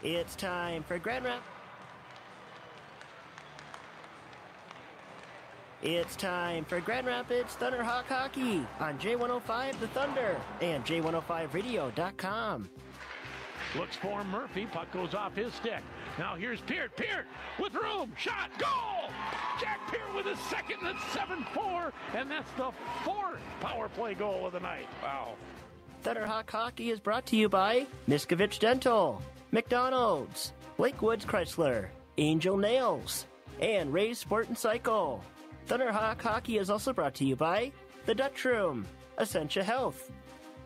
It's time for Grand Rapids. It's time for Grand Rapids Thunderhawk Hockey on J105 The Thunder and J105radio.com. Looks for Murphy. Puck goes off his stick. Now here's Peart. Peart with room. Shot. Goal! Jack Peart with his second. That's 7-4. And that's the fourth power play goal of the night. Wow. Thunderhawk Hockey is brought to you by Miskovich Dental, McDonald's, Lakewoods Chrysler, Angel Nails, and Ray's Sport and Cycle. Thunderhawk Hockey is also brought to you by The Dutch Room, Essentia Health,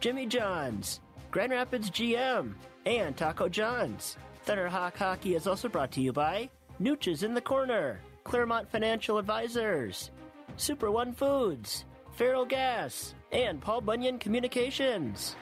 Jimmy John's, Grand Rapids GM, and Taco John's. Thunderhawk Hockey is also brought to you by Nooches in the Corner, Claremont Financial Advisors, Super One Foods, Farrell Gas, and Paul Bunyan Communications.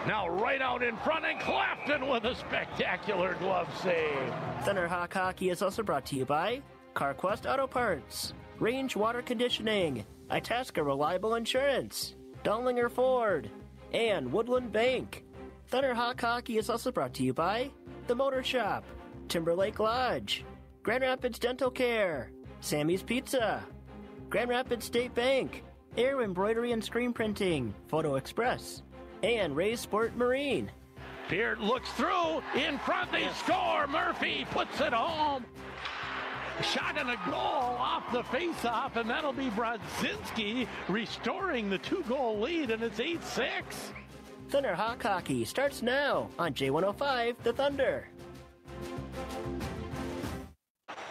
Now right out in front, and Clapton with a spectacular glove save. Thunderhawk Hockey is also brought to you by CarQuest Auto Parts, Range Water Conditioning, Itasca Reliable Insurance, Dowlinger Ford, and Woodland Bank. Thunderhawk Hockey is also brought to you by The Motor Shop, Timberlake Lodge, Grand Rapids Dental Care, Sammy's Pizza, Grand Rapids State Bank, Air Embroidery and Screen Printing, Photo Express, and Ray's Sport Marine. Peart looks through, in front, they score. Murphy puts it home. Shot and a goal off the face-off, and that'll be Brodzinski restoring the 2-goal lead, and it's 8-6. Thunderhawk Hockey starts now on J105 The Thunder.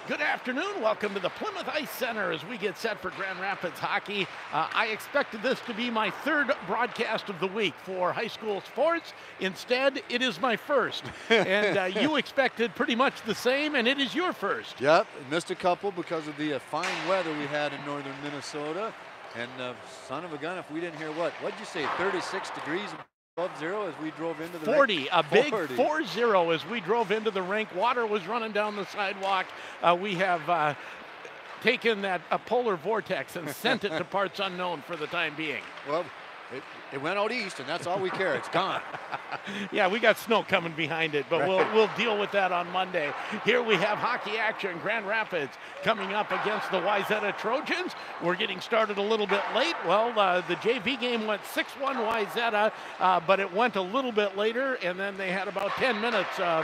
Good afternoon. Welcome to the Plymouth Ice Center as we get set for Grand Rapids hockey. I expected this to be my third broadcast of the week for high school sports. Instead, it is my first. And you expected pretty much the same, and it is your first. Yep, missed a couple because of the fine weather we had in northern Minnesota. And son of a gun, if we didn't hear what'd you say, 36 degrees above zero as we drove into the 40, rink? a big 4-0 as we drove into the rink. Water was running down the sidewalk. We have taken that polar vortex and sent it to parts unknown for the time being. Well, it went out east, and that's all we care. It's gone. Yeah, we got snow coming behind it, but we'll deal with that on Monday. Here we have hockey action. Grand Rapids coming up against the Wayzata Trojans. We're getting started a little bit late. Well, the JV game went 6-1 Wayzata, but it went a little bit later, and then they had about 10 minutes of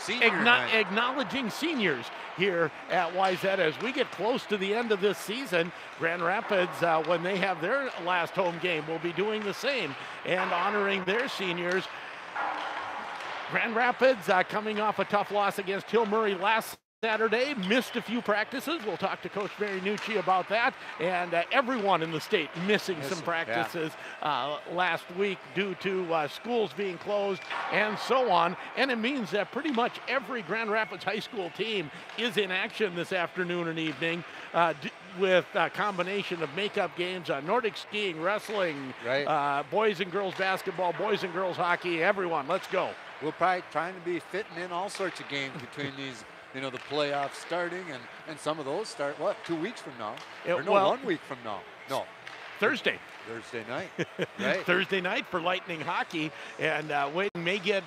acknowledging seniors here at Wayzata. As we get close to the end of this season, Grand Rapids, when they have their last home game, will be doing the same and honoring their seniors. Grand Rapids coming off a tough loss against Tilbury last Saturday, missed a few practices. We'll talk to Coach Marinucci about that, and everyone in the state missing some practices last week due to schools being closed and so on. And it means that pretty much every Grand Rapids high school team is in action this afternoon and evening with a combination of makeup games, Nordic skiing, wrestling, boys and girls basketball, boys and girls hockey, everyone. Let's go. We're probably trying to be fitting in all sorts of games between these, the playoffs starting, and some of those start, 2 weeks from now? 1 week from now. No. Thursday night. Right. Thursday night for Lightning hockey, and we may get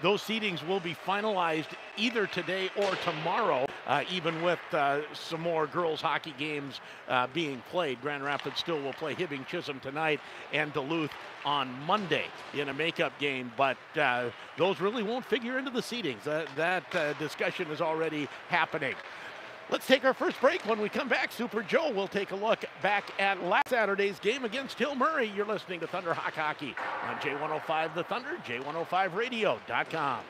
those seedings will be finalized either today or tomorrow, even with some more girls hockey games being played. Grand Rapids still will play Hibbing Chisholm tonight and Duluth on Monday in a makeup game, but those really won't figure into the seedings. That discussion is already happening. Let's take our first break. When we come back, Super Joe will take a look back at last Saturday's game against Tilbury. You're listening to Thunderhawk Hockey on J105 The Thunder, J105radio.com.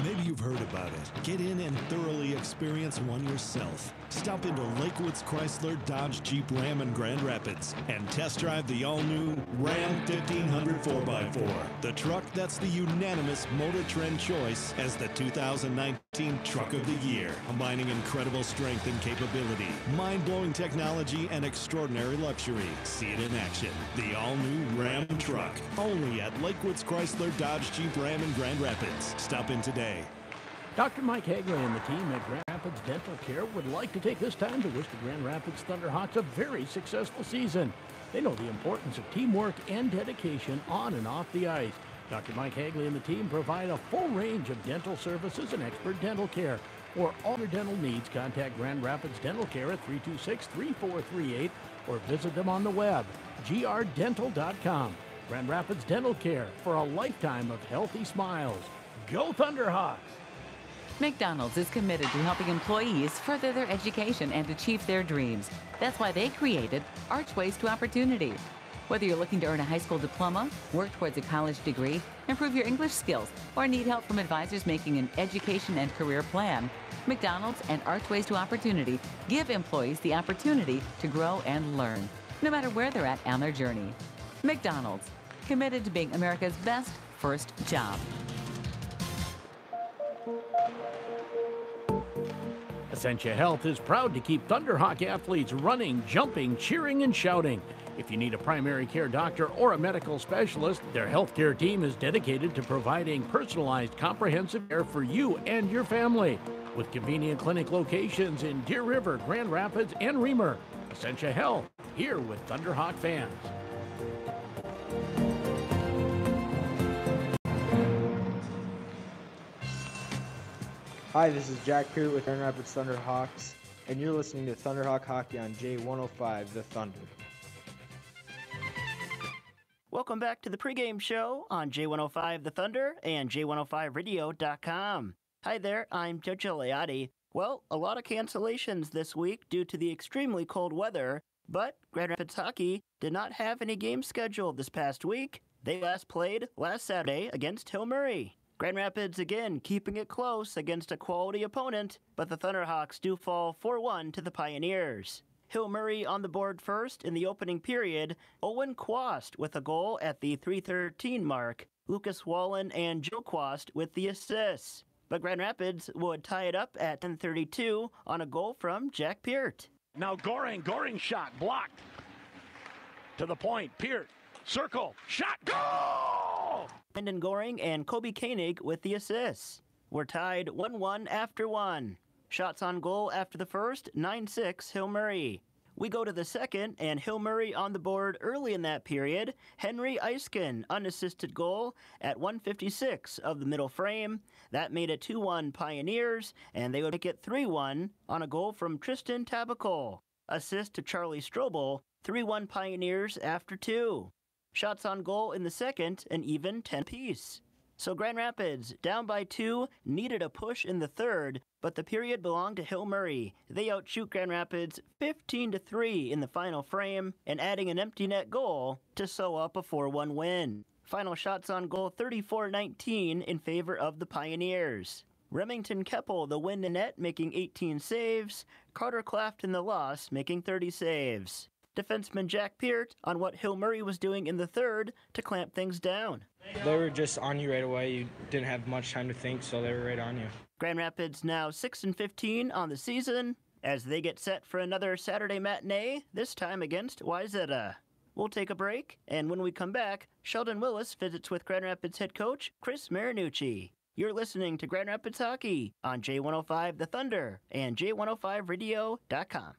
Maybe you've heard about it. Get in and thoroughly experience one yourself. Stop into Lakewoods Chrysler, Dodge, Jeep, Ram, and Grand Rapids and test drive the all-new Ram 1500 4x4. The truck that's the unanimous Motor Trend choice as the 2019 Truck of the Year, combining incredible strength and capability, mind-blowing technology, and extraordinary luxury. See it in action. The all-new Ram truck. Only at Lakewoods Chrysler, Dodge, Jeep, Ram, and Grand Rapids. Stop in today. Dr. Mike Hagley and the team at Grand Rapids Dental Care would like to take this time to wish the Grand Rapids Thunderhawks a very successful season. They know the importance of teamwork and dedication on and off the ice. Dr. Mike Hagley and the team provide a full range of dental services and expert dental care. For all your dental needs, contact Grand Rapids Dental Care at 326-3438 or visit them on the web, grdental.com. Grand Rapids Dental Care, for a lifetime of healthy smiles. Go Thunderhawks! McDonald's is committed to helping employees further their education and achieve their dreams. That's why they created Archways to Opportunity. Whether you're looking to earn a high school diploma, work towards a college degree, improve your English skills, or need help from advisors making an education and career plan, McDonald's and Archways to Opportunity give employees the opportunity to grow and learn, no matter where they're at on their journey. McDonald's, committed to being America's best first job. Essentia Health is proud to keep Thunderhawk athletes running, jumping, cheering, and shouting. If you need a primary care doctor or a medical specialist, their healthcare team is dedicated to providing personalized, comprehensive care for you and your family. With convenient clinic locations in Deer River, Grand Rapids, and Reamer, Essentia Health, here with Thunderhawk fans. Hi, this is Jack Peart with Grand Rapids Thunderhawks, and you're listening to Thunderhawk Hockey on J105, The Thunder. Welcome back to the pregame show on J105 The Thunder and J105radio.com. Hi there, I'm Jojo Leotti. Well, a lot of cancellations this week due to the extremely cold weather, but Grand Rapids Hockey did not have any games scheduled this past week. They last played last Saturday against Hill Murray. Grand Rapids again keeping it close against a quality opponent, but the Thunderhawks do fall 4-1 to the Pioneers. Hill Murray on the board first in the opening period, Owen Quast with a goal at the 3:13 mark, Lucas Wallen and Joe Quast with the assists. But Grand Rapids would tie it up at 10:32 on a goal from Jack Peart. Now Goring shot, blocked. To the point, Peart, circle, shot, goal! Brendan Goring and Kobe Koenig with the assists. We're tied 1-1 after one. Shots on goal after the first, 9-6 Hill Murray. We go to the second, and Hill Murray on the board early in that period. Henry Eiskin, unassisted goal at 1:56 of the middle frame. That made it 2-1 Pioneers, and they would make it 3-1 on a goal from Tristan Tabacol. Assist to Charlie Strobel, 3-1 Pioneers after two. Shots on goal in the second, an even 10 apiece. So Grand Rapids, down by two, needed a push in the third, but the period belonged to Hill Murray. They outshoot Grand Rapids 15-3 in the final frame, and adding an empty net goal to sew up a 4-1 win. Final shots on goal 34-19 in favor of the Pioneers. Remington Keppel the win in net, making 18 saves. Carter Clafton the loss, making 30 saves. Defenseman Jack Peart on what Hill Murray was doing in the third to clamp things down. They were just on you right away. You didn't have much time to think, so they were right on you. Grand Rapids now 6-15 on the season as they get set for another Saturday matinee, this time against Wayzata. We'll take a break, and when we come back, Sheldon Willis visits with Grand Rapids head coach Chris Marinucci. You're listening to Grand Rapids Hockey on J105 The Thunder and J105radio.com.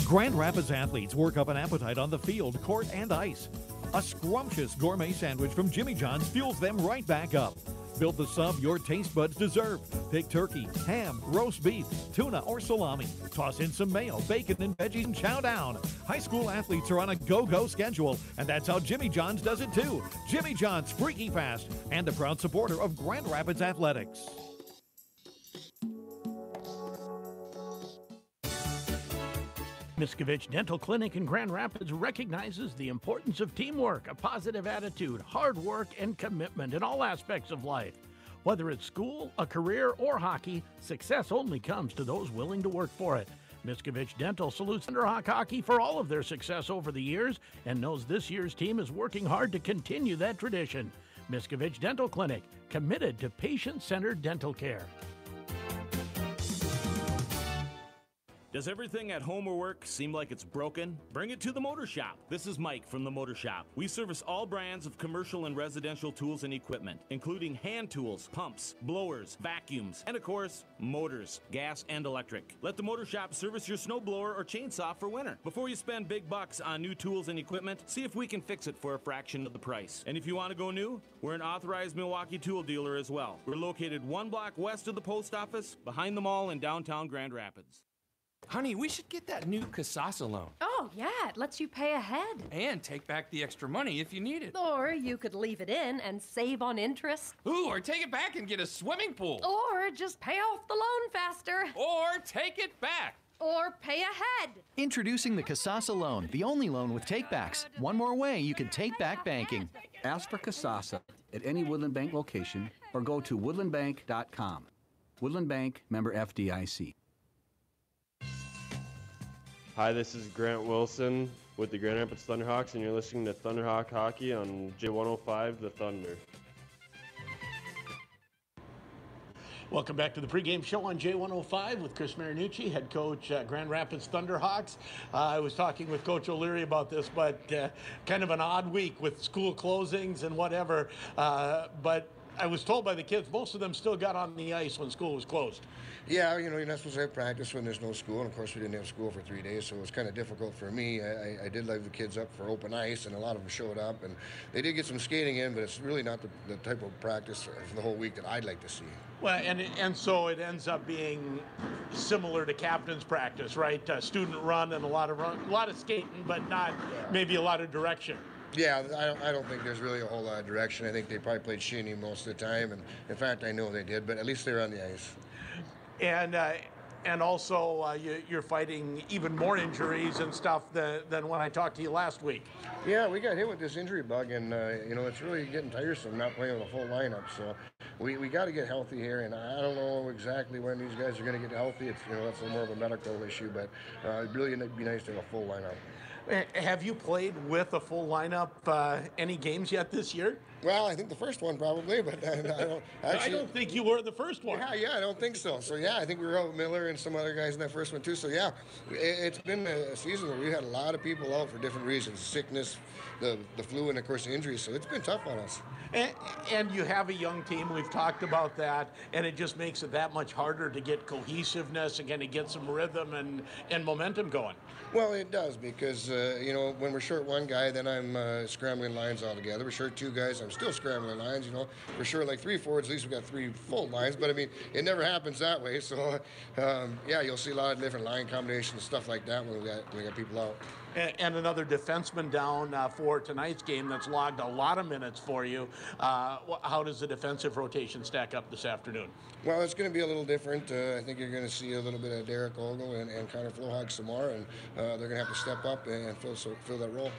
Grand Rapids athletes work up an appetite on the field, court, and ice. A scrumptious gourmet sandwich from Jimmy John's fuels them right back up. Build the sub your taste buds deserve. Pick turkey, ham, roast beef, tuna, or salami. Toss in some mayo, bacon, and veggies and chow down. High school athletes are on a go-go schedule, and that's how Jimmy John's does it too. Jimmy John's Freaky Fast, and a proud supporter of Grand Rapids Athletics. Miskovich Dental Clinic in Grand Rapids recognizes the importance of teamwork, a positive attitude, hard work, and commitment in all aspects of life. Whether it's school, a career, or hockey, success only comes to those willing to work for it. Miskovich Dental salutes Thunderhawk Hockey for all of their success over the years and knows this year's team is working hard to continue that tradition. Miskovich Dental Clinic, committed to patient-centered dental care. Does everything at home or work seem like it's broken? Bring it to the Motor Shop. This is Mike from the Motor Shop. We service all brands of commercial and residential tools and equipment, including hand tools, pumps, blowers, vacuums, and of course, motors, gas and electric. Let the Motor Shop service your snowblower or chainsaw for winter. Before you spend big bucks on new tools and equipment, see if we can fix it for a fraction of the price. And if you want to go new, we're an authorized Milwaukee tool dealer as well. We're located 1 block west of the post office, behind the mall in downtown Grand Rapids. Honey, we should get that new Kasasa loan. Oh, yeah, it lets you pay ahead. And take back the extra money if you need it. Or you could leave it in and save on interest. Ooh, or take it back and get a swimming pool. Or just pay off the loan faster. Or take it back. Or pay ahead. Introducing the Kasasa loan, the only loan with takebacks. One more way you can take back banking. Ask for Kasasa at any Woodland Bank location or go to woodlandbank.com. Woodland Bank, member FDIC. Hi, this is Grant Wilson with the Grand Rapids Thunderhawks, and you're listening to Thunderhawk Hockey on J105, The Thunder. Welcome back to the pregame show on J105 with Chris Marinucci, head coach at Grand Rapids Thunderhawks. I was talking with Coach O'Leary about this, but kind of an odd week with school closings and whatever. But I was told by the kids, most of them still got on the ice when school was closed. Yeah, you know, you're not supposed to have practice when there's no school, and of course we didn't have school for 3 days, so it was kind of difficult for me. I did leave the kids up for open ice, and a lot of them showed up, and they did get some skating in, but it's really not the type of practice for the whole week that I'd like to see. Well, and so it ends up being similar to captain's practice, right? Student run and a lot of skating, but not maybe a lot of direction. Yeah, I don't think there's really a whole lot of direction. I think they probably played shinny most of the time, and in fact, I know they did, but at least they were on the ice. And also you're fighting even more injuries and stuff than when I talked to you last week. Yeah, we got hit with this injury bug, and you know, it's really getting tiresome not playing with a full lineup. So we got to get healthy here, and I don't know exactly when these guys are going to get healthy. It's, you know, that's more of a medical issue, but it'd really be nice to have a full lineup. Have you played with a full lineup any games yet this year? Well, I think the first one probably, but I don't actually. I don't think you were the first one. Yeah, I don't think so. So yeah, I think we were out with Miller and some other guys in that first one too. So yeah, it's been a season where we had a lot of people out for different reasons: sickness, the flu, and of course injuries. So it's been tough on us. And you have a young team. We've talked about that, and it just makes it that much harder to get cohesiveness and kind of get some rhythm and momentum going. Well, it does, because you know, when we're short one guy, then I'm scrambling lines all together. We're short two guys, I'm still scrambling lines. You know, we're short like 3 forwards, at least we got 3 full lines. But I mean, it never happens that way. So yeah, you'll see a lot of different line combinations and stuff like that when we got people out. And another defenseman down for tonight's game that's logged a lot of minutes for you. How does the defensive rotation stack up this afternoon? Well, it's going to be a little different. I think you're going to see a little bit of Derek Ogle and Connor Flohog some more, and they're going to have to step up and fill that role.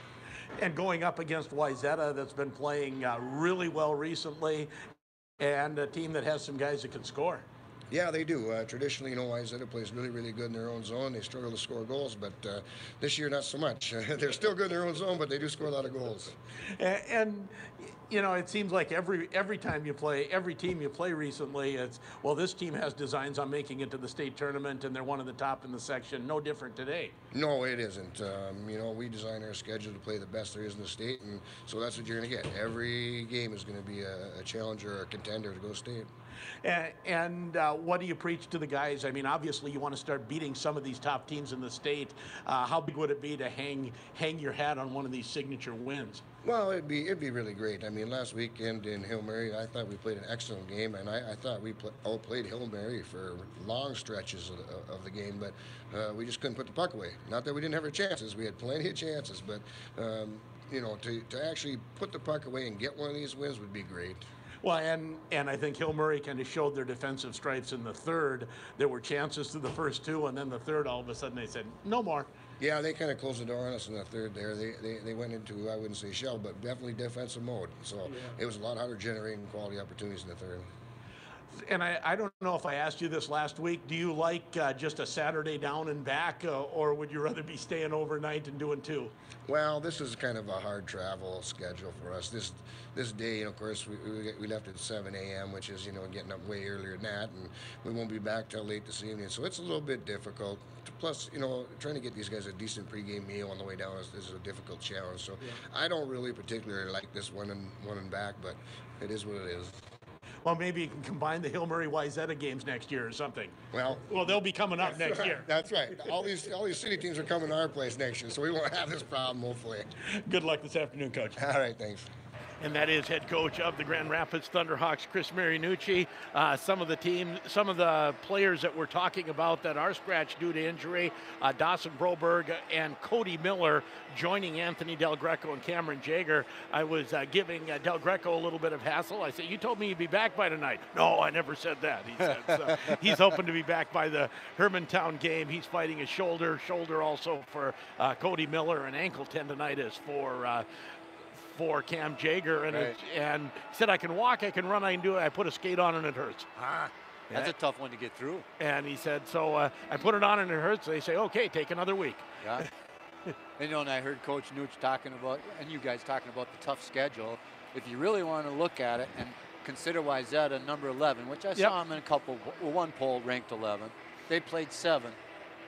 And going up against Wayzata, that's been playing really well recently, and a team that has some guys that can score. Yeah, they do. Traditionally, you know, Wayzata plays really, really good in their own zone. They struggle to score goals, but this year not so much. They're still good in their own zone, but they do score a lot of goals. And you know, it seems like every time you play, every team you play recently, it's, well, this team has designs on making it to the state tournament, and they're one of the top in the section. No different today. No, it isn't. You know, we design our schedule to play the best there is in the state, and so that's what you're going to get. Every game is going to be a challenger or a contender to go state. And what do you preach to the guys? I mean, obviously you want to start beating some of these top teams in the state. How big would it be to hang your hat on one of these signature wins? Well, it'd be really great. I mean, last weekend in Hill Mary, I thought we played an excellent game, and I thought we outplayed Hill Mary for long stretches of the game, but we just couldn't put the puck away. Not that we didn't have our chances. We had plenty of chances, but you know, to actually put the puck away and get one of these wins would be great. Well, and I think Hill Murray kind of showed their defensive stripes in the third. There were chances through the first two, and then the third, all of a sudden, they said, no more. Yeah, they kind of closed the door on us in the third there. They went into, I wouldn't say shell, but definitely defensive mode. So yeah, it was a lot harder generating quality opportunities in the third. And I don't know if I asked you this last week. Do you like just a Saturday down and back, or would you rather be staying overnight and doing two? Well, this is kind of a hard travel schedule for us. This day, of course, we left at 7 a.m., which is, you know, getting up way earlier than that, and we won't be back till late this evening. So it's a little bit difficult to Plus, you know, trying to get these guys a decent pregame meal on the way down is a difficult challenge. So I don't really particularly like this one and back, but it is what it is. Well, maybe you can combine the Hill Murray Wayzata games next year or something. Well, they'll be coming up next year. That's right. All these city teams are coming to our place next year, so we won't have this problem, hopefully. Good luck this afternoon, Coach. All right, thanks. And that is head coach of the Grand Rapids Thunderhawks, Chris Marinucci. Some of the players that we're talking about that are scratched due to injury, Dawson Broberg and Cody Miller joining Anthony Del Greco and Cameron Jager. I was giving Del Greco a little bit of hassle. I said, you told me you'd be back by tonight. No, I never said that, he said. So he's hoping to be back by the Hermantown game. He's fighting his shoulder also for Cody Miller, and ankle tendonitis for Cam Jager, and he said, I can walk, I can run, I can do it. I put a skate on and it hurts. That's a tough one to get through. And he said, so I put it on and it hurts. They say, okay, take another week. Yeah. And, and I heard Coach Nooch talking about, and you guys talking about the tough schedule. If you really want to look at it and consider Wayzata number 11, which I saw them in one poll ranked 11. They played 7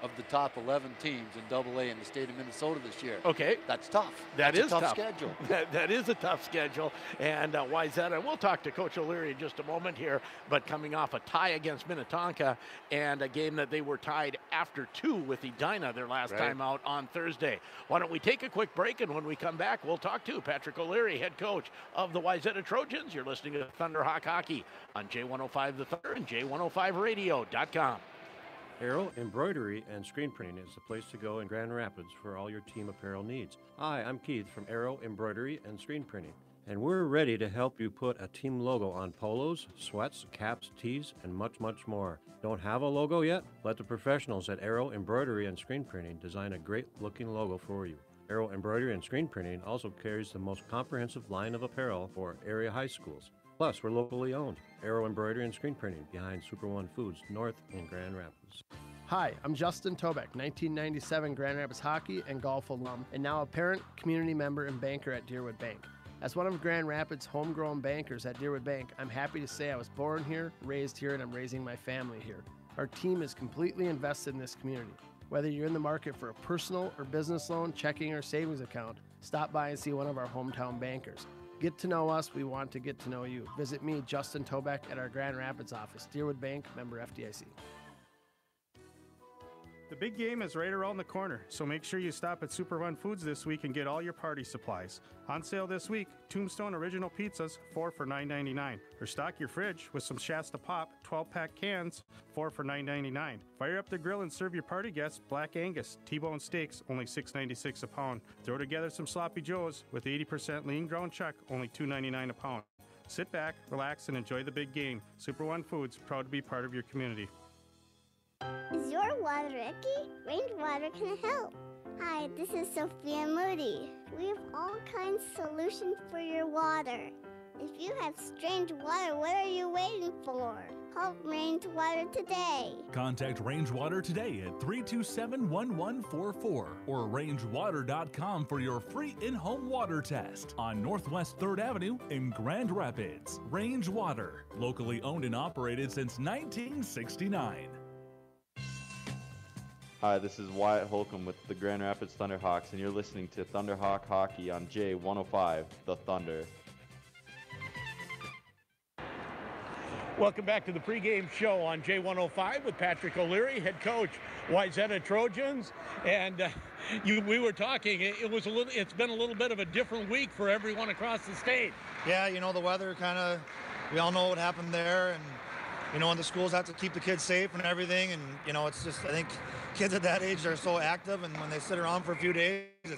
of the top 11 teams in AA in the state of Minnesota this year. Okay. That's tough. That's a tough schedule. That is a tough schedule. And Wayzata, we'll talk to Coach O'Leary in just a moment here, but coming off a tie against Minnetonka and a game that they were tied after 2 with Edina their last time out on Thursday. Why don't we take a quick break, and when we come back, we'll talk to Patrick O'Leary, head coach of the Wayzata Trojans. You're listening to Thunderhawk Hockey on J105 The Thunder and J105radio.com. Arrow Embroidery and Screen Printing is the place to go in Grand Rapids for all your team apparel needs. Hi, I'm Keith from Arrow Embroidery and Screen Printing, and we're ready to help you put a team logo on polos, sweats, caps, tees, and much, much more. Don't have a logo yet? Let the professionals at Arrow Embroidery and Screen Printing design a great-looking logo for you. Arrow Embroidery and Screen Printing also carries the most comprehensive line of apparel for area high schools. Plus, we're locally owned. Arrow Embroidery and Screen Printing behind Super One Foods North in Grand Rapids. Hi, I'm Justin Tobeck, 1997 Grand Rapids hockey and golf alum, and now a parent, community member, and banker at Deerwood Bank. As one of Grand Rapids' homegrown bankers at Deerwood Bank, I'm happy to say I was born here, raised here, and I'm raising my family here. Our team is completely invested in this community. Whether you're in the market for a personal or business loan, checking, or savings account, stop by and see one of our hometown bankers. Get to know us. We want to get to know you. Visit me, Justin Tobeck, at our Grand Rapids office. Deerwood Bank, member FDIC. The big game is right around the corner, so make sure you stop at Super One Foods this week and get all your party supplies. On sale this week, Tombstone Original Pizzas, 4 for $9.99. Or stock your fridge with some Shasta Pop 12-pack cans, 4 for $9.99. Fire up the grill and serve your party guests Black Angus T-bone steaks, only $6.96 a pound. Throw together some Sloppy Joes with 80% lean ground chuck, only $2.99 a pound. Sit back, relax, and enjoy the big game. Super One Foods, proud to be part of your community. Is your water icky? Rainwater can help. Hi, this is Sophia Moody. We have all kinds of solutions for your water. If you have strange water, what are you waiting for? Call Range Water today. Contact Range Water today at 327-1144 or rangewater.com for your free in-home water test on Northwest 3rd Avenue in Grand Rapids. Range Water, locally owned and operated since 1969. Hi, this is Wyatt Holcomb with the Grand Rapids Thunderhawks, and you're listening to Thunderhawk Hockey on J105, The Thunder. Welcome back to the pregame show on J105 with Patrick O'Leary, head coach, Wayzata Trojans. And we were talking, it's been a little bit of a different week for everyone across the state. Yeah, you know, the weather we all know what happened there, and and the schools have to keep the kids safe and everything, and it's just, I think kids at that age are so active, and when they sit around for a few days, I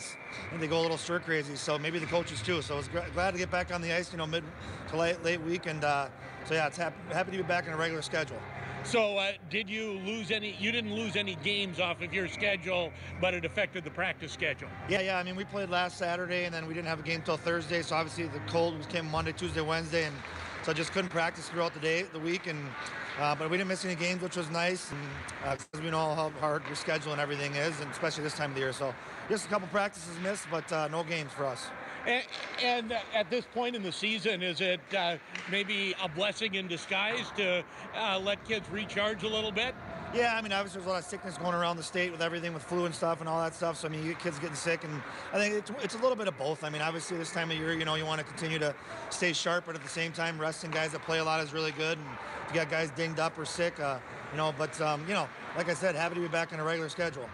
think they go a little stir crazy. So maybe the coaches too. So I was glad to get back on the ice, mid to late week, and so yeah, it's happy to be back in a regular schedule. So did you lose any? You didn't lose any games off of your schedule, but it affected the practice schedule. Yeah. I mean, we played last Saturday, and then we didn't have a game till Thursday. So obviously the cold came Monday, Tuesday, Wednesday, and so I just couldn't practice throughout the week, and but we didn't miss any games, which was nice, and because we know how hard your schedule and everything is, and especially this time of the year. So just a couple practices missed, but no games for us. And at this point in the season, is it maybe a blessing in disguise to let kids recharge a little bit? Yeah, I mean, obviously there's a lot of sickness going around the state with everything with flu and stuff and all that stuff. So, I mean, you get kids getting sick, and I think it's a little bit of both. I mean, obviously this time of year, you know, you want to continue to stay sharp, but at the same time, resting guys that play a lot is really good. And if you got guys dinged up or sick, you know, but, you know, like I said, happy to be back on a regular schedule.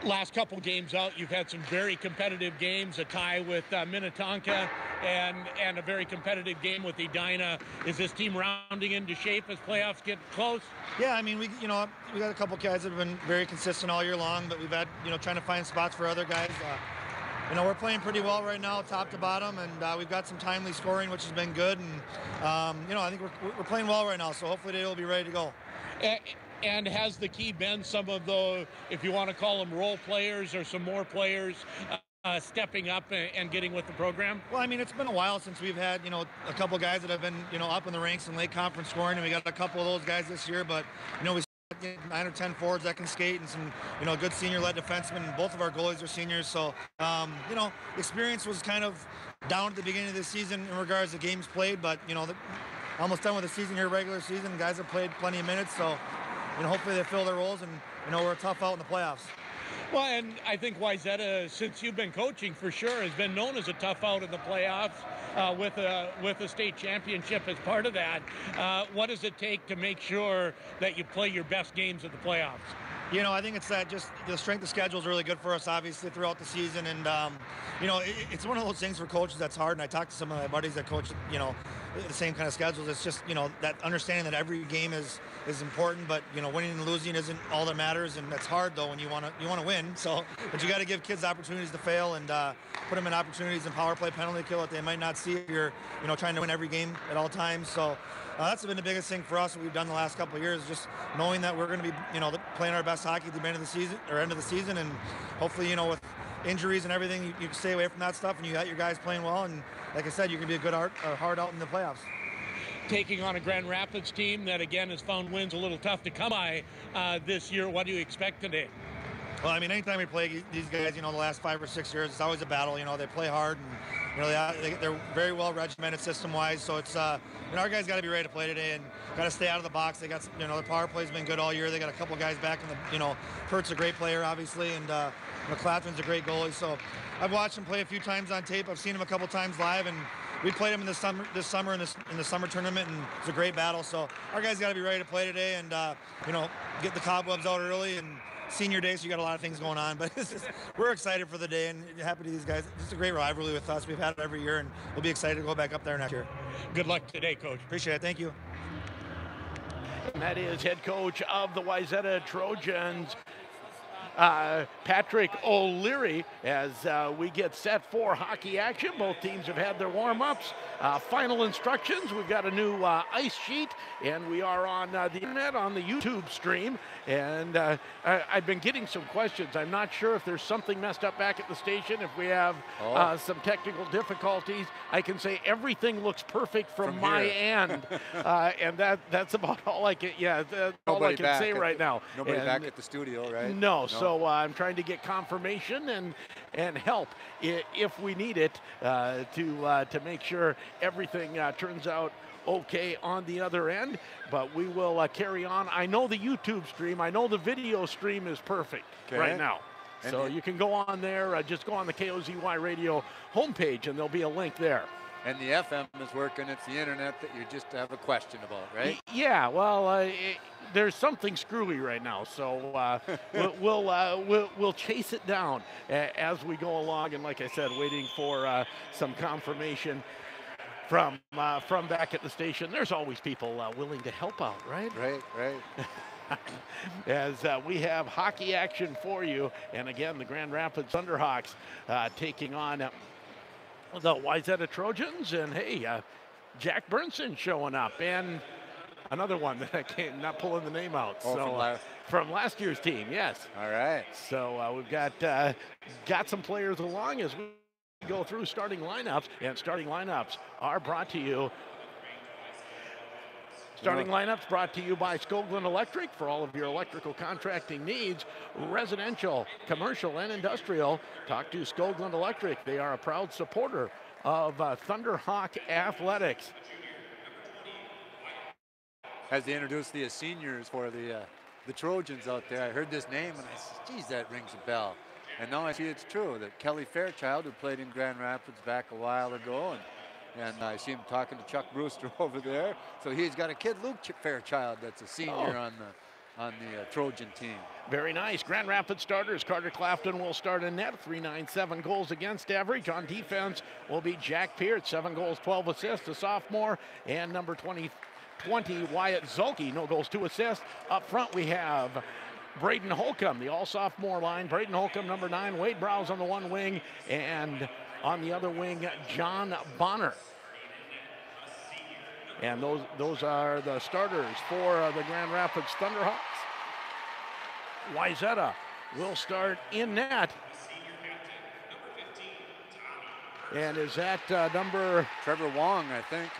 Last couple games out, you've had some very competitive games, a tie with Minnetonka and a very competitive game with Edina. Is this team rounding into shape as playoffs get close? Yeah, I mean, we got a couple guys that have been very consistent all year long, but we've had, you know, trying to find spots for other guys. You know, we're playing pretty well right now, top to bottom, and we've got some timely scoring, which has been good. And, you know, I think we're playing well right now, so hopefully today will be ready to go. And has the key been some of the, if you want to call them role players or some more players stepping up and getting with the program? Well, I mean, it's been a while since we've had, you know, a couple guys that have been, you know, up in the ranks in late conference scoring, and we got a couple of those guys this year, but, you know, we 9 or 10 forwards that can skate and some, you know, good senior-led defensemen, and both of our goalies are seniors, so, you know, experience was kind of down at the beginning of the season in regards to games played, but, you know, almost done with the season here, regular season. Guys have played plenty of minutes, so, you know, hopefully they fill their roles, and, you know, we're a tough out in the playoffs. Well, and I think Wayzata, since you've been coaching for sure, has been known as a tough out in the playoffs with a state championship as part of that. What does it take to make sure that you play your best games at the playoffs? You know, I think it's that just the strength of schedule is really good for us, obviously, throughout the season. And, you know, it's one of those things for coaches that's hard. And I talked to some of my buddies that coach, you know, the same kind of schedules. It's just, you know, that understanding that every game is important, but, you know, winning and losing isn't all that matters. And that's hard, though, when you want to win. So, but you got to give kids opportunities to fail and put them in opportunities in power play, penalty kill that they might not see if you're, you know, trying to win every game at all times. So, that's been the biggest thing for us that we've done the last couple of years, just knowing that we're going to be, you know, playing our best hockey at the end of the season, and hopefully, you know, with injuries and everything, you can stay away from that stuff, and you got your guys playing well, and like I said, you're going to be a good hard out in the playoffs. Taking on a Grand Rapids team that, again, has found wins a little tough to come by this year. What do you expect today? Well, I mean, anytime we play these guys, you know, the last 5 or 6 years, it's always a battle. You know, they play hard, and, you know, they're very well regimented system-wise. So it's, you know, our guys got to be ready to play today and got to stay out of the box. They got, some, you know, the power play's been good all year. They got a couple guys back in the, you know, Pert's a great player, obviously, and McClathin's a great goalie. So I've watched him play a few times on tape. I've seen him a couple times live, and we played him in this summer in the summer tournament, and it's a great battle. So our guys got to be ready to play today, and you know, get the cobwebs out early. And senior day, so you got a lot of things going on, but we're excited for the day and happy to these guys. It's a great rivalry with us. We've had it every year, and we'll be excited to go back up there next year. Good luck today, Coach. Appreciate it. Thank you. And that is head coach of the Wayzata Trojans, Patrick O'Leary, as we get set for hockey action. Both teams have had their warm-ups. Final instructions, we've got a new ice sheet, and we are on the internet on the YouTube stream. And I've been getting some questions. I'm not sure if there's something messed up back at the station, if we have some technical difficulties. I can say everything looks perfect from my end, and that's about all I can. Yeah, all I can say right now. Nobody back at the studio, right? No. So I'm trying to get confirmation and help if we need it to make sure everything turns out okay on the other end, but we will carry on. I know the YouTube stream, I know the video stream is perfect right now. And so you can go on there, just go on the KOZY radio homepage, and there'll be a link there. And the FM is working. It's the internet that you just have a question about, right? Yeah, well, there's something screwy right now, so we'll chase it down as we go along. And like I said, waiting for some confirmation from back at the station. There's always people willing to help out, right? Right. As we have hockey action for you, and again, the Grand Rapids Thunderhawks taking on the Wayzata Trojans, and hey, Jack Burnson showing up, and another one that I can't not pulling the name out. From last year's team, yes. All right. So we've got some players along as we go through starting lineups, and starting lineups are brought to you. Starting lineups brought to you by Skoglund Electric for all of your electrical contracting needs, residential, commercial, and industrial. Talk to Skoglund Electric. They are a proud supporter of Thunderhawk Athletics. As they introduce the seniors for the the Trojans out there. I heard this name and I said, geez, that rings a bell. And now I see it's true that Kelly Fairchild, who played in Grand Rapids back a while ago, and I see him talking to Chuck Brewster over there. So he's got a kid, Luke Fairchild, that's a senior on the Trojan team. Very nice. Grand Rapids starters. Carter Clafton will start in net. 3.97 goals against average. On defense will be Jack Peart. 7 goals, 12 assists, a sophomore. And number 20, Wyatt Zulke. No goals, 2 assists. Up front we have Braden Holcomb, the all-sophomore line. Braden Holcomb, number 9. Wade Browse on the one wing. And on the other wing, John Bonner. And those are the starters for the Grand Rapids Thunderhawks. Wayzata will start in net. And is that number... Trevor Wong, I think.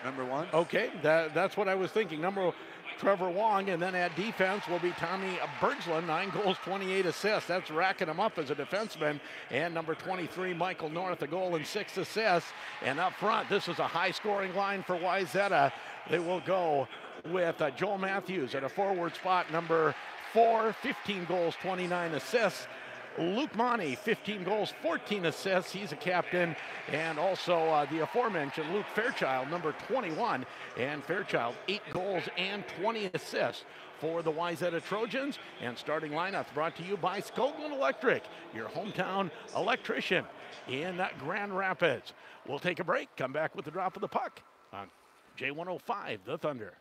Number 1. Okay, that's what I was thinking. Number Trevor Wong, and then at defense will be Tommy Bergslund, 9 goals, 28 assists. That's racking him up as a defenseman. And number 23, Michael North, a goal and 6 assists. And up front, this is a high-scoring line for Wayzata. They will go with Joel Matthews at a forward spot, number 4, 15 goals, 29 assists. Luke Monty, 15 goals, 14 assists. He's a captain. And also the aforementioned Luke Fairchild, number 21. And Fairchild, 8 goals and 20 assists for the Wayzata Trojans. And starting lineup brought to you by Skoglund Electric, your hometown electrician in Grand Rapids. We'll take a break, come back with the drop of the puck on J105, The Thunder.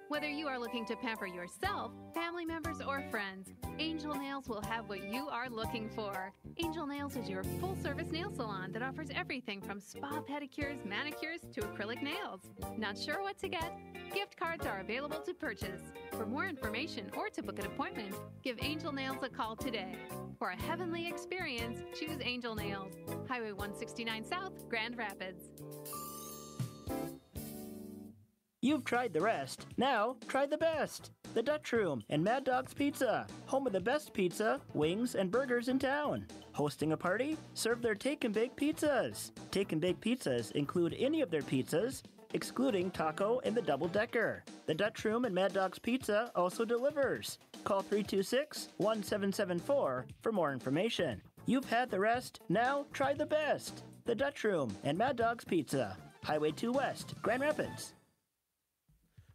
Whether you are looking to pamper yourself, family members, or friends, Angel Nails will have what you are looking for. Angel Nails is your full-service nail salon that offers everything from spa pedicures, manicures, to acrylic nails. Not sure what to get? Gift cards are available to purchase. For more information or to book an appointment, give Angel Nails a call today. For a heavenly experience, choose Angel Nails. Highway 169 South, Grand Rapids. You've tried the rest. Now, try the best. The Dutch Room and Mad Dog's Pizza, home of the best pizza, wings, and burgers in town. Hosting a party? Serve their Take and Bake pizzas. Take and Bake pizzas include any of their pizzas, excluding taco and the double-decker. The Dutch Room and Mad Dog's Pizza also delivers. Call 326-1774 for more information. You've had the rest. Now, try the best. The Dutch Room and Mad Dog's Pizza, Highway 2 West, Grand Rapids.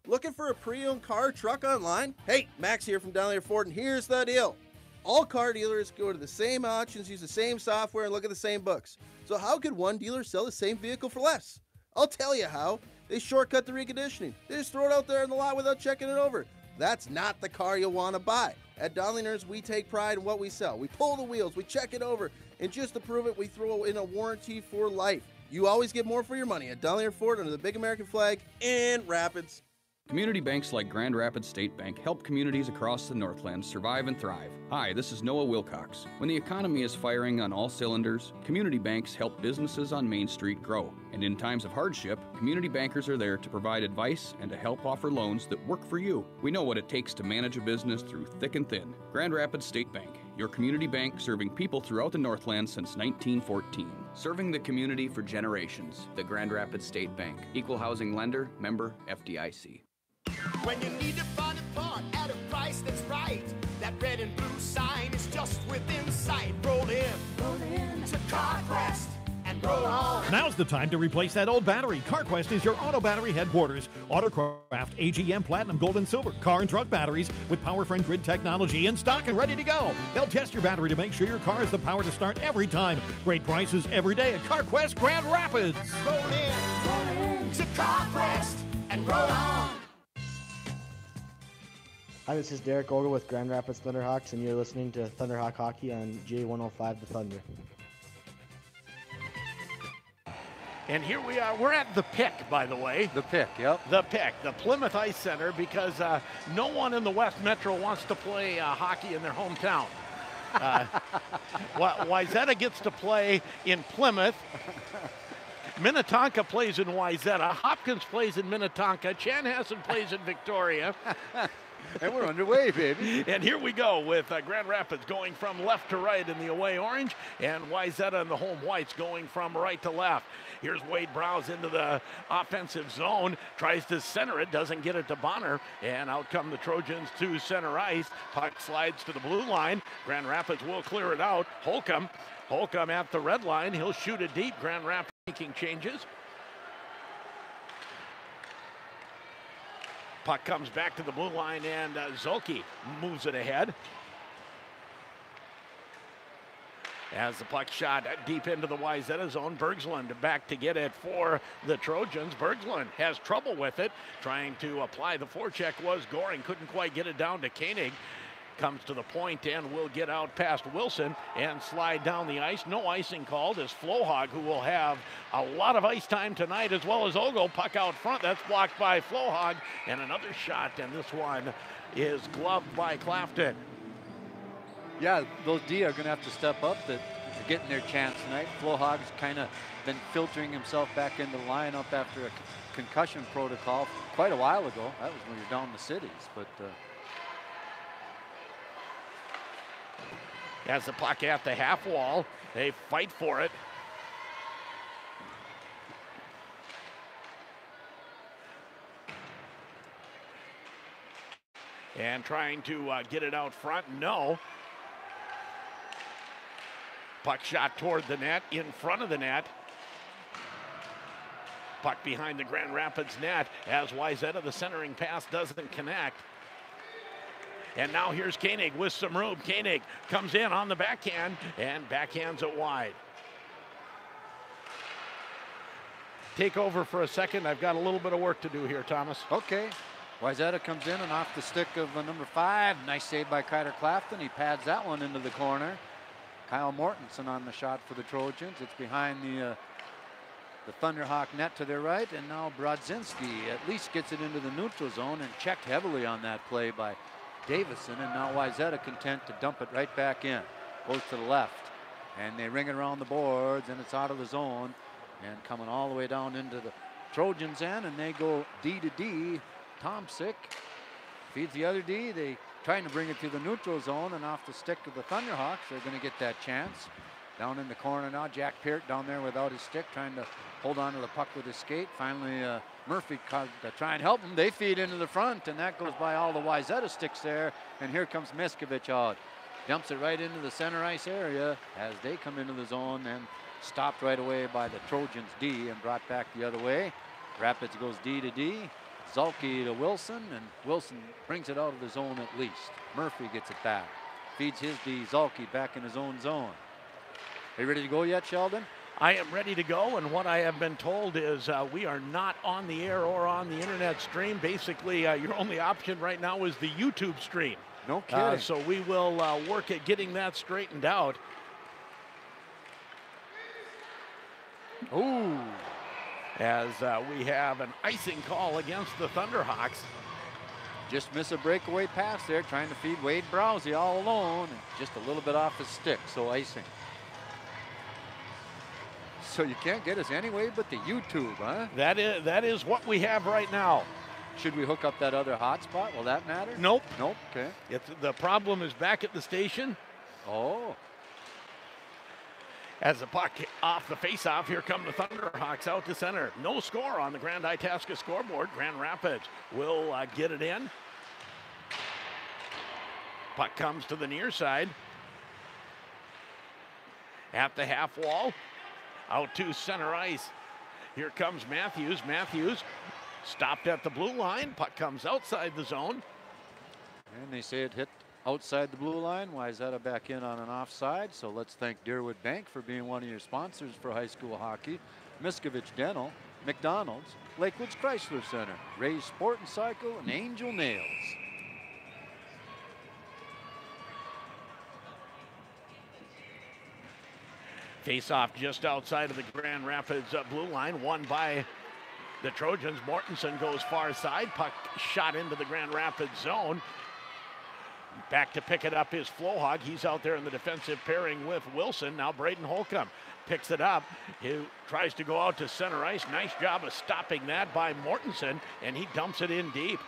Looking for a pre-owned car or truck online? Hey, Max here from Donnelly Ford, and here's the deal. All car dealers go to the same auctions, use the same software, and look at the same books. So how could one dealer sell the same vehicle for less? I'll tell you how. They shortcut the reconditioning. They just throw it out there in the lot without checking it over. That's not the car you'll want to buy. At Donnellers, we take pride in what we sell. We pull the wheels, we check it over, and just to prove it, we throw in a warranty for life. You always get more for your money at Donnelly Ford under the big American flag in Rapids. Community banks like Grand Rapids State Bank help communities across the Northlands survive and thrive. Hi, this is Noah Wilcox. When the economy is firing on all cylinders, community banks help businesses on Main Street grow. And in times of hardship, community bankers are there to provide advice and to help offer loans that work for you. We know what it takes to manage a business through thick and thin. Grand Rapids State Bank, your community bank serving people throughout the Northlands since 1914. Serving the community for generations. The Grand Rapids State Bank. Equal housing lender, member FDIC. When you need to find a part at a price that's right, that red and blue sign is just within sight. Roll in to CarQuest and roll on. Now's the time to replace that old battery. CarQuest is your auto battery headquarters. Autocraft AGM Platinum Gold and Silver car and truck batteries with PowerFriend grid technology in stock and ready to go. They'll test your battery to make sure your car has the power to start every time. Great prices every day at CarQuest Grand Rapids. Roll in to CarQuest and roll on. Hi, this is Derek Ogle with Grand Rapids Thunderhawks, and you're listening to Thunderhawk Hockey on J105 The Thunder. And here we are. We're at the Pick, by the way. The Pick, yep. The Pick, the Plymouth Ice Center, because no one in the West Metro wants to play hockey in their hometown. Wayzata gets to play in Plymouth. Minnetonka plays in Wayzata. Hopkins plays in Minnetonka. Chanhassen plays in Victoria. And we're underway, baby. And here we go with Grand Rapids going from left to right in the away orange, and Wayzata and the home whites going from right to left. Here's Wade Browse into the offensive zone, tries to center it, doesn't get it to Bonner, and out come the Trojans to center ice. Puck slides to the blue line. Grand Rapids will clear it out. Holcomb at the red line. He'll shoot it deep. Grand Rapids making changes. Puck comes back to the blue line, and Zolke moves it ahead. As the puck shot deep into the Wayzata zone, Bergsland back to get it for the Trojans. Bergsland has trouble with it. Trying to apply the forecheck was Goring. Couldn't quite get it down to Koenig. Comes to the point and will get out past Wilson and slide down the ice. No icing called as Flohog, who will have a lot of ice time tonight, as well as Ogle. Puck out front. That's blocked by Flohog. And another shot, and this one is gloved by Clafton. Yeah, those D are going to have to step up to getting their chance tonight. Flohog's kind of been filtering himself back into the lineup after a concussion protocol quite a while ago. That was when you're down in the cities, but as the puck at the half wall, they fight for it. And trying to get it out front, no. Puck shot toward the net, in front of the net. Puck behind the Grand Rapids net as Wayzata, the centering pass doesn't connect. And now here's Koenig with some room. Koenig comes in on the backhand and backhands it wide. Take over for a second. I've got a little bit of work to do here, Thomas. Okay. Wayzata comes in and off the stick of number 5. Nice save by Kyler Clafton. He pads that one into the corner. Kyle Mortensen on the shot for the Trojans. It's behind the Thunderhawk net to their right. And now Brodzinski at least gets it into the neutral zone and checked heavily on that play by Davison, and now Wayzata content to dump it right back in. Goes to the left, and they ring it around the boards, and it's out of the zone, and coming all the way down into the Trojans' end, and they go D to D. Tomsick feeds the other D. They trying to bring it to the neutral zone, and off the stick of the Thunderhawks, they're going to get that chance. Down in the corner now, Jack Peart down there without his stick, trying to hold on to the puck with his skate. Finally, Murphy to try and help him. They feed into the front, and that goes by all the Wayzata sticks there. And here comes Miskovich out. Dumps it right into the center ice area as they come into the zone, and stopped right away by the Trojans D and brought back the other way. Rapids goes D to D. Zolke to Wilson, and Wilson brings it out of the zone at least. Murphy gets it back. Feeds his D. Zolke back in his own zone. Are you ready to go yet, Sheldon? I am ready to go, and what I have been told is we are not on the air or on the internet stream. Basically, your only option right now is the YouTube stream. No kidding. So we will work at getting that straightened out. Ooh. As we have an icing call against the Thunderhawks. Just miss a breakaway pass there, trying to feed Wade Browse all alone, and just a little bit off his stick, so icing. So you can't get us anyway but the YouTube, huh? That is what we have right now. Should we hook up that other hotspot? Will that matter? Nope. Nope, okay. The problem is back at the station. Oh. As the puck off the faceoff, here come the Thunderhawks out to center. No score on the Grand Itasca scoreboard. Grand Rapids will get it in. Puck comes to the near side. At the half wall. Out to center ice. Here comes Matthews. Matthews stopped at the blue line. Puck comes outside the zone. And they say it hit outside the blue line. Wayzata back in on an offside. So let's thank Deerwood Bank for being one of your sponsors for high school hockey. Miskovich Dental, McDonald's, Lakewood's Chrysler Center, Ray's Sport and Cycle, and Angel Nails. Face off just outside of the Grand Rapids blue line, won by the Trojans. Mortensen goes far side. Puck shot into the Grand Rapids zone. Back to pick it up is Flohog. He's out there in the defensive pairing with Wilson. Now Braden Holcomb picks it up. He tries to go out to center ice. Nice job of stopping that by Mortensen, and he dumps it in deep.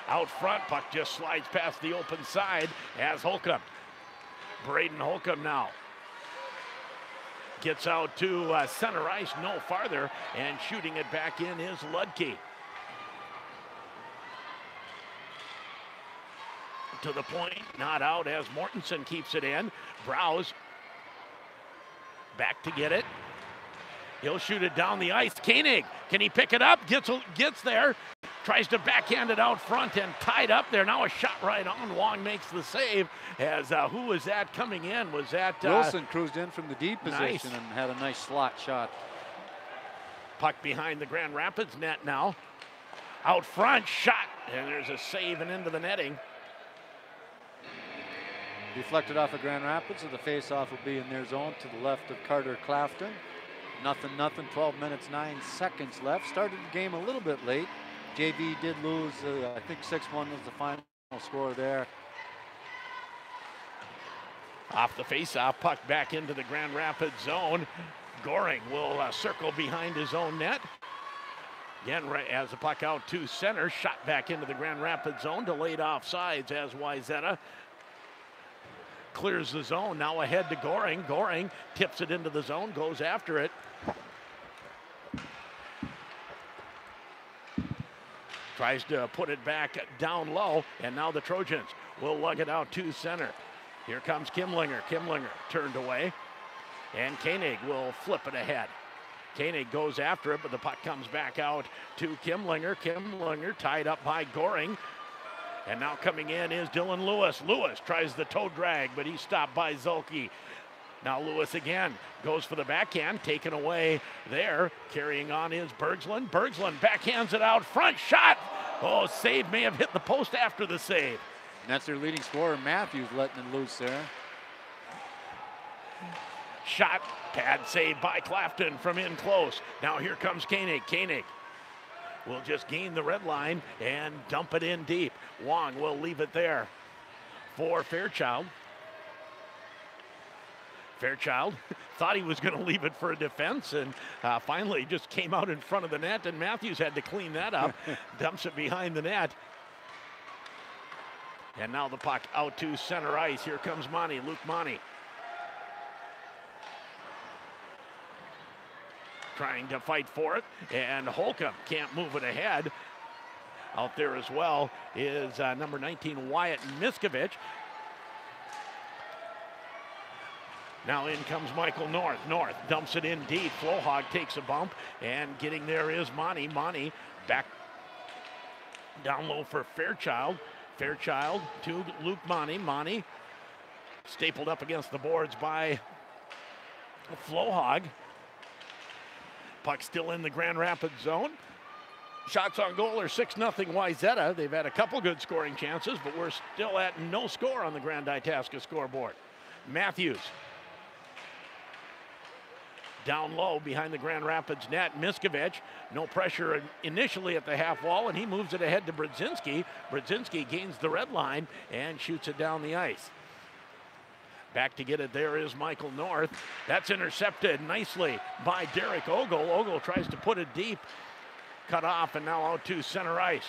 Out front, puck just slides past the open side as Holcomb. Braden Holcomb now gets out to center ice, no farther, and shooting it back in is Ludke. To the point, not out as Mortensen keeps it in. Browse back to get it. He'll shoot it down the ice. Koenig, can he pick it up? Gets there. Tries to backhand it out front and tied up there. Now a shot right on. Wong makes the save. As who was that coming in? Was that Wilson cruised in from the deep position nice. And had a nice slot shot. Puck behind the Grand Rapids net now. Out front, shot, and there's a save and into the netting. Deflected off of Grand Rapids, so the face-off will be in their zone to the left of Carter Clafton. 0-0, 12 minutes, 9 seconds left. Started the game a little bit late. JV did lose, I think 6-1 was the final score there. Off the face-off, puck back into the Grand Rapids zone. Goring will circle behind his own net. Again, as the puck out to center, shot back into the Grand Rapids zone, delayed offsides as Wayzata clears the zone. Now ahead to Goring. Goring tips it into the zone, goes after it. Tries to put it back down low, and now the Trojans will lug it out to center. Here comes Kimlinger. Kimlinger turned away, and Koenig will flip it ahead. Koenig goes after it, but the puck comes back out to Kimlinger. Kimlinger tied up by Goring. And now coming in is Dylan Lewis. Lewis tries the toe drag, but he's stopped by Zulke. Now Lewis again goes for the backhand, taken away there. Carrying on is Bergslund. Bergslund backhands it out front, shot. Oh, save, may have hit the post after the save. And that's their leading scorer, Matthews, letting it loose there. Shot, pad save by Clafton from in close. Now here comes Koenig. Koenig will just gain the red line and dump it in deep. Wong will leave it there for Fairchild. Fairchild thought he was going to leave it for a defense, and finally just came out in front of the net, and Matthews had to clean that up. Dumps it behind the net. And now the puck out to center ice. Here comes Monty, Luke Monty. Trying to fight for it, and Holcomb can't move it ahead. Out there as well is number 19, Wyatt Miskovich. Now in comes Michael North. North dumps it in deep. Flohog takes a bump, and getting there is Monty. Monty back down low for Fairchild. Fairchild to Luke Monty. Monty stapled up against the boards by Flohog. Puck still in the Grand Rapids zone. Shots on goal are 6-0 Wayzata. They've had a couple good scoring chances, but we're still at no score on the Grand Itasca scoreboard. Matthews down low behind the Grand Rapids net. Miskovich, no pressure initially at the half wall, and he moves it ahead to Brodzinski. Brodzinski gains the red line and shoots it down the ice. Back to get it there is Michael North. That's intercepted nicely by Derek Ogle. Ogle tries to put it deep. Cut off, and now out to center ice.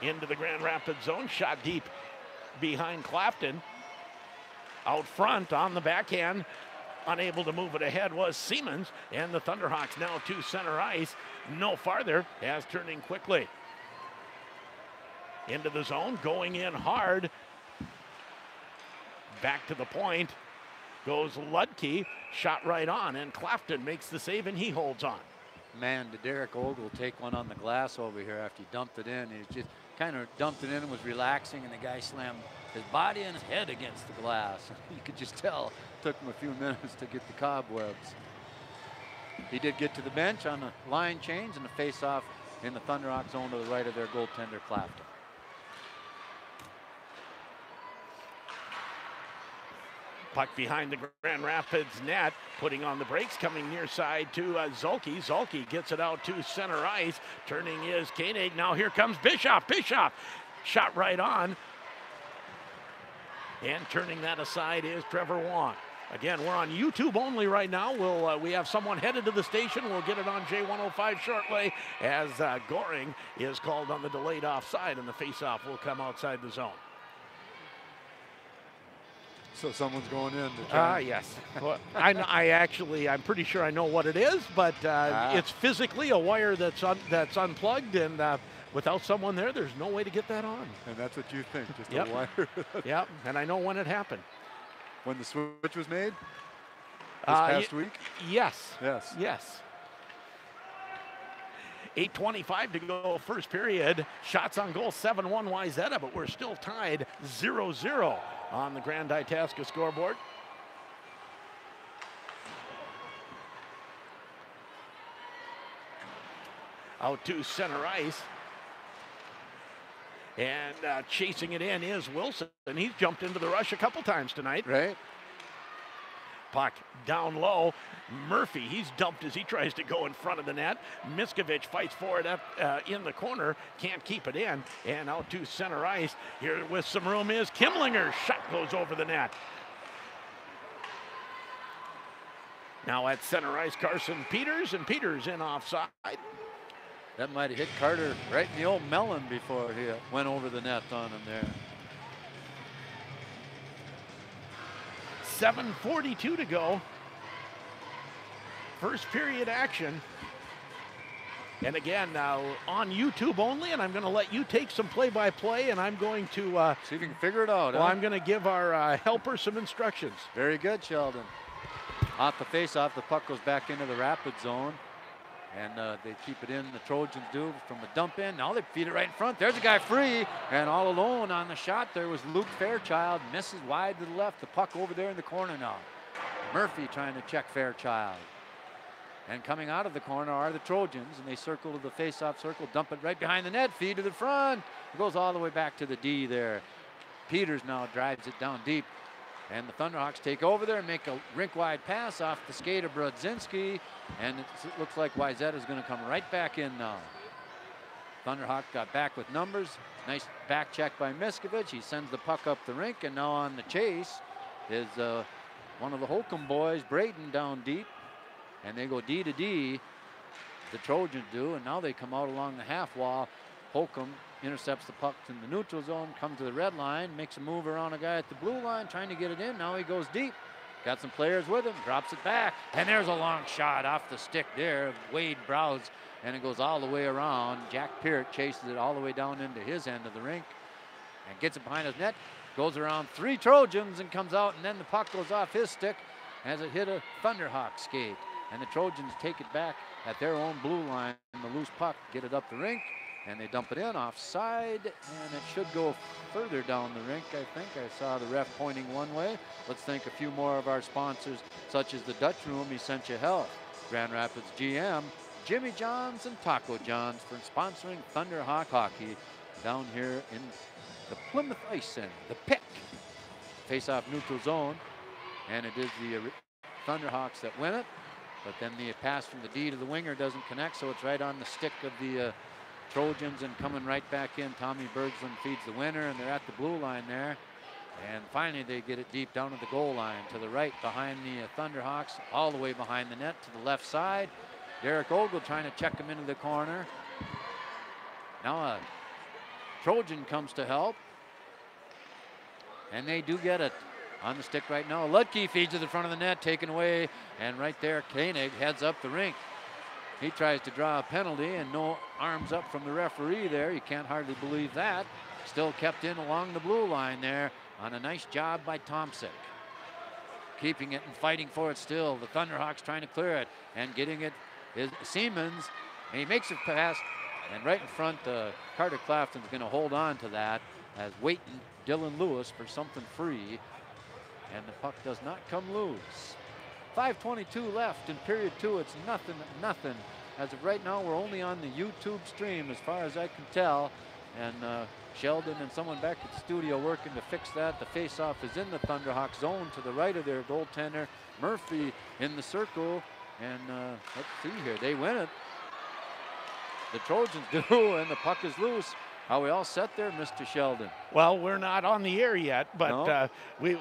Into the Grand Rapids zone. Shot deep behind Clafton. Out front on the backhand. Unable to move it ahead was Siemens. And the Thunderhawks now to center ice. No farther as turning quickly. Into the zone. Going in hard. Back to the point goes Ludke, shot right on, and Clafton makes the save, and he holds on. Man, did Derek Ogle take one on the glass over here after he dumped it in. He just kind of dumped it in and was relaxing, and the guy slammed his body and his head against the glass. You could just tell it took him a few minutes to get the cobwebs. He did get to the bench on the line change and the face-off in the Thunderhawk zone to the right of their goaltender, Clafton. Puck behind the Grand Rapids net, putting on the brakes, coming near side to Zulke. Zulke gets it out to center ice. Turning is Koenig. Now here comes Bischoff. Bischoff Shot right on. And turning that aside is Trevor Wong. Again, we're on YouTube only right now. We have someone headed to the station. We'll get it on J105 shortly as Goring is called on the delayed offside, and the faceoff will come outside the zone. So someone's going in to try. Yes. Well, I'm pretty sure I know what it is, but it's physically a wire that's unplugged, and without someone there, there's no way to get that on. And that's what you think, just Yep. a wire. Yep, and I know when it happened. When the switch was made? This past week? Yes. Yes. Yes. 8:25 to go, first period. Shots on goal, 7-1 Wayzata, but we're still tied 0-0 on the Grand Itasca scoreboard. Out to center ice. And chasing it in is Wilson. And he's jumped into the rush a couple times tonight. Right. Puck down low. Murphy, he's dumped as he tries to go in front of the net. Miskovich fights for it up in the corner. Can't keep it in. And out to center ice. Here with some room is Kimlinger. Shot goes over the net. Now at center ice, Carson Peters. And Peters in offside. That might have hit Carter right in the old melon before he went over the net on him there. 7:42 to go. First period action. And again, now on YouTube only, and I'm going to let you take some play-by-play, and I'm going to see if you can figure it out. Well, huh? I'm going to give our helper some instructions. Very good, Sheldon. Off the face-off, the puck goes back into the rapid zone. And they keep it in, the Trojans do, from the dump in. Now they feed it right in front. There's a guy free, and all alone on the shot there was Luke Fairchild. Misses wide to the left. The puck over there in the corner now. Murphy trying to check Fairchild. And coming out of the corner are the Trojans, and they circle to the face-off circle, dump it right behind the net, feed to the front. It goes all the way back to the D there. Peters now drives it down deep. And the Thunderhawks take over there and make a rink-wide pass off the skate of Brodzinski. And it looks like Wayzata is going to come right back in now. Thunderhawk got back with numbers. Nice back check by Miskovich. He sends the puck up the rink, and now on the chase is one of the Holcomb boys, Braden, down deep. And they go D to D, the Trojans do, and now they come out along the half wall. Holcomb intercepts the puck in the neutral zone, comes to the red line, makes a move around a guy at the blue line, trying to get it in. Now he goes deep. Got some players with him, drops it back, and there's a long shot off the stick there of Wade Browse, and it goes all the way around. Jack Peart chases it all the way down into his end of the rink and gets it behind his net, goes around three Trojans and comes out, and then the puck goes off his stick as it hit a Thunderhawk skate. And the Trojans take it back at their own blue line, and the loose puck, get it up the rink, and they dump it in offside, and it should go further down the rink, I think. I saw the ref pointing one way. Let's thank a few more of our sponsors, such as the Dutch Room, Essentia Health, Grand Rapids GM, Jimmy John's, and Taco John's for sponsoring Thunderhawk hockey down here in the Plymouth Ice Center, the pick. Face-off neutral zone, and it is the Thunderhawks that win it, but then the pass from the D to the winger doesn't connect, so it's right on the stick of the Trojans, and coming right back in, Tommy Bergslund feeds the winner, and they're at the blue line there. And finally they get it deep down at the goal line to the right behind the Thunderhawks, all the way behind the net to the left side. Derek Ogle trying to check him into the corner. Now a Trojan comes to help, and they do get it on the stick right now. Ludke feeds to the front of the net, taken away, and right there Koenig heads up the rink. He tries to draw a penalty, and no arms up from the referee there. You can't hardly believe that. Still kept in along the blue line there on a nice job by Tomczyk. Keeping it and fighting for it still. The Thunderhawks trying to clear it, and getting it is Siemens. And he makes a pass, and right in front, Carter Clafton's going to hold on to that as waiting Dylan Lewis for something free. And the puck does not come loose. 5:22 left in period two. It's nothing. As of right now, we're only on the YouTube stream as far as I can tell. And Sheldon and someone back at the studio working to fix that. The face-off is in the Thunderhawk zone to the right of their goaltender. Murphy in the circle. And let's see here. They win it. The Trojans do, and the puck is loose. Are we all set there, Mr. Sheldon? Well, we're not on the air yet, but No?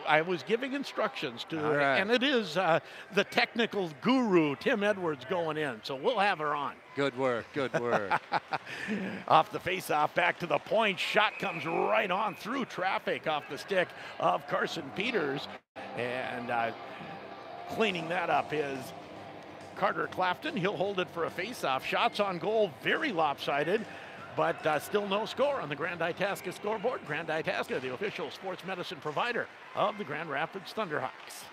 I was giving instructions to her, right. and it is the technical guru, Tim Edwards, going in, so we'll have her on. Good work, good work. Off the face-off, back to the point. Shot comes right on through traffic off the stick of Carson Peters, and cleaning that up is Carter Clafton. He'll hold it for a face-off. Shots on goal, very lopsided, but still no score on the Grand Itasca scoreboard. Grand Itasca, the official sports medicine provider of the Grand Rapids Thunderhawks.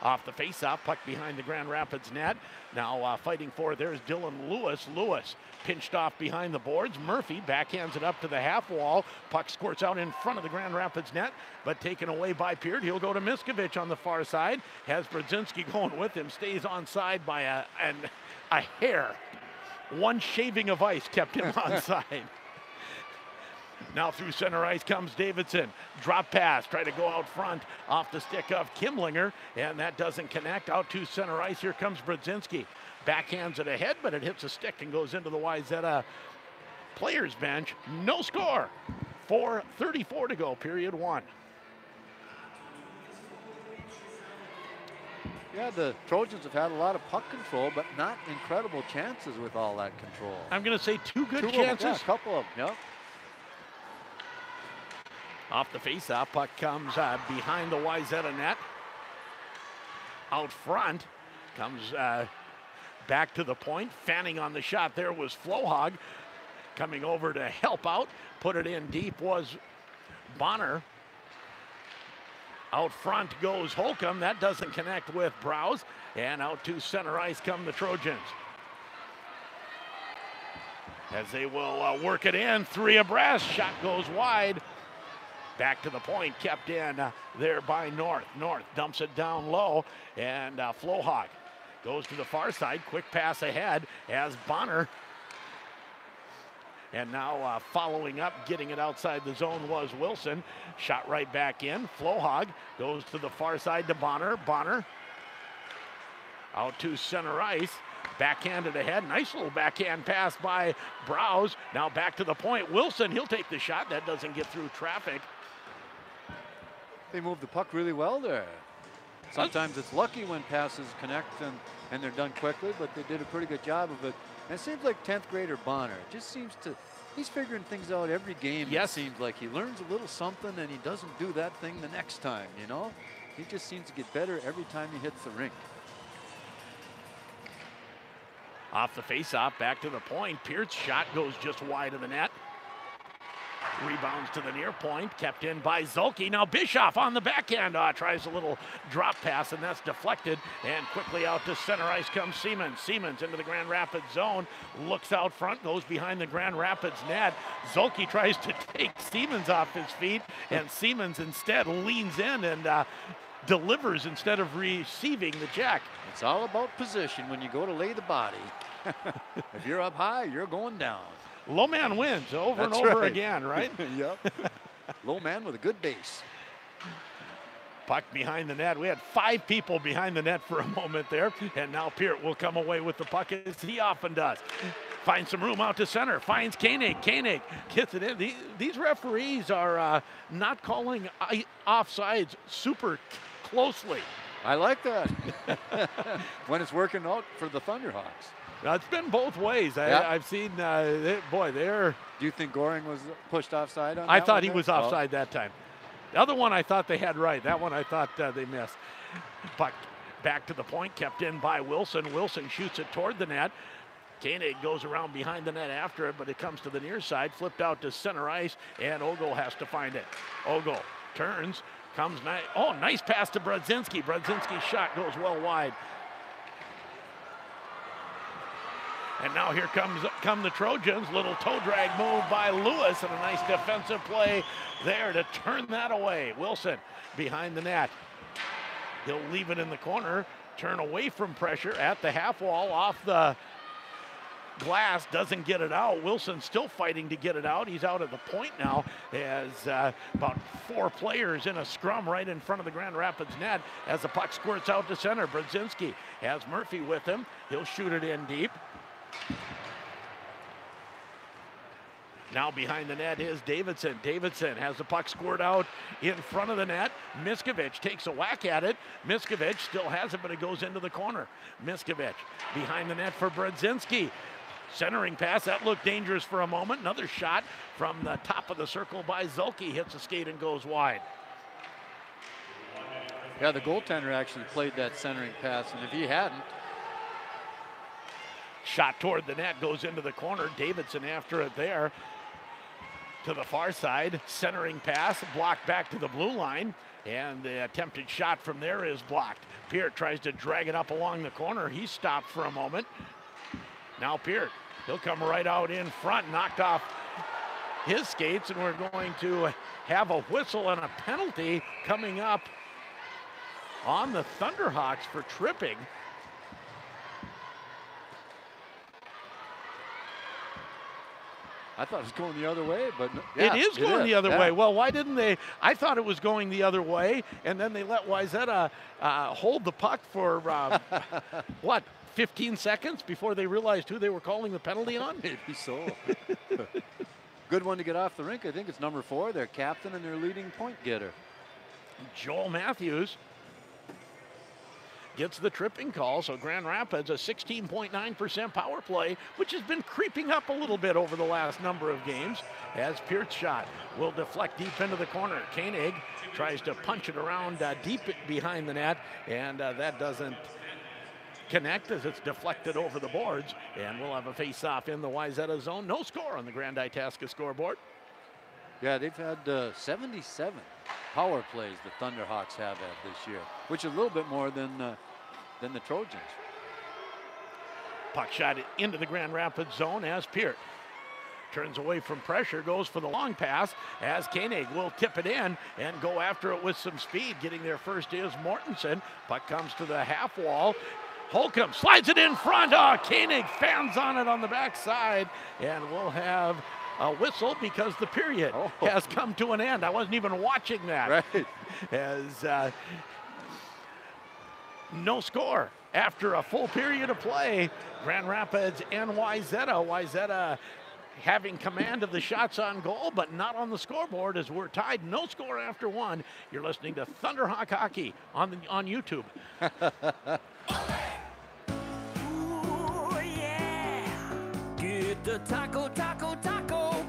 Off the face-off, puck behind the Grand Rapids net. Now fighting for it, there's Dylan Lewis. Lewis pinched off behind the boards. Murphy backhands it up to the half wall. Puck squirts out in front of the Grand Rapids net, but taken away by Peart. He'll go to Miskovich on the far side. Has Brodzinski going with him. Stays onside by a hair. One shaving of ice kept him onside. Now through center ice comes Davidson. Drop pass, try to go out front off the stick of Kimlinger, and that doesn't connect. Out to center ice, here comes Brodzinski. Backhands it ahead, but it hits a stick and goes into the Wayzata players bench. No score. 4:34 to go, period one. Yeah, the Trojans have had a lot of puck control, but not incredible chances with all that control. I'm going to say two good Two of chances. them, yeah, a couple of them, yep. Off the face-off, puck comes behind the Wayzata net. Out front, comes back to the point. Fanning on the shot there was Flohog. Coming over to help out. Put it in deep was Bonner. Out front goes Holcomb. That doesn't connect with Browse. And out to center ice come the Trojans. As they will work it in, three abreast. Shot goes wide. Back to the point, kept in there by North. North dumps it down low, and Flohog goes to the far side. Quick pass ahead as Bonner. And now following up, getting it outside the zone was Wilson. Shot right back in. Flohog goes to the far side to Bonner. Bonner out to center ice. Backhanded ahead. Nice little backhand pass by Browse. Now back to the point. Wilson, he'll take the shot. That doesn't get through traffic. They moved the puck really well there. Sometimes it's lucky when passes connect and they're done quickly, but they did a pretty good job of it. And it seems like 10th grader Bonner just seems to, he's figuring things out every game. Yes. It seems like he learns a little something and he doesn't do that thing the next time, you know? He just seems to get better every time he hits the rink. Off the face-off, back to the point. Peart's shot goes just wide of the net. Rebounds to the near point, kept in by Zulke. Now Bischoff on the backhand, tries a little drop pass, and that's deflected. And quickly out to center ice comes Siemens. Siemens into the Grand Rapids zone, looks out front, goes behind the Grand Rapids net. Zulke tries to take Siemens off his feet, and Siemens instead leans in and delivers instead of receiving the check. It's all about position when you go to lay the body. If you're up high, you're going down. Low man wins over That's and over right. again, right? Yep. Low man with a good base. Puck behind the net. We had 5 people behind the net for a moment there, and now Peart will come away with the puck as he often does. Finds some room out to center. Finds Koenig. Koenig gets it in. These referees are not calling offsides super closely. I like that. When it's working out for the Thunderhawks. It's been both ways. I've seen, boy, they're. Do you think Goring was pushed offside on that? I thought he one was there? offside that time. The other one I thought they had right. That one I thought they missed. Puck back to the point, kept in by Wilson. Wilson shoots it toward the net. Koenig goes around behind the net after it, but it comes to the near side, flipped out to center ice, and Ogle has to find it. Ogle turns, comes, nice pass to Brodzinski. Brodzinski's shot goes well wide. And now here come the Trojans. Little toe drag move by Lewis and a nice defensive play there to turn that away. Wilson behind the net. He'll leave it in the corner, turn away from pressure at the half wall, off the glass, doesn't get it out. Wilson still fighting to get it out. He's out at the point now as about 4 players in a scrum right in front of the Grand Rapids net as the puck squirts out to center. Brodzinski has Murphy with him. He'll shoot it in deep. Now behind the net is Davidson. Davidson has the puck squirt out in front of the net. Miskovich takes a whack at it. Miskovich still has it, but it goes into the corner. Miskovich behind the net for Brodzinski. Centering pass, that looked dangerous for a moment. Another shot from the top of the circle by Zulke. Hits a skate and goes wide. Yeah, the goaltender actually played that centering pass, and if he hadn't. Shot toward the net, goes into the corner. Davidson after it there. To the far side, centering pass, blocked back to the blue line, and the attempted shot from there is blocked. Peart tries to drag it up along the corner. He's stopped for a moment. Now Peart, he'll come right out in front, knocked off his skates, and we're going to have a whistle and a penalty coming up on the Thunderhawks for tripping. I thought it was going the other way, but yeah, it is going the other way. Well, why didn't they? I thought it was going the other way, and then they let Wayzata hold the puck for, 15 seconds before they realized who they were calling the penalty on? Maybe so. Good one to get off the rink. I think it's number 4, their captain and their leading point getter. Joel Matthews gets the tripping call, so Grand Rapids a 16.9% power play, which has been creeping up a little bit over the last number of games, as Peart's shot will deflect deep into the corner. Koenig tries to punch it around deep behind the net, and that doesn't connect as it's deflected over the boards, and we'll have a face-off in the Wayzata zone. No score on the Grand Itasca scoreboard. Yeah, they've had 77 power plays the Thunderhawks have had this year, which is a little bit more than the Trojans. Puck shot into the Grand Rapids zone as Peart turns away from pressure, goes for the long pass as Koenig will tip it in and go after it with some speed. Getting there first is Mortensen. Puck comes to the half wall. Holcomb slides it in front. Koenig fans on it on the backside, and we'll have a whistle because the period has come to an end. I wasn't even watching that. Right. As no score after a full period of play. Grand Rapids and Wayzata. Wayzata having command of the shots on goal, but not on the scoreboard as we're tied. No score after one. You're listening to Thunderhawk Hockey on YouTube. Ooh, yeah. Get the taco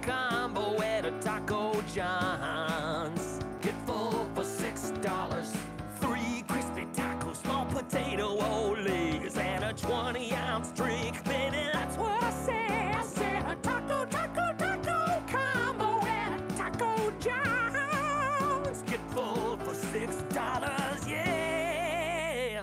combo at a Taco John's. Get full for $6. 3 crispy tacos, small potato oles, and a 20-ounce drink. Baby, that's what I said. I said a taco combo at a Taco John's. Get full for $6, yeah.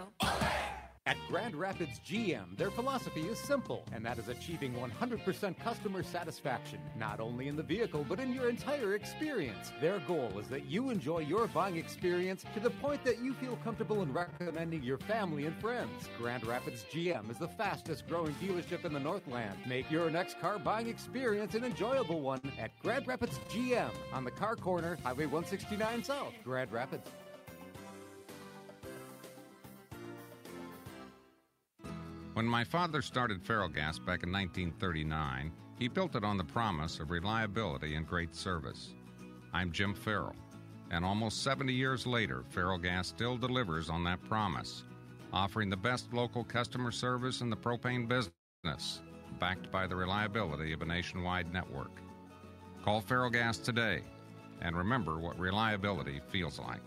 At Grand Rapids GM, their philosophy is simple, and that is achieving 100% customer satisfaction, not only in the vehicle, but in your entire experience. Their goal is that you enjoy your buying experience to the point that you feel comfortable in recommending your family and friends. Grand Rapids GM is the fastest growing dealership in the Northland. Make your next car buying experience an enjoyable one at Grand Rapids GM on the car corner, Highway 169 South, Grand Rapids. When my father started Ferrellgas back in 1939, he built it on the promise of reliability and great service. I'm Jim Farrell, and almost 70 years later, Ferrellgas still delivers on that promise, offering the best local customer service in the propane business, backed by the reliability of a nationwide network. Call Ferrellgas today, and remember what reliability feels like.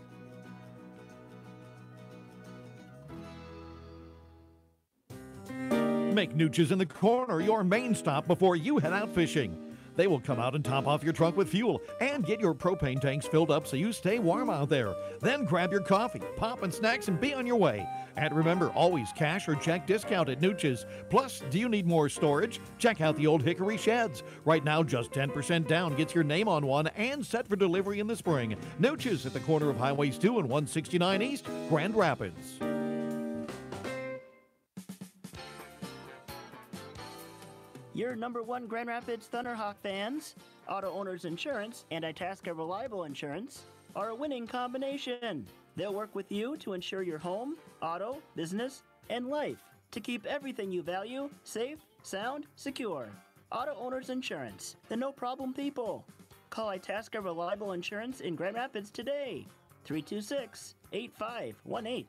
Make Nooch's in the Corner your main stop before you head out fishing. They will come out and top off your trunk with fuel and get your propane tanks filled up so you stay warm out there. Then grab your coffee, pop and snacks, and be on your way. And remember, always cash or check discount at Nooch's. Plus, do you need more storage? Check out the old Hickory Sheds. Right now, just 10% down gets your name on one and set for delivery in the spring. Nooch's at the corner of Highways 2 and 169 East, Grand Rapids. Your #1 Grand Rapids Thunderhawk fans, Auto Owners Insurance and Itasca Reliable Insurance are a winning combination. They'll work with you to insure your home, auto, business, and life to keep everything you value safe, sound, secure. Auto Owners Insurance, the no-problem people. Call Itasca Reliable Insurance in Grand Rapids today. 326-8518.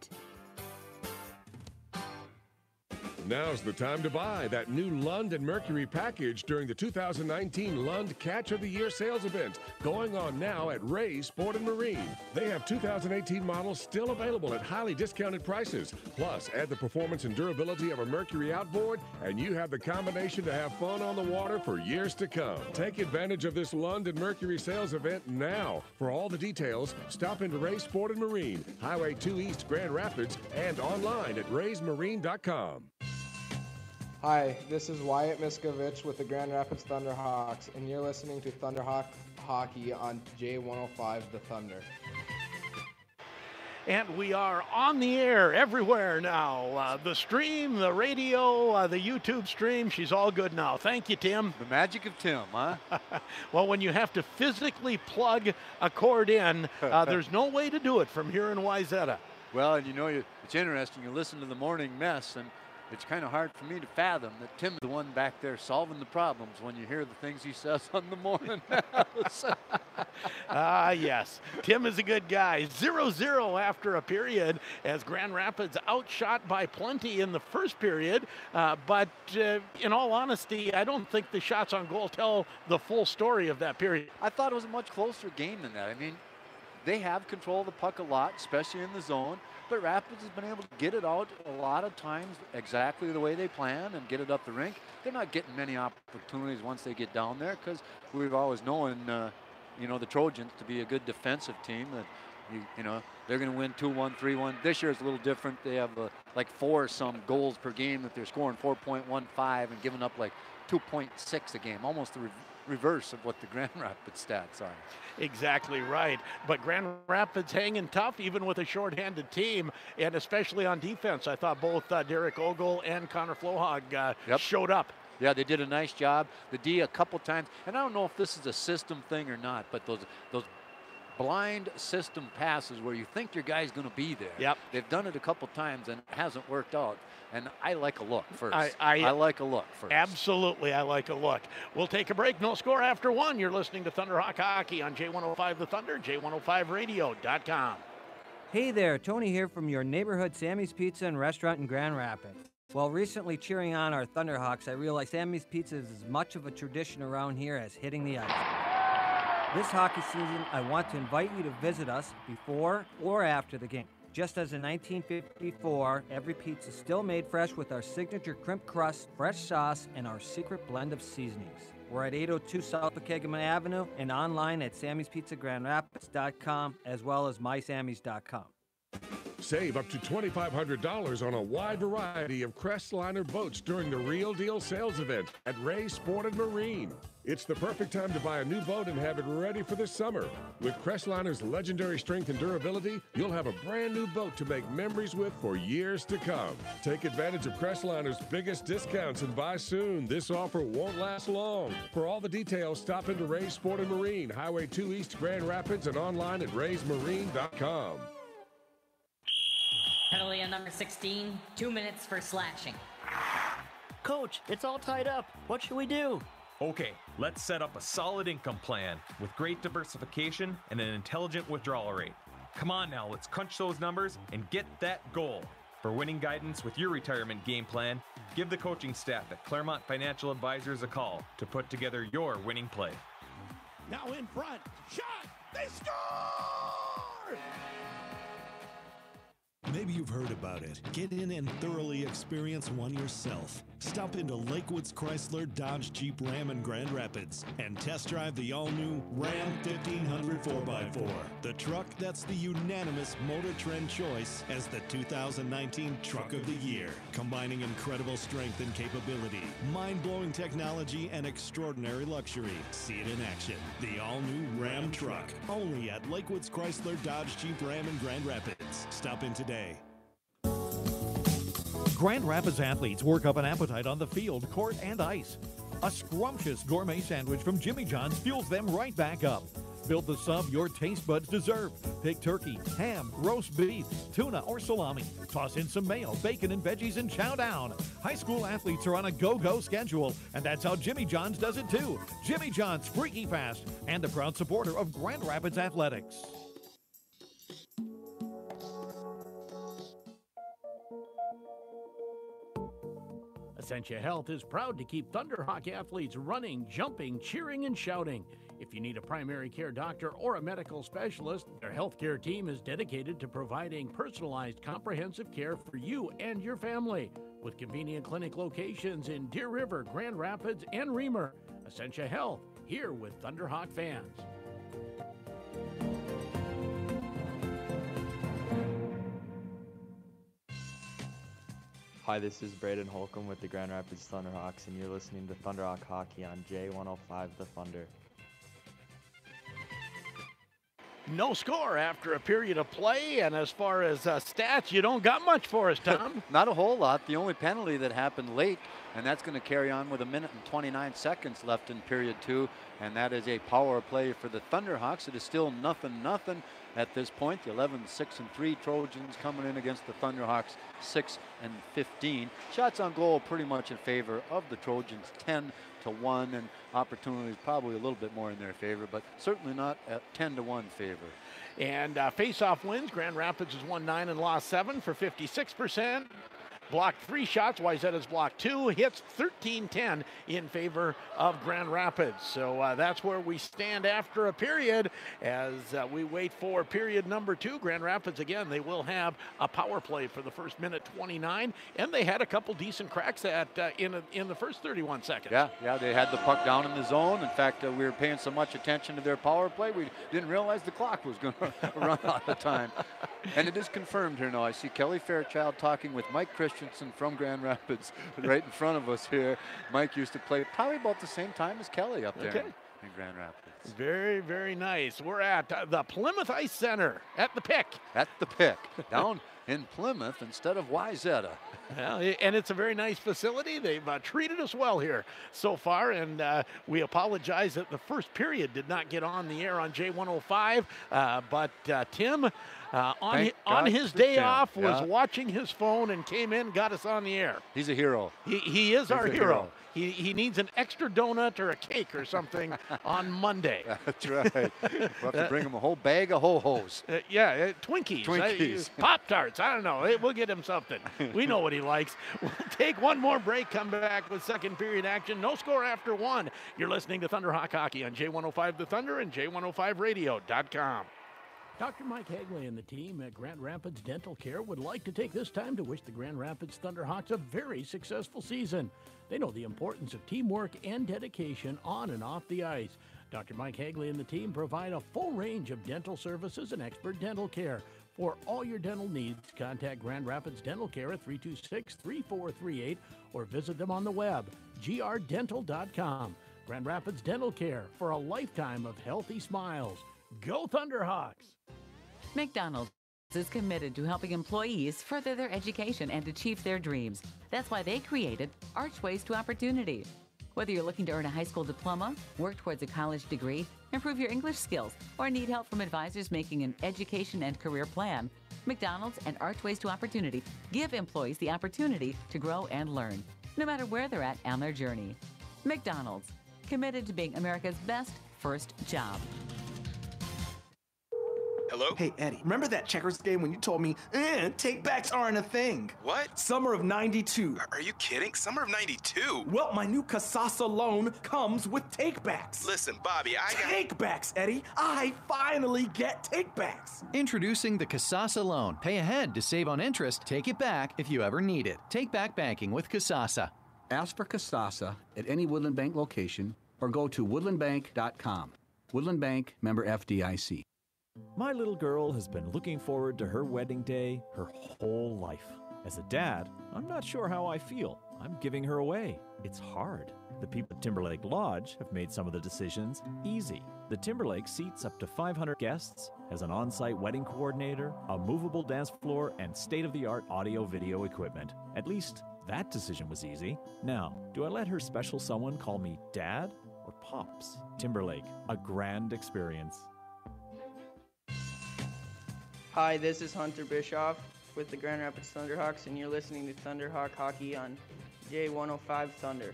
Now's the time to buy that new Lund and Mercury package during the 2019 Lund Catch of the Year sales event going on now at Ray's Sport and Marine. They have 2018 models still available at highly discounted prices. Plus, add the performance and durability of a Mercury outboard, and you have the combination to have fun on the water for years to come. Take advantage of this Lund and Mercury sales event now. For all the details, stop into Ray's Sport and Marine, Highway 2 East, Grand Rapids, and online at raysmarine.com. Hi, this is Wyatt Miskovich with the Grand Rapids Thunderhawks, and you're listening to Thunderhawk Hockey on J105 The Thunder. And we are on the air everywhere now. The stream, the radio, the YouTube stream, she's all good now. Thank you, Tim. The magic of Tim, huh? Well, when you have to physically plug a cord in, there's no way to do it from here in Wayzata. Well, and it's interesting. You listen to the morning mess, and it's kind of hard for me to fathom that Tim's the one back there solving the problems when you hear the things he says on the morning mess. Yes. Tim is a good guy. 0-0 after a period as Grand Rapids outshot by plenty in the first period. But in all honesty, I don't think the shots on goal tell the full story of that period. I thought it was a much closer game than that. I mean, they have control of the puck a lot, especially in the zone. But Rapids has been able to get it out a lot of times exactly the way they plan and get it up the rink. They're not getting many opportunities once they get down there because we've always known, the Trojans to be a good defensive team. That they're going to win 2-1, 3-1. This year is a little different. They have like 4 some goals per game that they're scoring 4.15 and giving up like 2.6 a game, almost the reverse of what the Grand Rapids stats are. Exactly right. But Grand Rapids hanging tough even with a shorthanded team, and especially on defense. I thought both Derek Ogle and Connor Flohog showed up. Yeah, they did a nice job. The D a couple times, and I don't know if this is a system thing or not, but those blind system passes where you think your guy's going to be there. Yep. They've done it a couple times and it hasn't worked out. And I like a look first. I like a look first. Absolutely, I like a look. We'll take a break. No score after 1. You're listening to Thunderhawk Hockey on J105 The Thunder, J105radio.com. Hey there, Tony here from your neighborhood Sammy's Pizza and Restaurant in Grand Rapids. While recently cheering on our Thunderhawks, I realized Sammy's Pizza is as much of a tradition around here as hitting the ice. This hockey season, I want to invite you to visit us before or after the game. Just as in 1954, every pizza is still made fresh with our signature crimp crust, fresh sauce, and our secret blend of seasonings. We're at 802 South Waukegan Avenue and online at Sammy'sPizzaGrandRapids.com as well as MySammys.com. Save up to $2,500 on a wide variety of Crestliner boats during the Real Deal sales event at Ray's Sport and Marine. It's the perfect time to buy a new boat and have it ready for the summer. With Crestliner's legendary strength and durability, you'll have a brand new boat to make memories with for years to come. Take advantage of Crestliner's biggest discounts and buy soon. This offer won't last long. For all the details, stop into Ray's Sport and Marine, Highway 2 East, Grand Rapids, and online at raysmarine.com. Penalty on number 16, 2 minutes for slashing. Coach, it's all tied up. What should we do? Okay, let's set up a solid income plan with great diversification and an intelligent withdrawal rate. Come on now, let's crunch those numbers and get that goal. For winning guidance with your retirement game plan, give the coaching staff at Claremont Financial Advisors a call to put together your winning play. Now in front, shot, they score! Maybe you've heard about it. Get in and thoroughly experience one yourself. Stop into Lakewood's Chrysler, Dodge, Jeep, Ram, and Grand Rapids and test drive the all-new Ram 1500 4x4. The truck that's the unanimous Motor Trend choice as the 2019 Truck of the Year. Combining incredible strength and capability, mind-blowing technology, and extraordinary luxury. See it in action. The all-new Ram truck. Only at Lakewood's Chrysler, Dodge, Jeep, Ram, and Grand Rapids. Stop in today. Grand Rapids athletes work up an appetite on the field, court, and ice. A scrumptious gourmet sandwich from Jimmy John's fuels them right back up. Build the sub your taste buds deserve. Pick turkey, ham, roast beef, tuna, or salami. Toss in some mayo, bacon, and veggies and chow down. High school athletes are on a go-go schedule, and that's how Jimmy John's does it too. Jimmy John's Freaky Fast, and a proud supporter of Grand Rapids Athletics. Essentia Health is proud to keep Thunderhawk athletes running, jumping, cheering, and shouting. If you need a primary care doctor or a medical specialist, their healthcare team is dedicated to providing personalized, comprehensive care for you and your family. With convenient clinic locations in Deer River, Grand Rapids, and Reamer, Essentia Health, here with Thunderhawk fans. Hi, this is Braden Holcomb with the Grand Rapids Thunderhawks, and you're listening to Thunderhawk Hockey on J105 The Thunder. No score after a period of play, and as far as stats, you don't got much for us, Tom. Not a whole lot. The only penalty that happened late, and that's going to carry on with 1 minute and 29 seconds left in period 2, and that is a power play for the Thunderhawks. It is still 0-0 at this point. The 11-6-3 Trojans coming in against the Thunderhawks 6-15. Shots on goal pretty much in favor of the Trojans, 10-1, and opportunities probably a little bit more in their favor, but certainly not at 10-1 favor. And face-off wins. Grand Rapids has won 9 and lost 7 for 56%. Blocked 3 shots. Wayzata's blocked 2. Hits 13-10 in favor of Grand Rapids. So that's where we stand after a period as we wait for period number 2. Grand Rapids, again, they will have a power play for the first minute 29, and they had a couple decent cracks at in the first 31 seconds. Yeah, they had the puck down in the zone. In fact, we were paying so much attention to their power play, we didn't realize the clock was going to run out of time. And it is confirmed here now. I see Kelly Fairchild talking with Mike Christensen from Grand Rapids right in front of us here. Mike used to play probably about the same time as Kelly up there in Grand Rapids. Very, very nice. We're at the Plymouth Ice Center at the Pick. At the Pick, down in Plymouth instead of Wayzata. Well, and it's a very nice facility. They've treated us well here so far, and we apologize that the first period did not get on the air on J105, but Tim, on his day off, was watching his phone and came in, got us on the air. He's a hero. He is our hero. He needs an extra donut or a cake or something on Monday. That's right. We'll have to bring him a whole bag of ho-hos. Twinkies. Pop-Tarts. I don't know. We'll get him something. We know what he likes. We'll take one more break, come back with second period action. No score after 1. You're listening to Thunderhawk Hockey on J105 The Thunder and J105radio.com. Dr. Mike Hagley and the team at Grand Rapids Dental Care would like to take this time to wish the Grand Rapids Thunderhawks a very successful season. They know the importance of teamwork and dedication on and off the ice. Dr. Mike Hagley and the team provide a full range of dental services and expert dental care. For all your dental needs, contact Grand Rapids Dental Care at 326-3438 or visit them on the web, grdental.com. Grand Rapids Dental Care, for a lifetime of healthy smiles. Go Thunderhawks! McDonald's is committed to helping employees further their education and achieve their dreams. That's why they created Archways to Opportunity. Whether you're looking to earn a high school diploma, work towards a college degree, improve your English skills, or need help from advisors making an education and career plan, McDonald's and Archways to Opportunity give employees the opportunity to grow and learn, no matter where they're at on their journey. McDonald's, committed to being America's best first job. Hello? Hey, Eddie, remember that checkers game when you told me, take-backs aren't a thing? What? Summer of 92. Are you kidding? Summer of 92? Well, my new Kasasa loan comes with take-backs. Listen, Bobby, Take-backs, Eddie. I finally get take-backs. Introducing the Kasasa loan. Pay ahead to save on interest. Take it back if you ever need it. Take back banking with Kasasa. Ask for Kasasa at any Woodland Bank location or go to woodlandbank.com. Woodland Bank, member FDIC. My little girl has been looking forward to her wedding day her whole life. As a dad, I'm not sure how I feel. I'm giving her away. It's hard. The people at Timberlake Lodge have made some of the decisions easy. The Timberlake seats up to 500 guests, has an on-site wedding coordinator, a movable dance floor, and state-of-the-art audio-video equipment. At least that decision was easy. Now, do I let her special someone call me Dad or Pops? Timberlake, a grand experience. Hi, this is Hunter Bischoff with the Grand Rapids Thunderhawks, and you're listening to Thunderhawk Hockey on J105 Thunder.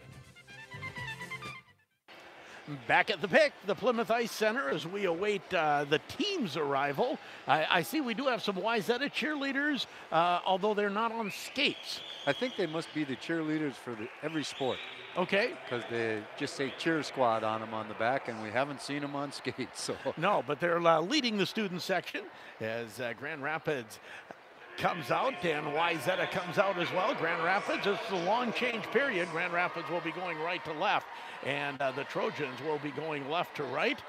Back at the pick, the Plymouth Ice Center, as we await the team's arrival. I see we do have some Wayzata cheerleaders, although they're not on skates. I think they must be the cheerleaders for every sport. Okay. Because they just say cheer squad on them on the back, and we haven't seen them on skates. So no, but they're leading the student section as Grand Rapids comes out and Wayzata comes out as well. Grand Rapids, it's a long change period. Grand Rapids will be going right to left, and the Trojans will be going left to right.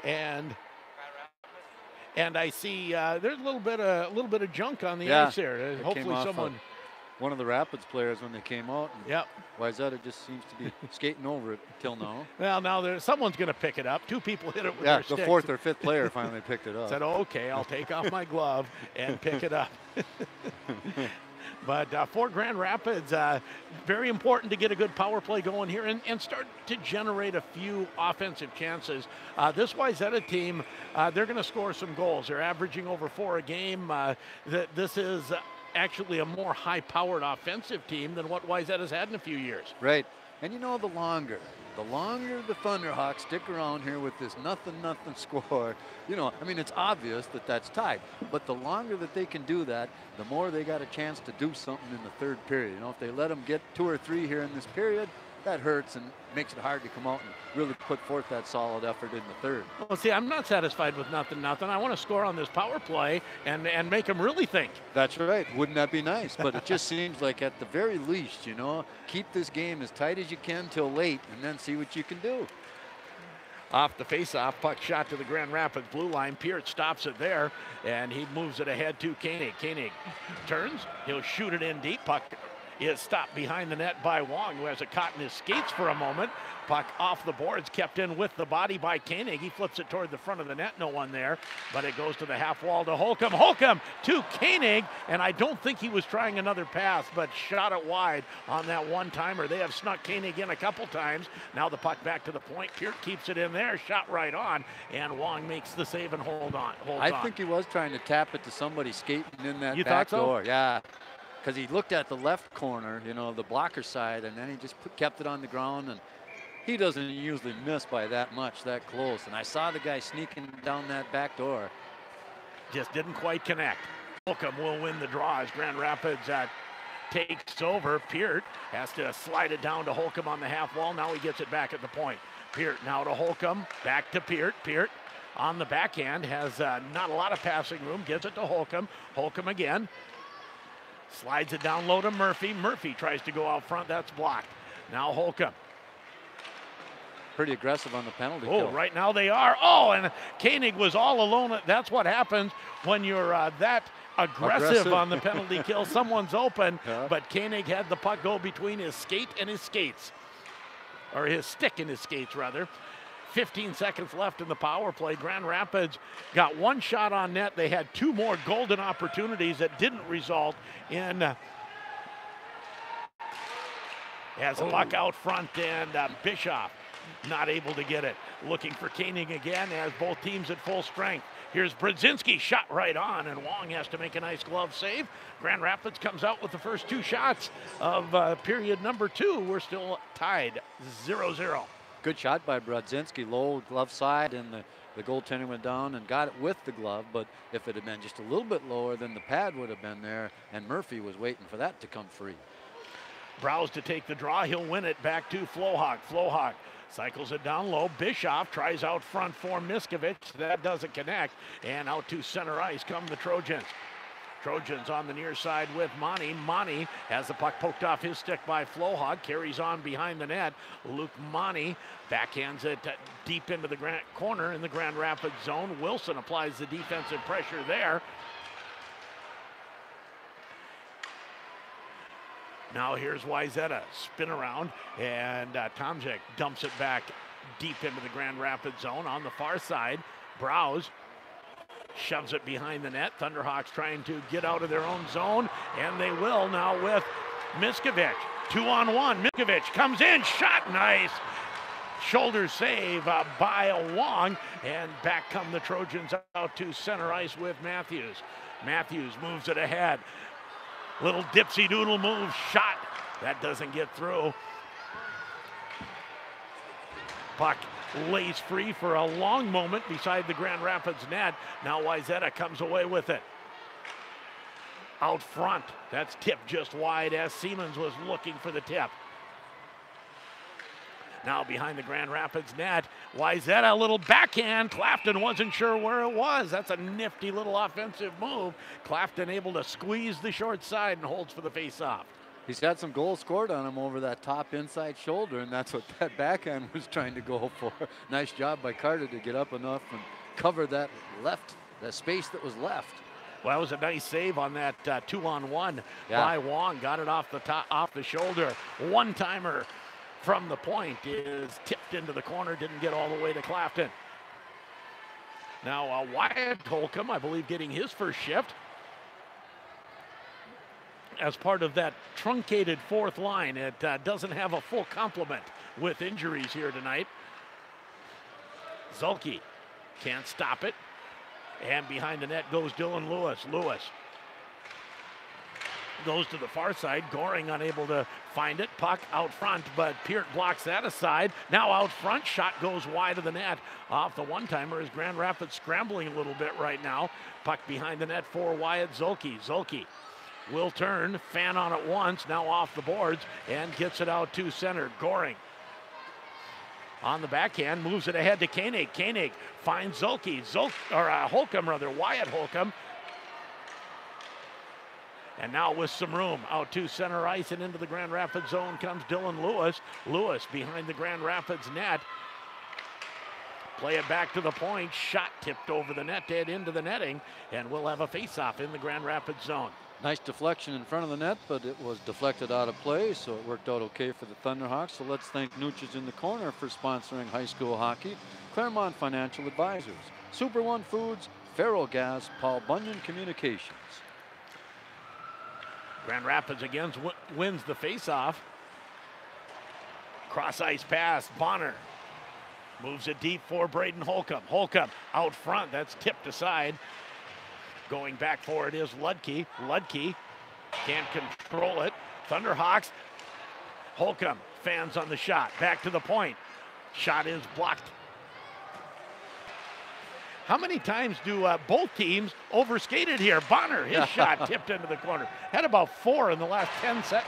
And I see there's a little bit of junk on the ice there. Hopefully someone. One of the Rapids players when they came out. Yep. Wayzata just seems to be skating over it till now. Well, now someone's going to pick it up. Two people hit it with their their sticks. The fourth or fifth player finally picked it up. Said, okay, I'll take off my glove and pick it up. But for Grand Rapids, very important to get a good power play going here and start to generate a few offensive chances. This Wayzata team, they're going to score some goals. They're averaging over 4 a game. This is actually a more high-powered offensive team than what Wayzata's had in a few years. Right. And you know, the longer the Thunderhawks stick around here with this nothing score, you know, I mean, it's obvious that that's tied. But the longer that they can do that, the more they got a chance to do something in the third period. You know, if they let them get 2 or 3 here in this period, that hurts and makes it hard to come out and really put forth that solid effort in the third. Well, see, I'm not satisfied with nothing. I want to score on this power play and make them really think. That's right. Wouldn't that be nice? But it just seems like at the very least, you know, keep this game as tight as you can till late and then see what you can do. Off the face-off, puck shot to the Grand Rapids blue line. Peart stops it there, and he moves it ahead to Koenig. Koenig turns. He'll shoot it in deep. Puck is stopped behind the net by Wong, who has it caught in his skates for a moment. Puck off the boards, kept in with the body by Koenig. He flips it toward the front of the net, no one there, but it goes to the half wall to Holcomb. Holcomb to Koenig, and I don't think he was trying another pass, but shot it wide on that one-timer. They have snuck Koenig in a couple times. Now the puck back to the point. Peart keeps it in there, shot right on, and Wong makes the save and holds on. I think he was trying to tap it to somebody skating in that you back thought so? door. Yeah. Because he looked at the left corner, you know, the blocker side, and then he just kept it on the ground, and he doesn't usually miss by that much, that close. And I saw the guy sneaking down that back door. Just didn't quite connect. Holcomb will win the draw as Grand Rapids takes over. Peart has to slide it down to Holcomb on the half wall. Now he gets it back at the point. Peart now to Holcomb, back to Peart. Peart on the backhand has not a lot of passing room, gets it to Holcomb. Holcomb again. Slides it down low to Murphy. Murphy tries to go out front. That's blocked. Now Holcomb. Pretty aggressive on the penalty kill. Oh, right now they are. Oh, and Koenig was all alone. That's what happens when you're that aggressive on the penalty kill. Someone's open, but Koenig had the puck go between his skate and his skates. Or his stick and his skates, rather. 15 seconds left in the power play. Grand Rapids got 1 shot on net. They had 2 more golden opportunities that didn't result in as a puck out front, and Bischoff not able to get it. Looking for Koenig again as both teams at full strength. Here's Brodzinski, shot right on, and Wong has to make a nice glove save. Grand Rapids comes out with the first 2 shots of period number 2. We're still tied 0-0. Good shot by Brodzinski, low glove side, and the goaltender went down and got it with the glove, but if it had been just a little bit lower, then the pad would have been there, and Murphy was waiting for that to come free. Browse to take the draw. He'll win it back to Flohawk. Flohawk cycles it down low. Bischoff tries out front for Miskovich. That doesn't connect, and out to center ice come the Trojans. Trojans on the near side with Monty. Monty has the puck poked off his stick by Flohawk, carries on behind the net. Luke Monty backhands it deep into the corner in the Grand Rapids zone. Wilson applies the defensive pressure there. Now here's Wayzata, spin around, and Tomczyk dumps it back deep into the Grand Rapids zone on the far side. Browse shoves it behind the net. Thunderhawks trying to get out of their own zone, and they will now with Miskovich. 2-on-1. Miskovich comes in, shot nice. Shoulder save by Wong, and back come the Trojans out to center ice with Matthews. Matthews moves it ahead. Little dipsy doodle move, shot. That doesn't get through. Puck lays free for a long moment beside the Grand Rapids net. Now Wayzata comes away with it. Out front, that's tipped just wide as Siemens was looking for the tip. Now behind the Grand Rapids net, Wayzata, a little backhand. Clafton wasn't sure where it was. That's a nifty little offensive move. Clafton able to squeeze the short side and holds for the face-off. He's had some goals scored on him over that top inside shoulder, and that's what that backhand was trying to go for. Nice job by Carter to get up enough and cover that space that was left. Well, that was a nice save on that 2-on-1 by Wong. Got it off the shoulder. One-timer from the point is tipped into the corner, didn't get all the way to Clafton. Now Wyatt Holcomb, I believe, getting his first shift as part of that truncated fourth line. It doesn't have a full complement with injuries here tonight. Zulke can't stop it. And behind the net goes Dylan Lewis. Lewis goes to the far side. Goring unable to find it. Puck out front, but Peart blocks that aside. Now out front, shot goes wide of the net. Off the one-timer is Grand Rapids scrambling a little bit right now. Puck behind the net for Wyatt Zulke. Zulke will turn, fan on it once, now off the boards, and gets it out to center. Goring on the backhand, moves it ahead to Koenig. Koenig finds Zulke. Holcomb, Wyatt Holcomb. And now with some room, out to center ice and into the Grand Rapids zone comes Dylan Lewis. Lewis behind the Grand Rapids net. Play it back to the point. Shot tipped over the net, dead into the netting, and we'll have a face-off in the Grand Rapids zone. Nice deflection in front of the net, but it was deflected out of play, so it worked out okay for the Thunderhawks. So let's thank Nooches in the Corner for sponsoring high school hockey, Claremont Financial Advisors, Super One Foods, Ferrell Gas, Paul Bunyan Communications. Grand Rapids again wins the face-off. Cross ice pass, Bonner moves it deep for Braden Holcomb. Holcomb out front, that's tipped aside. Going back for it is Ludke. Ludke can't control it. Thunderhawks. Holcomb fans on the shot. Back to the point. Shot is blocked. How many times do both teams overskated here? Bonner, his shot tipped into the corner. Had about 4 in the last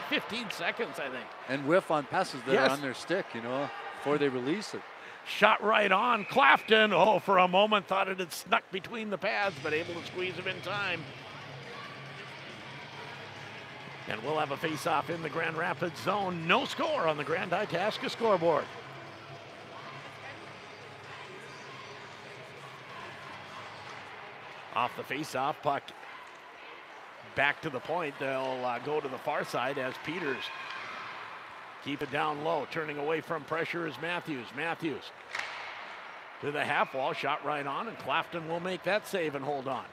15 seconds, I think. And whiff on passes that are on their stick, before they release it. Shot right on. Clafton, for a moment thought it had snuck between the pads, but able to squeeze him in time. And we'll have a face-off in the Grand Rapids zone. No score on the Grand Itasca scoreboard. Off the face-off, puck back to the point. They'll go to the far side as Peters keep it down low. Turning away from pressure is Matthews. Matthews to the half wall, shot right on, and Clafton will make that save and hold on.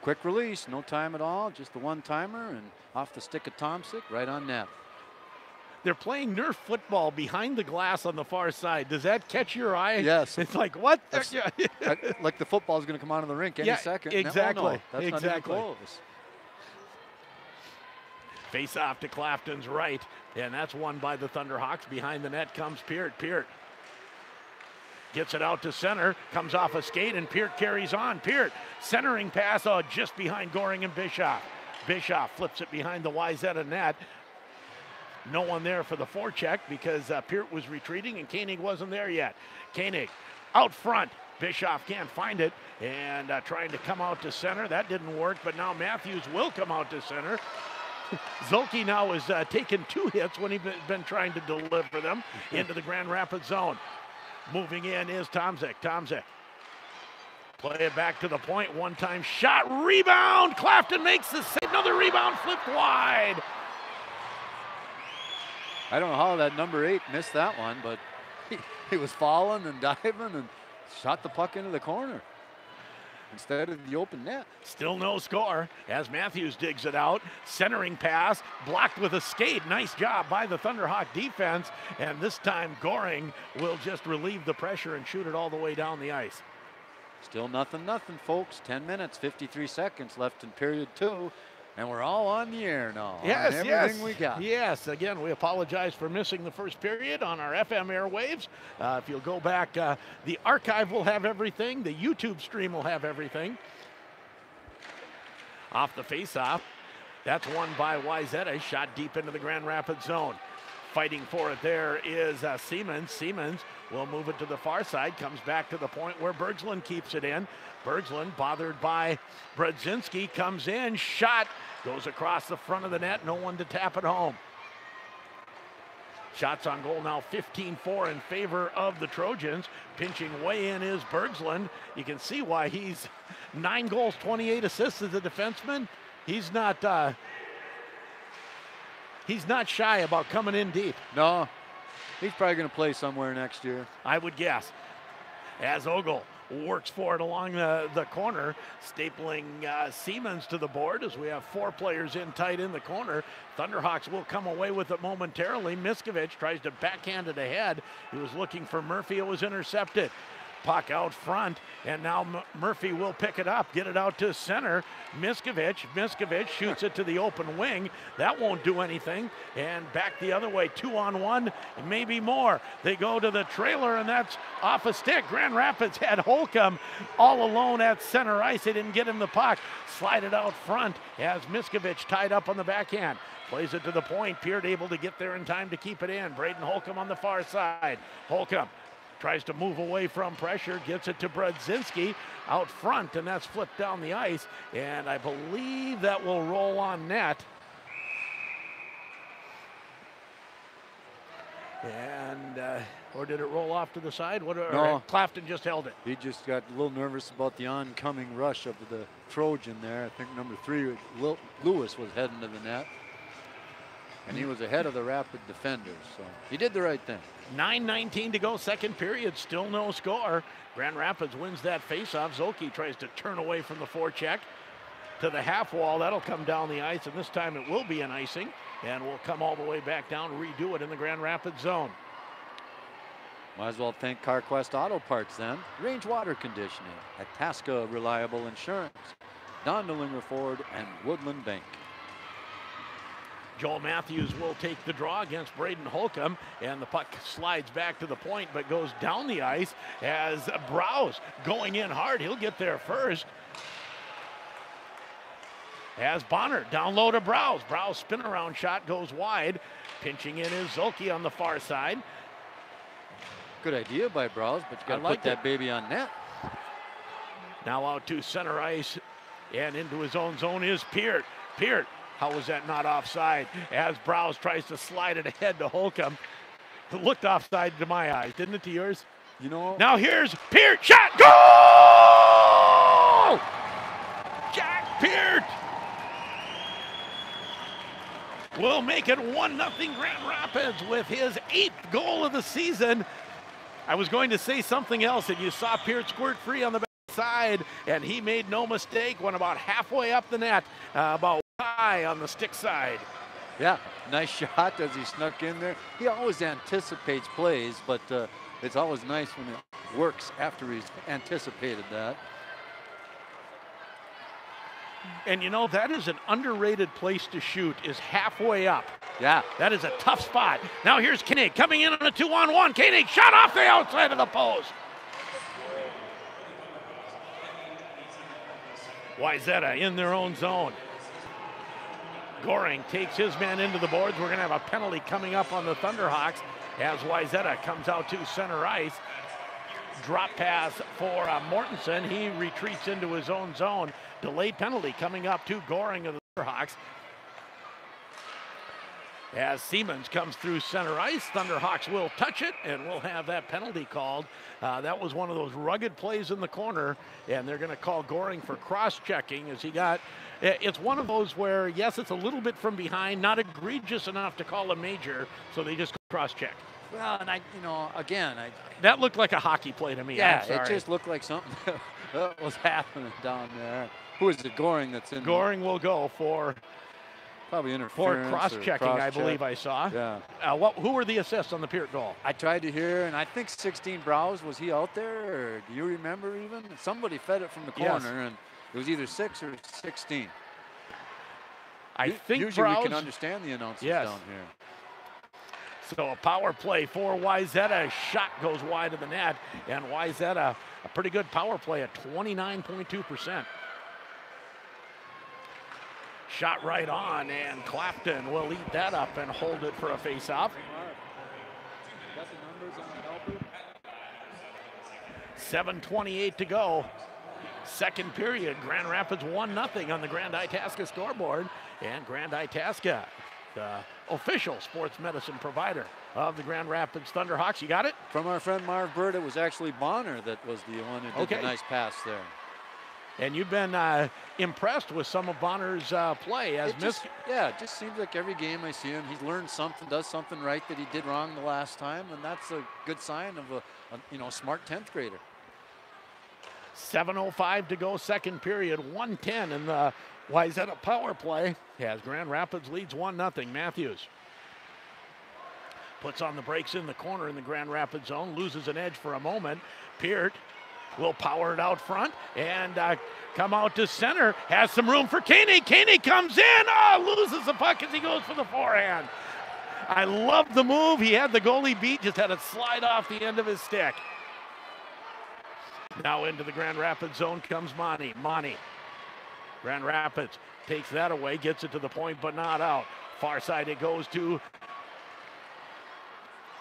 Quick release, no time at all, just the one-timer, and off the stick of Tomsic, right on net. They're playing Nerf football behind the glass on the far side. Does that catch your eye? Yes. It's like, what? Like the football is going to come out of the rink any second. Exactly. No, that's exactly. not even close. Face off to Clafton's right, and that's won by the Thunderhawks. Behind the net comes Peart. Peart gets it out to center, comes off a skate, and Peart carries on. Peart, centering pass, just behind Goring and Bischoff. Bischoff flips it behind the Wayzata net. No one there for the forecheck because Peart was retreating and Koenig wasn't there yet. Koenig out front. Bischoff can't find it and trying to come out to center. That didn't work, but now Matthews will come out to center. Zulke now has taken 2 hits when he's been trying to deliver them into the Grand Rapids zone. Moving in is Tomsic. Tomsic. Play it back to the point. One-time shot. Rebound. Clafton makes the save. Another rebound flipped wide. I don't know how that number 8 missed that one, but he was falling and diving and shot the puck into the corner. instead of the open net. Still no score as Matthews digs it out. Centering pass, blocked with a skate. Nice job by the Thunderhawk defense. And this time Goring will just relieve the pressure and shoot it all the way down the ice. Still nothing, folks. 10 minutes, 53 seconds left in period 2. And we're all on the air now. Yes, on yes. everything we got. Yes, again, we apologize for missing the first period on our FM airwaves. If you'll go back, the archive will have everything. The YouTube stream will have everything. Off the faceoff. That's won by Wayzata. Shot deep into the Grand Rapids zone. Fighting for it there is Siemens. Siemens will move it to the far side. Comes back to the point where Bergsland keeps it in. Bergsland, bothered by Brodzinski, comes in. Shot goes across the front of the net. No one to tap it home. Shots on goal now 15-4 in favor of the Trojans. Pinching way in is Bergsland. You can see why he's 9 goals, 28 assists as a defenseman. He's not shy about coming in deep. No, he's probably going to play somewhere next year. I would guess. As Ogle works for it along the corner, stapling Siemens to the board as we have 4 players in tight in the corner. Thunderhawks will come away with it momentarily. Miskovich tries to backhand it ahead. He was looking for Murphy. It was intercepted. Puck out front, and now Murphy will pick it up, get it out to center. Miskovich shoots it to the open wing. That won't do anything. And back the other way, 2-on-1, maybe more. They go to the trailer, and that's off a stick. Grand Rapids had Holcomb all alone at center ice. They didn't get him the puck. Slide it out front as Miskovich tied up on the backhand. Plays it to the point. Peart able to get there in time to keep it in. Braden Holcomb on the far side. Holcomb tries to move away from pressure, gets it to Brodzinski out front, and that's flipped down the ice, and I believe that will roll on net. And, or did it roll off to the side? No. Clafton just held it. He just got a little nervous about the oncoming rush of the Trojan there. I think number 3, Lewis, was heading to the net. And he was ahead of the Rapid defenders, so he did the right thing. 9:19 to go, second period, still no score. Grand Rapids wins that faceoff. Zolke tries to turn away from the forecheck to the half wall. That'll come down the ice, and this time it will be an icing, and we'll come all the way back down, redo it in the Grand Rapids zone. Might as well thank CarQuest Auto Parts then. Range Water Conditioning, Itasca Reliable Insurance, Dondelinger Ford, and Woodland Bank. Joel Matthews will take the draw against Braden Holcomb, and the puck slides back to the point but goes down the ice as Browse going in hard. He'll get there first. As Bonner down low to Browse. Browse spin around shot goes wide. Pinching in is Zolke on the far side. Good idea by Browse, but you got to put that baby on net. Now out to center ice and into his own zone is Peart. Peart. How was that not offside? As Browse tries to slide it ahead to Holcomb. It looked offside to my eyes, didn't it to yours? You know. Now here's Peart. Shot. Goal! Jack Peart will make it 1-0 Grand Rapids with his 8th goal of the season. I was going to say something else, and you saw Peart squirt free on the back side, and he made no mistake. Went about halfway up the net, about high on the stick side. Yeah, nice shot as he snuck in there. He always anticipates plays, but it's always nice when it works after he's anticipated that. And you know, that is an underrated place to shoot, is halfway up. Yeah. That is a tough spot. Now here's Koenig coming in on a 2-on-1. Koenig shot off the outside of the post. Wayzata in their own zone. Goring takes his man into the boards. We're going to have a penalty coming up on the Thunderhawks as Wayzata comes out to center ice. Drop pass for Mortensen. He retreats into his own zone. Delayed penalty coming up to Goring of the Thunderhawks. As Siemens comes through center ice, Thunderhawks will touch it, and we'll have that penalty called. That was one of those rugged plays in the corner, and they're going to call Goring for cross-checking as he got. It's one of those where, yes, it's a little bit from behind, not egregious enough to call a major, so they just cross-check. Well, and that looked like a hockey play to me. Yeah, I'm sorry. it just looked like something that was happening down there. Who is it? Goring that's in. Goring will go for probably interference. For cross-checking, I believe I saw. Yeah. Who were the assists on the Peart goal? I tried to hear, and I think 16 Browse, was he out there? Or do you remember even? Somebody fed it from the corner, and it was either 6 or 16. I think usually Browse, we can understand the announcers down here. So a power play for Wayzata. Shot goes wide of the net, and Wayzata, a pretty good power play at 29.2%. Shot right on, and Clapton will eat that up and hold it for a face-off. 7:28 to go. Second period, Grand Rapids 1-0 on the Grand Itasca scoreboard. And Grand Itasca, the official sports medicine provider of the Grand Rapids Thunderhawks. You got it? From our friend Marv Bird, it was actually Bonner that was the one who did the nice pass there. And you've been impressed with some of Bonner's play. It just seems like every game I see him, he's learned something, does something right that he did wrong the last time, and that's a good sign of a smart 10th grader. 7:05 to go, second period, 1:10 in the Wayzata power play as Grand Rapids leads 1-0. Matthews puts on the brakes in the corner in the Grand Rapids zone, loses an edge for a moment. Peart will power it out front and come out to center, has some room for Caney. Caney comes in, loses the puck as he goes for the forehand. I love the move. He had the goalie beat, just had it slide off the end of his stick. Now into the Grand Rapids zone comes Monty. Grand Rapids takes that away, gets it to the point, but not out. Far side it goes to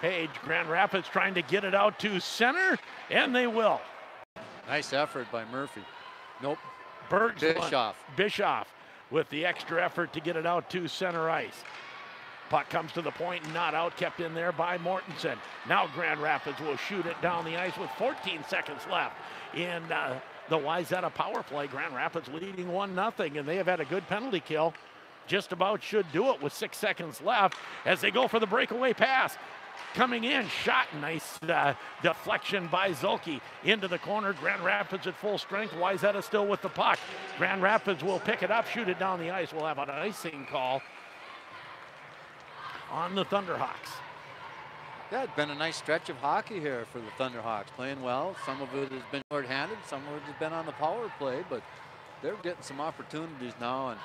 Page. Grand Rapids trying to get it out to center, and they will. Nice effort by Murphy. Nope. Bischoff with the extra effort to get it out to center ice. Puck comes to the point, not out, kept in there by Mortensen. Now Grand Rapids will shoot it down the ice with 14 seconds left in the Wayzata power play. Grand Rapids leading 1-0, and they have had a good penalty kill. Just about should do it with 6 seconds left as they go for the breakaway pass. Coming in, shot, nice deflection by Zulke into the corner. Grand Rapids at full strength. Wayzata still with the puck. Grand Rapids will pick it up, shoot it down the ice. We'll have an icing call on the Thunderhawks. Yeah, it's been a nice stretch of hockey here for the Thunderhawks, playing well. Some of it has been short-handed, some of it has been on the power play, but they're getting some opportunities now, and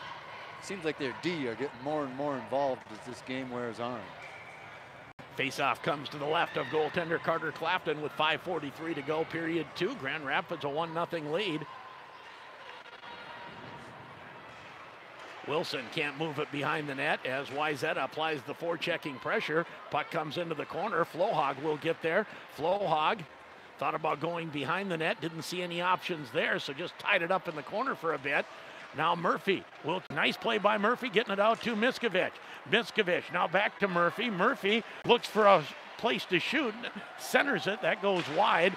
it seems like their D are getting more and more involved as this game wears on. Face-off comes to the left of goaltender Carter Clapton with 5:43 to go, period 2. Grand Rapids a 1-0 lead. Wilson can't move it behind the net as Wayzata applies the forechecking pressure. Puck comes into the corner. Flohog will get there. Flohog thought about going behind the net, didn't see any options there, so just tied it up in the corner for a bit. Now Murphy, nice play by Murphy, getting it out to Miskovich. Miskovich now back to Murphy. Murphy looks for a place to shoot, centers it, that goes wide.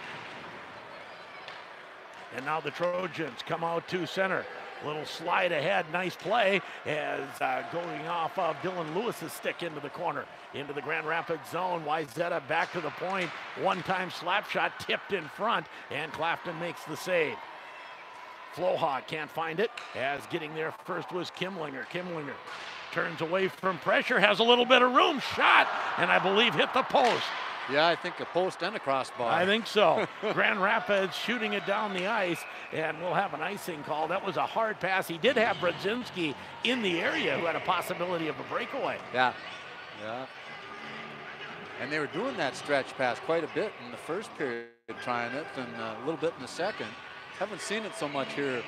And now the Trojans come out to center. Little slide ahead, nice play as going off of Dylan Lewis's stick into the corner, into the Grand Rapids zone. Wayzata back to the point, one-time slap shot tipped in front, and Clapton makes the save. Flohog can't find it, as getting there first was Kimlinger. Kimlinger turns away from pressure, has a little bit of room, shot, and I believe hit the post. Yeah, I think a post and a crossbar. I think so. Grand Rapids shooting it down the ice, and we'll have an icing call. That was a hard pass. He did have Brodzinski in the area who had a possibility of a breakaway. Yeah. And they were doing that stretch pass quite a bit in the first period, trying it, and a little bit in the second. Haven't seen it so much here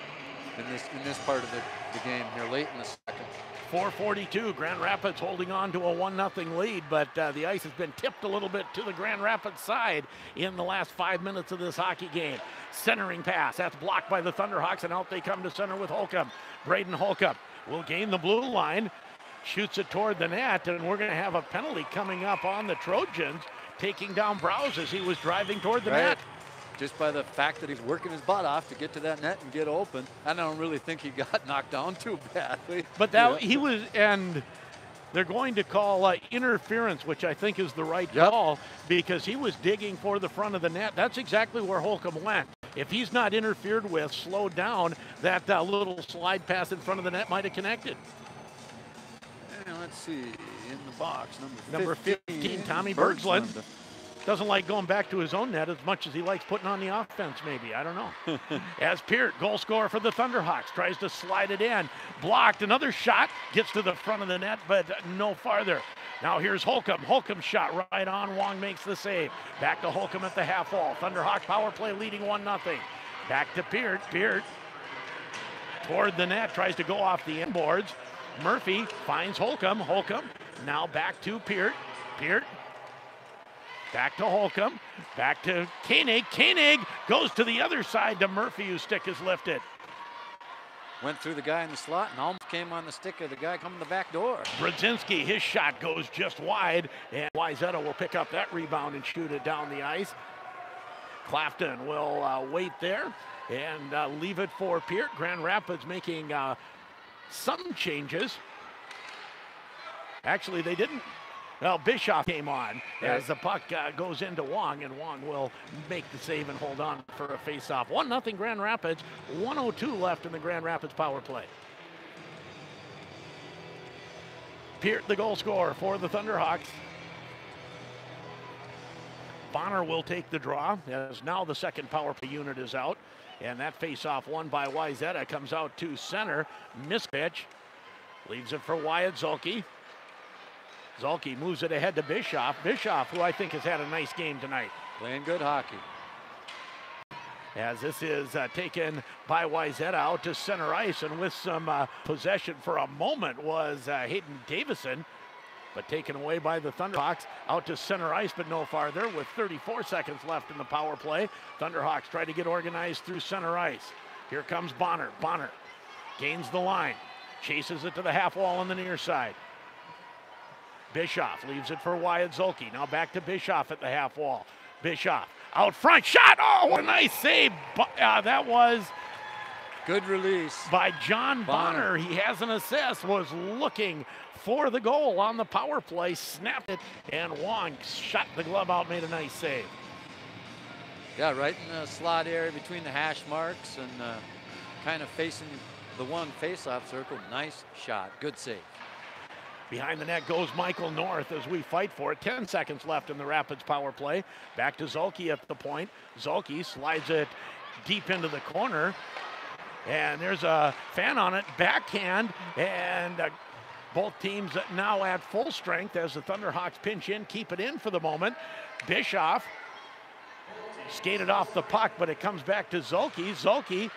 in this part of the game here late in the second. 4:42, Grand Rapids holding on to a 1-0 lead, but the ice has been tipped a little bit to the Grand Rapids side in the last 5 minutes of this hockey game. Centering pass, that's blocked by the Thunderhawks, and out they come to center with Holcomb. Braden Holcomb will gain the blue line, shoots it toward the net, and we're going to have a penalty coming up on the Trojans, taking down Browse as he was driving toward the net. Just by the fact that he's working his butt off to get to that net and get open. I don't really think he got knocked down too badly. But he was, and they're going to call interference, which I think is the right call, because he was digging for the front of the net. That's exactly where Holcomb went. If he's not interfered with, slowed down, that little slide pass in front of the net might have connected. And let's see, in the box, number 15, Tommy Berglund. Doesn't like going back to his own net as much as he likes putting on the offense, maybe. I don't know. As Peart, goal scorer for the Thunderhawks, tries to slide it in. Blocked. Another shot. Gets to the front of the net, but no farther. Now here's Holcomb. Holcomb shot right on. Wong makes the save. Back to Holcomb at the half wall. Thunderhawk power play leading 1-0. Back to Peart. Peart toward the net. Tries to go off the inboards. Murphy finds Holcomb. Holcomb now back to Peart. Peart. Back to Holcomb, back to Koenig. Koenig goes to the other side to Murphy, whose stick is lifted. Went through the guy in the slot and almost came on the stick of the guy coming the back door. Brodzinski, his shot goes just wide, and Wayzata will pick up that rebound and shoot it down the ice. Clafton will wait there and leave it for Peart. Grand Rapids making some changes. Actually, they didn't. Well, Bischoff came on as the puck goes into Wong, and Wong will make the save and hold on for a face-off. 1-0 Grand Rapids, 1:02 left in the Grand Rapids power play. Peart, the goal scorer for the Thunderhawks. Bonner will take the draw, as now the second power play unit is out. And that face-off won by Wayzata comes out to center. Mispitch leaves it for Wyatt Zulke. Zulke moves it ahead to Bischoff. Bischoff, who I think has had a nice game tonight. Playing good hockey. As this is taken by Wayzata out to center ice, and with some possession for a moment was Hayden Davison, but taken away by the Thunderhawks out to center ice, but no farther with 34 seconds left in the power play. Thunderhawks try to get organized through center ice. Here comes Bonner. Bonner gains the line, chases it to the half wall on the near side. Bischoff leaves it for Wyatt Zulke. Now back to Bischoff at the half wall. Bischoff out front, shot. Oh, what a nice save. That was good release by John Bonner. He has an assist, was looking for the goal on the power play, snapped it, and Wong shot the glove out, made a nice save. Yeah, right in the slot area between the hash marks and kind of facing the one face-off circle. Nice shot, good save. Behind the net goes Michael North as we fight for it. 10 seconds left in the Rapids power play. Back to Zulke at the point. Zulke slides it deep into the corner. And there's a fan on it, backhand. And both teams now at full strength as the Thunderhawks pinch in, keep it in for the moment. Bischoff skated off the puck, but it comes back to Zulke. Zulke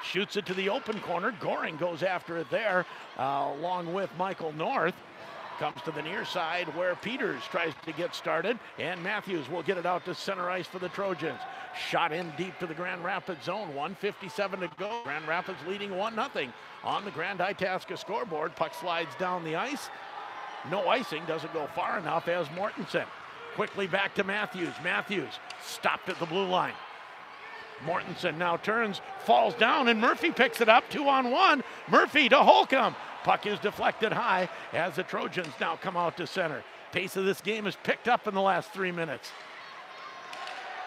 shoots it to the open corner. Goring goes after it there, along with Michael North. Comes to the near side where Peters tries to get started, and Matthews will get it out to center ice for the Trojans. Shot in deep to the Grand Rapids zone, 1:57 to go. Grand Rapids leading 1-0 on the Grand Itasca scoreboard. Puck slides down the ice. No icing, doesn't go far enough as Mortensen. Quickly back to Matthews. Matthews stopped at the blue line. Mortensen now turns, falls down, and Murphy picks it up, 2-on-1. Murphy to Holcomb. Puck is deflected high as the Trojans now come out to center. Pace of this game is picked up in the last 3 minutes.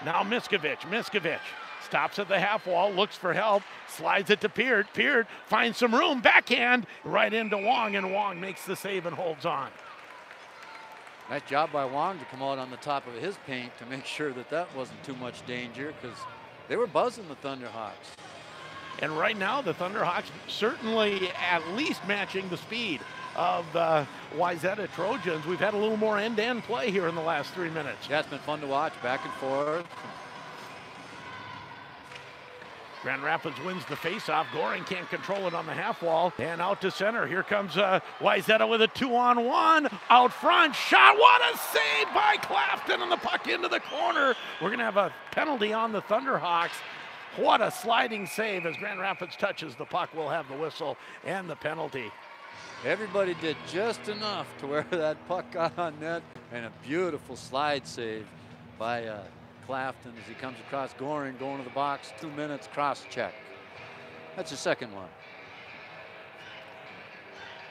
Now Miskovich. Miskovich stops at the half wall, looks for help, slides it to Peart. Peart finds some room, backhand right into Wong, and Wong makes the save and holds on. Nice job by Wong to come out on the top of his paint to make sure that that wasn't too much danger, because they were buzzing the Thunderhawks. And right now, the Thunderhawks certainly at least matching the speed of the Wayzata Trojans. We've had a little more end-to-end play here in the last 3 minutes. Yeah, it's been fun to watch, back and forth. Grand Rapids wins the faceoff. Goring can't control it on the half wall. And out to center. Here comes Wayzata with a 2-on-1. Out front. Shot. What a save by Clafton, and the puck into the corner. We're going to have a penalty on the Thunderhawks. What a sliding save as Grand Rapids touches the puck. We'll have the whistle and the penalty. Everybody did just enough to where that puck got on net, and a beautiful slide save by Clafton as he comes across Goring, going to the box, 2 minutes, cross check. That's the second one.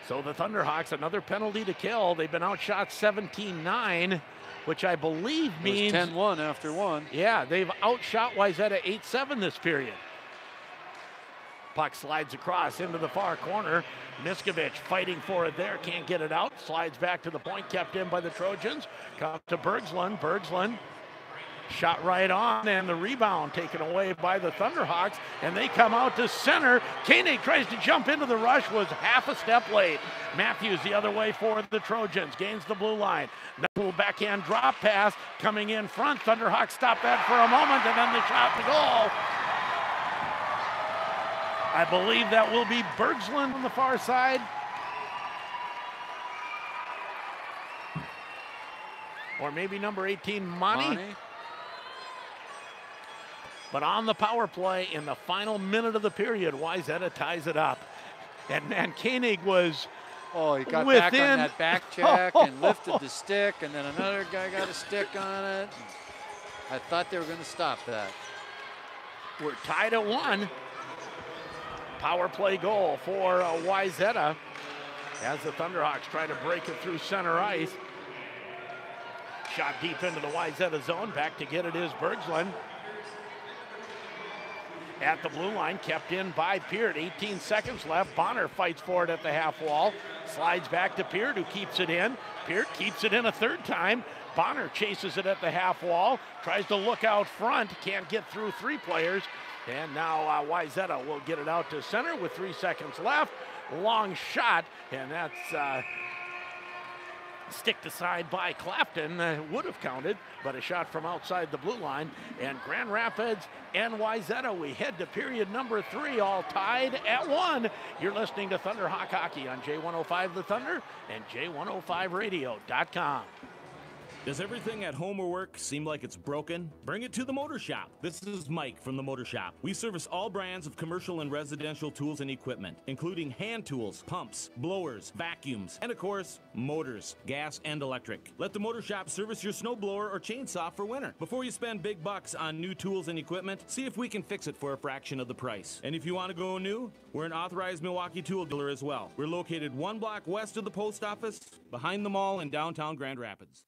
So the Thunderhawks, another penalty to kill. They've been outshot 17-9, which I believe means 10-1 after one. Yeah, they've outshot Wayzata 8-7 this period. Puck slides across into the far corner. Miskovich fighting for it there, can't get it out. Slides back to the point, kept in by the Trojans. Comes to Bergslund. Bergslund shot right on, and the rebound taken away by the Thunderhawks, and they come out to center. Koenig tries to jump into the rush, was half a step late. Matthews the other way for the Trojans, gains the blue line. Little backhand drop pass coming in front. Thunderhawks stop that for a moment, and then the shot to goal. I believe that will be Bergslund on the far side. Or maybe number 18, Monty. But on the power play in the final minute of the period, Wayzata ties it up. And Koenig was he got within. Back on that back check and lifted the stick, and then another guy got a stick on it. I thought they were going to stop that. We're tied at 1. Power play goal for Wayzata as the Thunderhawks try to break it through center ice. Shot deep into the Wayzata zone. Back to get it is Bergslund. At the blue line, kept in by Peart. 18 seconds left. Bonner fights for it at the half wall. Slides back to Peart, who keeps it in. Peart keeps it in a third time. Bonner chases it at the half wall. Tries to look out front. Can't get through 3 players. And now Wayzata will get it out to center with 3 seconds left. Long shot, and that's sticked aside by Clapton. Would have counted, but a shot from outside the blue line. And Grand Rapids and Wayzata, we head to period number 3, all tied at 1. You're listening to Thunderhawk Hockey on J105 The Thunder and J105radio.com. Does everything at home or work seem like it's broken? Bring it to the Motor Shop. This is Mike from the Motor Shop. We service all brands of commercial and residential tools and equipment, including hand tools, pumps, blowers, vacuums, and of course, motors, gas and electric. Let the Motor Shop service your snowblower or chainsaw for winter. Before you spend big bucks on new tools and equipment, see if we can fix it for a fraction of the price. And if you want to go new, we're an authorized Milwaukee tool dealer as well. We're located 1 block west of the post office, behind the mall in downtown Grand Rapids.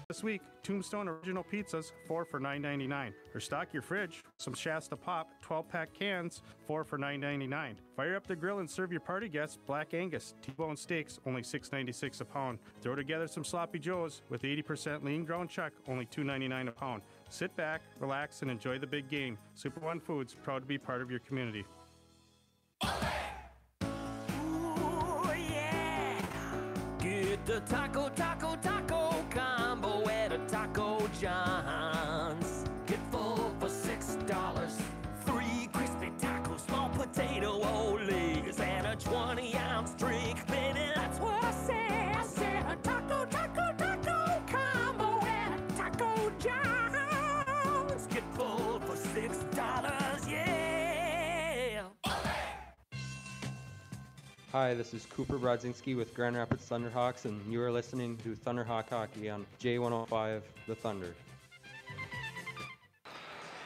This week, Tombstone Original Pizzas, 4 for $9.99. Or stock your fridge, some Shasta Pop, 12-pack cans, 4 for $9.99. Fire up the grill and serve your party guests Black Angus, T-bone steaks, only $6.96 a pound. Throw together some Sloppy Joes with 80% lean ground chuck, only $2.99 a pound. Sit back, relax, and enjoy the big game. Super One Foods, proud to be part of your community. Get the taco combo at a Taco John's. Get full for $6. 3 crispy tacos, small potato legs, and a 20-ounce drink. Baby, that's what I said. I said a taco combo at a Taco John's. Get full for $6, yeah. Hi, this is Cooper Brodzinski with Grand Rapids Thunderhawks, and you are listening to Thunderhawk Hockey on J105 The Thunder.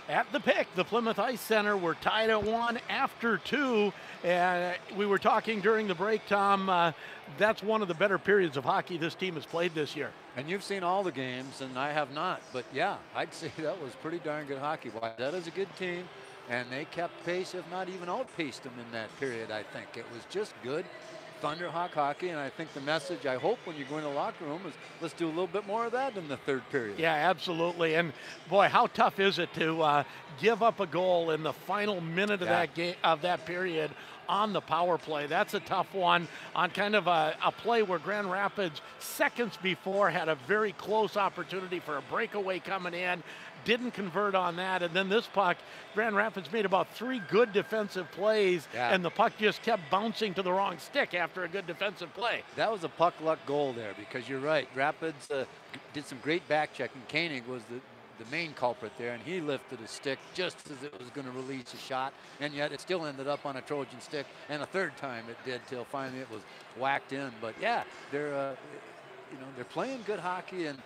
At the pick, the Plymouth Ice Center, we're tied at 1 after 2. And we were talking during the break, Tom, that's one of the better periods of hockey this team has played this year. And you've seen all the games, and I have not. But yeah, I'd say that was pretty darn good hockey. That is a good team. And they kept pace, if not even outpaced them in that period, I think. It was just good Thunderhawk hockey, and I think the message, I hope, when you go in the locker room is let's do a little bit more of that in the third period. Yeah, absolutely. And, boy, how tough is it to give up a goal in the final minute of that game, of that period on the power play? That's a tough one on kind of a play where Grand Rapids seconds before had a very close opportunity for a breakaway coming in. Didn't convert on that, and then this puck, Grand Rapids made about 3 good defensive plays, and the puck just kept bouncing to the wrong stick after a good defensive play. That was a puck luck goal there, because you're right. Rapids did some great back checking. Koenig was the main culprit there, and he lifted a stick just as it was going to release a shot, and yet it still ended up on a Trojan stick, and a third time it did till finally it was whacked in. But yeah, they're playing good hockey, and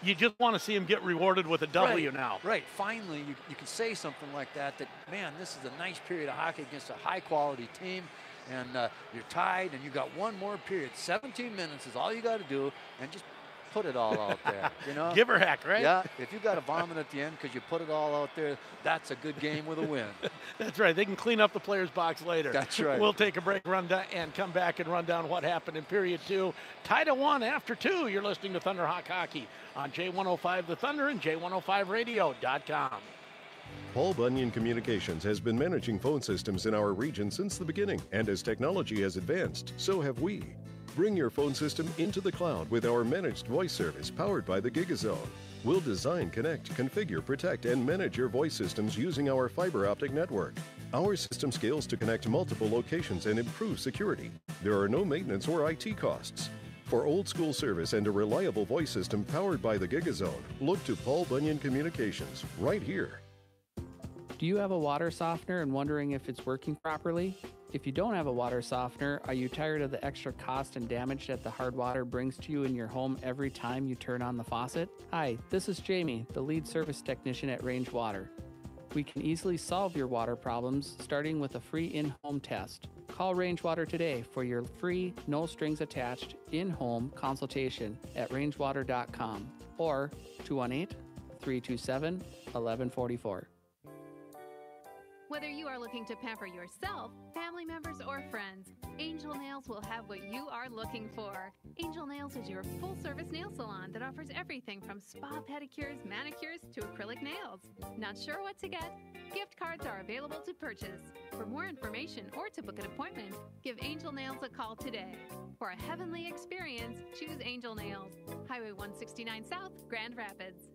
you just want to see him get rewarded with a W now. Right. Finally, you can say something like that, man, this is a nice period of hockey against a high-quality team. and you're tied and you got one more period. 17 minutes is all you got to do, and just put it all out there. You know, give her heck, right? Yeah. If you got to vomit at the end because you put it all out there, that's a good game with a win. That's right. They can clean up the players' box later. That's right. We'll take a break, and come back and run down what happened in period 2. Tied at 1 after 2. You're listening to Thunderhawk Hockey on J105 The Thunder and J105Radio.com. Paul Bunyan Communications has been managing phone systems in our region since the beginning, and as technology has advanced, so have we. Bring your phone system into the cloud with our managed voice service powered by the GigaZone. We'll design, connect, configure, protect, and manage your voice systems using our fiber optic network. Our system scales to connect multiple locations and improve security. There are no maintenance or IT costs. For old school service and a reliable voice system powered by the GigaZone, look to Paul Bunyan Communications right here. Do you have a water softener and wondering if it's working properly? If you don't have a water softener, are you tired of the extra cost and damage that the hard water brings to you in your home every time you turn on the faucet? Hi, this is Jamie, the lead service technician at Range Water. We can easily solve your water problems starting with a free in-home test. Call Range Water today for your free, no strings attached, in-home consultation at rangewater.com or 218-327-1144. Whether you are looking to pamper yourself, family members, or friends, Angel Nails will have what you are looking for. Angel Nails is your full-service nail salon that offers everything from spa pedicures, manicures, to acrylic nails. Not sure what to get? Gift cards are available to purchase. For more information or to book an appointment, give Angel Nails a call today. For a heavenly experience, choose Angel Nails. Highway 169 South, Grand Rapids.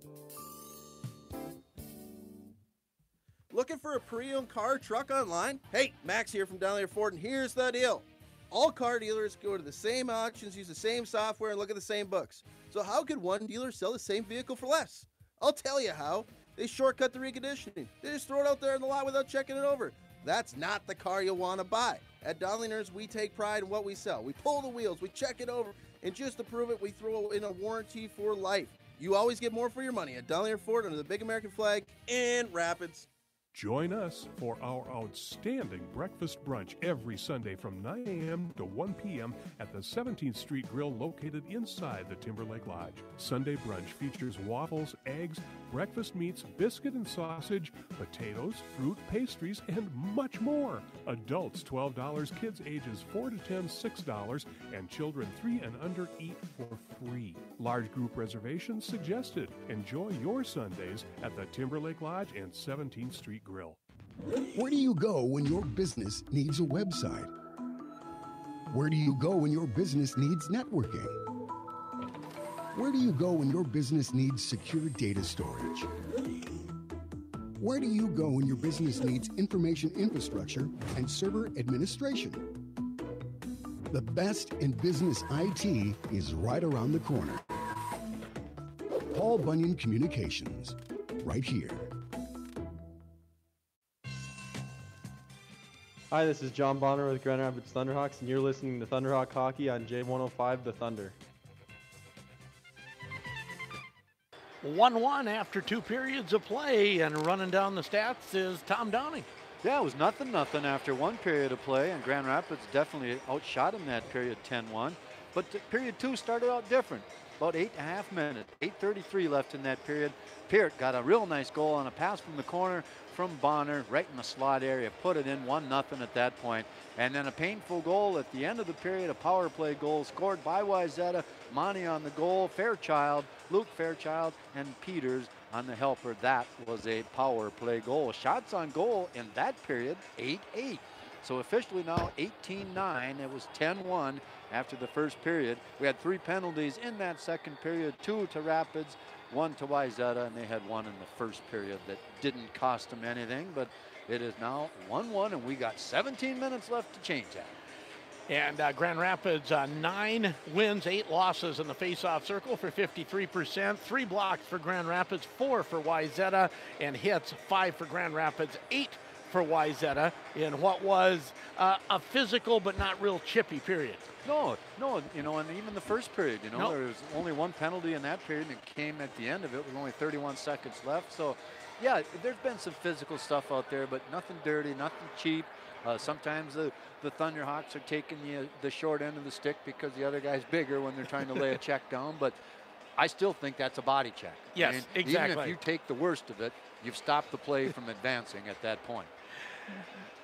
Looking for a pre-owned car or truck online? Hey, Max here from Donnelly Ford, and here's the deal. All car dealers go to the same auctions, use the same software, and look at the same books. So how could one dealer sell the same vehicle for less? I'll tell you how. They shortcut the reconditioning. They just throw it out there in the lot without checking it over. That's not the car you'll want to buy. At Donnellers, we take pride in what we sell. We pull the wheels, we check it over, and just to prove it, we throw in a warranty for life. You always get more for your money at Donnelly Ford under the big American flag in Rapids. Join us for our outstanding breakfast brunch every Sunday from 9 a.m. to 1 p.m. at the 17th Street Grill located inside the Timberlake Lodge. Sunday brunch features waffles, eggs, breakfast meats, biscuit and sausage, potatoes, fruit, pastries, and much more. Adults $12, kids ages 4 to 10 $6, and children 3 and under eat for free. Large group reservations suggested. Enjoy your Sundays at the Timberlake Lodge and 17th Street Grill. Where do you go when your business needs a website? Where do you go when your business needs networking? Where do you go when your business needs secure data storage? Where do you go when your business needs information infrastructure and server administration? The best in business IT is right around the corner. Paul Bunyan Communications, right here. Hi, this is John Bonner with Grand Rapids Thunderhawks, and you're listening to Thunderhawk Hockey on J105 The Thunder. 1-1 after 2 periods of play, and running down the stats is Tom Downing. Yeah, it was 0-0 after 1 period of play, and Grand Rapids definitely outshot him that period 10-1. But period 2 started out different. About 8.5 minutes, 8:33 left in that period. Peart got a real nice goal on a pass from the corner from Bonner right in the slot area, put it in 1-0 at that point. And then a painful goal at the end of the period, a power play goal scored by Wayzata. Monty on the goal, Fairchild, Luke Fairchild, and Peters on the helper. That was a power play goal. Shots on goal in that period, 8-8. So officially now 18-9. It was 10-1 after the first period. We had 3 penalties in that second period, 2 to Rapids, 1 to Wayzata, and they had 1 in the first period that didn't cost them anything. But it is now 1-1, and we got 17 minutes left to change that. And Grand Rapids, 9 wins, 8 losses in the face-off circle for 53%. 3 blocks for Grand Rapids, 4 for Wayzata, and hits 5 for Grand Rapids, 8 for Wayzata in what was a physical but not real chippy period. No, you know, and even the first period, you know, there was only 1 penalty in that period, and it came at the end of it with only 31 seconds left. So Yeah, there's been some physical stuff out there, but nothing dirty, nothing cheap. Sometimes the Thunderhawks are taking the short end of the stick because the other guy's bigger when they're trying to lay a check down, but I still think that's a body check. Yes, I mean, exactly. Even if you take the worst of it, you've stopped the play from advancing at that point.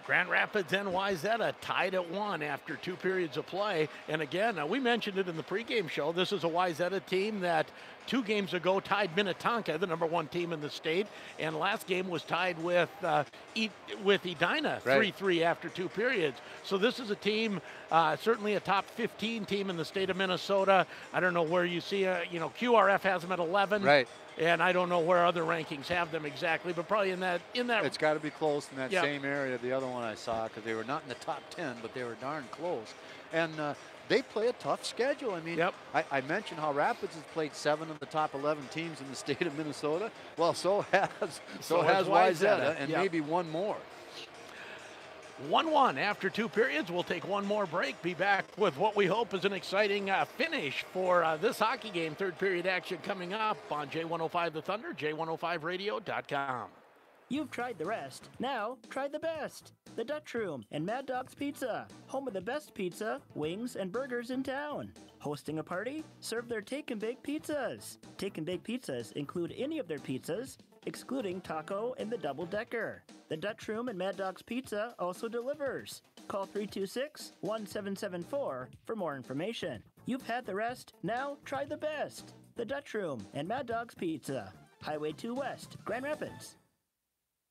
Grand Rapids and Wayzata tied at 1 after 2 periods of play. And again, we mentioned it in the pregame show. This is a Wayzata team that 2 games ago tied Minnetonka, the #1 team in the state, and last game was tied with Edina 3-3 after 2 periods. So this is a team, certainly a top 15 team in the state of Minnesota. I don't know where you see, QRF has them at 11. Right. And I don't know where other rankings have them exactly, but probably in that. It's got to be close in that same area. The other one I saw, because they were not in the top 10, but they were darn close. And they play a tough schedule. I mean, I mentioned how Rapids has played 7 of the top 11 teams in the state of Minnesota. Well, so has Wayzata, and maybe one more. 1-1 after 2 periods. We'll take one more break. Be back with what we hope is an exciting finish for this hockey game. 3rd period action coming up on J105 The Thunder, J105radio.com. You've tried the rest. Now, try the best. The Dutch Room and Mad Dog's Pizza, home of the best pizza, wings, and burgers in town. Hosting a party? Serve their take and bake pizzas. Take and bake pizzas include any of their pizzas, excluding taco and the double-decker. The Dutch Room and Mad Dog's Pizza also delivers. Call 326-1774 for more information. You've had the rest, now try the best. The Dutch Room and Mad Dog's Pizza. Highway 2 West, Grand Rapids.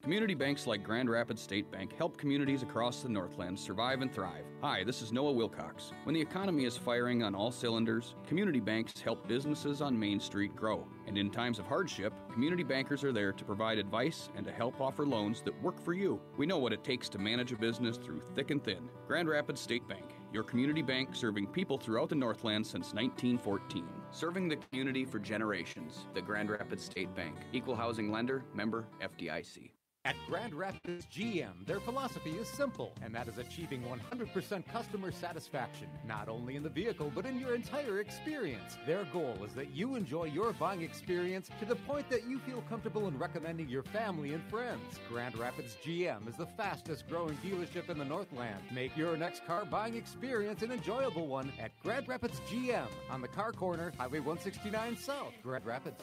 Community banks like Grand Rapids State Bank help communities across the Northlands survive and thrive. Hi, this is Noah Wilcox. When the economy is firing on all cylinders, community banks help businesses on Main Street grow. And in times of hardship, community bankers are there to provide advice and to help offer loans that work for you. We know what it takes to manage a business through thick and thin. Grand Rapids State Bank, your community bank serving people throughout the Northlands since 1914. Serving the community for generations. The Grand Rapids State Bank. Equal housing lender, member FDIC. At Grand Rapids GM, their philosophy is simple, and that is achieving 100% customer satisfaction, not only in the vehicle, but in your entire experience. Their goal is that you enjoy your buying experience to the point that you feel comfortable in recommending your family and friends. Grand Rapids GM is the fastest growing dealership in the Northland. Make your next car buying experience an enjoyable one at Grand Rapids GM on the car corner, Highway 169 South, Grand Rapids.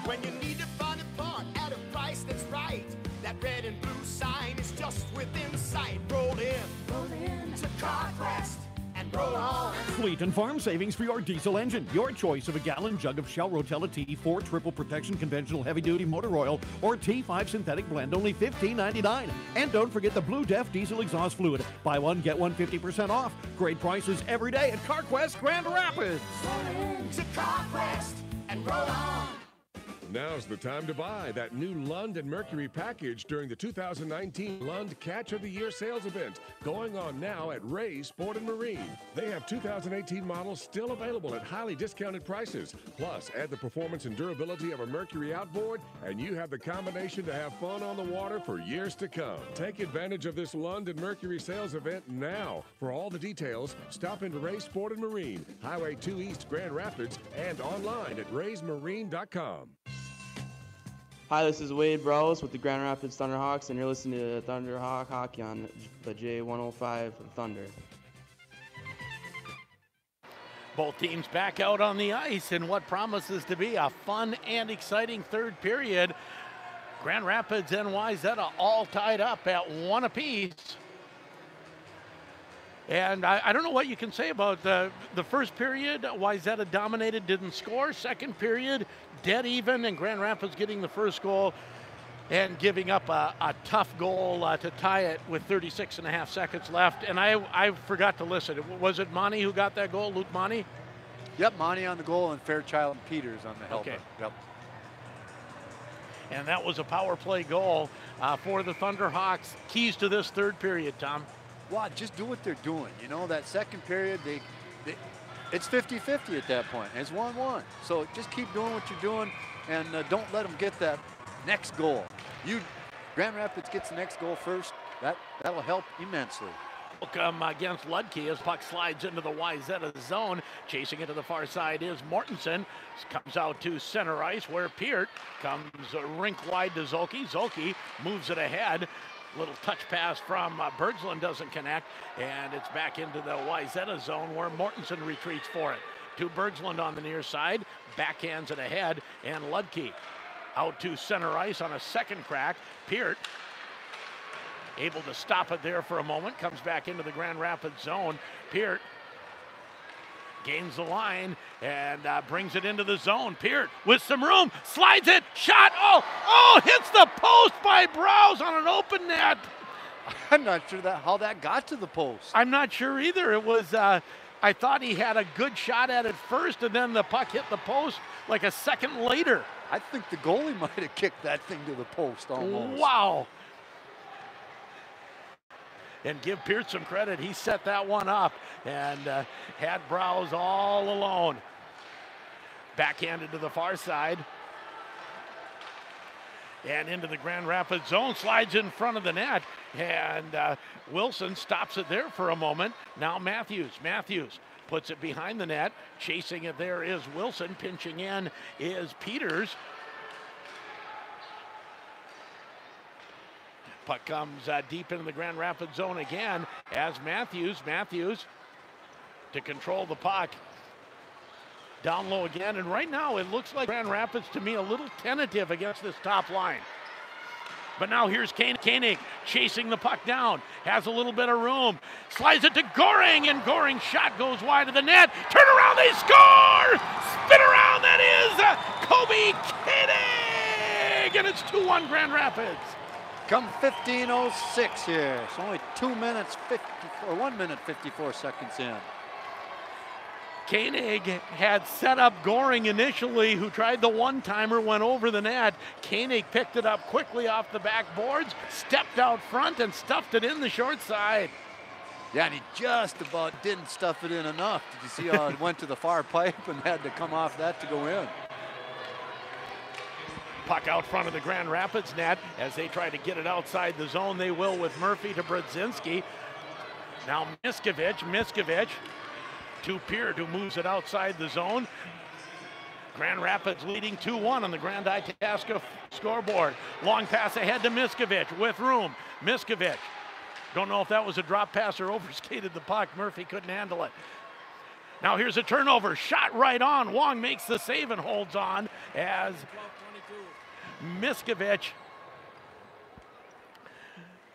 When you need to find a part at a price that's right, that red and blue sign is just within sight. Roll in to CarQuest and roll on. Fleet and farm savings for your diesel engine. Your choice of a gallon jug of Shell Rotella T4 Triple Protection Conventional Heavy Duty Motor Oil or T5 Synthetic Blend, only $15.99. And don't forget the Blue Def Diesel Exhaust Fluid. Buy one, get one 50% off. Great prices every day at CarQuest Grand Rapids. Roll in to CarQuest and roll on. Now's the time to buy that new Lund and Mercury package during the 2019 Lund Catch of the Year sales event going on now at Ray's Sport and Marine. They have 2018 models still available at highly discounted prices. Plus, add the performance and durability of a Mercury outboard, and you have the combination to have fun on the water for years to come. Take advantage of this Lund and Mercury sales event now. For all the details, stop into Ray's Sport and Marine, Highway 2 East, Grand Rapids, and online at raysmarine.com. Hi, this is Wade Browse with the Grand Rapids Thunderhawks, and you're listening to Thunderhawk Hockey on the J105 Thunder. Both teams back out on the ice in what promises to be a fun and exciting 3rd period. Grand Rapids and Wayzata all tied up at 1 apiece. And I don't know what you can say about the first period. Wayzata dominated, didn't score. Second period, dead even, and Grand Rapids getting the first goal and giving up a tough goal to tie it with 36.5 seconds left. And I forgot to listen. Was it Monty who got that goal, Luke Monty? Yep, Monty on the goal and Fairchild and Peters on the helper. Okay. Yep. And that was a power play goal for the Thunderhawks. Keys to this 3rd period, Tom. Well, just do what they're doing. You know, that second period, it's 50-50 at that point. It's 1-1. So just keep doing what you're doing, and don't let them get that next goal. Grand Rapids gets the next goal first. That'll help immensely. Holcomb against Ludke as puck slides into the Wayzata zone. Chasing it to the far side is Mortensen. Comes out to center ice where Peart comes rink wide to Zolke. Zolke moves it ahead. Little touch pass from Berglund doesn't connect, and it's back into the Wayzata zone where Mortensen retreats for it. To Berglund on the near side, backhands it ahead, and Ludke out to center ice on a second crack. Peart able to stop it there for a moment, comes back into the Grand Rapids zone. Peart gains the line and brings it into the zone. Peart with some room, slides it, shot, hits the post by Browse on an open net. I'm not sure how that got to the post. I'm not sure either. It was, I thought he had a good shot at it first, and then the puck hit the post like a second later. I think the goalie might have kicked that thing to the post almost. Wow. And give Peart some credit. He set that one up and had Browse all alone. Backhanded to the far side. And into the Grand Rapids zone. Slides in front of the net. And Wilson stops it there for a moment. Now Matthews. Matthews puts it behind the net. Chasing it there is Wilson. Pinching in is Peters. Puck comes deep into the Grand Rapids zone again as Matthews to control the puck. Down low again, and right now it looks like Grand Rapids to me a little tentative against this top line. But now here's Koenig chasing the puck down, has a little bit of room, slides it to Goring, and Goring's shot goes wide of the net. Turn around, they score! Spin around, that is Kobe Koenig, and it's 2-1 Grand Rapids. Come 15:06 here. It's only 1 minute 54 seconds in. Koenig had set up Goring initially, who tried the one-timer, went over the net. Koenig picked it up quickly off the backboards, stepped out front, and stuffed it in the short side. Yeah, and he just about didn't stuff it in enough. Did you see how it went to the far pipe and had to come off that to go in? Puck out front of the Grand Rapids net as they try to get it outside the zone. They will with Murphy to Brodzinski. Now Miskovic to Peart, who moves it outside the zone. Grand Rapids leading 2-1 on the Grand Itasca scoreboard. Long pass ahead to Miskovic with room. Miskovic, don't know if that was a drop pass or overskated the puck. Murphy couldn't handle it. Now here's a turnover, shot right on. Wong makes the save and holds on as Miskovic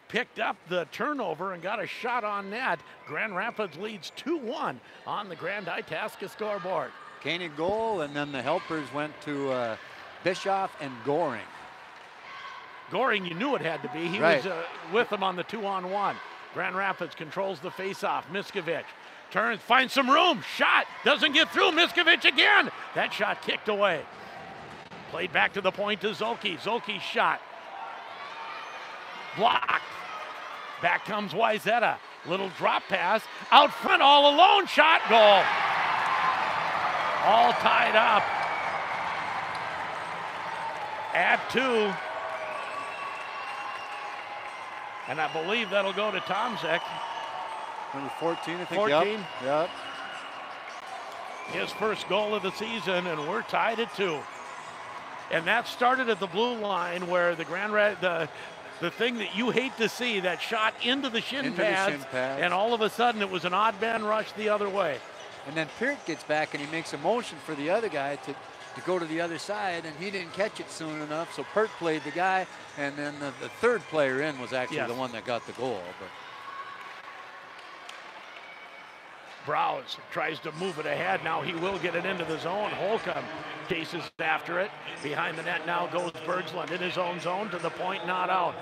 picked up the turnover and got a shot on net. Grand Rapids leads 2-1 on the Grand Itasca scoreboard. Koenig goal, and then the helpers went to Bischoff and Goring. Goring, you knew it had to be. He was with them on the 2-on-1. Grand Rapids controls the faceoff. Miskovic turns, finds some room, shot, doesn't get through. Miskovic again. That shot kicked away. Played back to the point to Zolke. Zolke's shot. Blocked. Back comes Wayzata. Little drop pass. Out front, all alone. Shot, goal. All tied up at 2. And I believe that'll go to Tomczyk. Number 14, I think. 14. Yep. His first goal of the season, and we're tied at 2. And that started at the blue line where the thing that you hate to see, that shot into the shin pads, and all of a sudden it was an odd man rush the other way. And then Peart gets back and he makes a motion for the other guy to go to the other side, and he didn't catch it soon enough, so Peart played the guy, and then the third player in was actually the one that got the goal. But Browse tries to move it ahead. Now he will get it into the zone. Holcomb chases after it. Behind the net now goes Berglund in his own zone to the point, not out.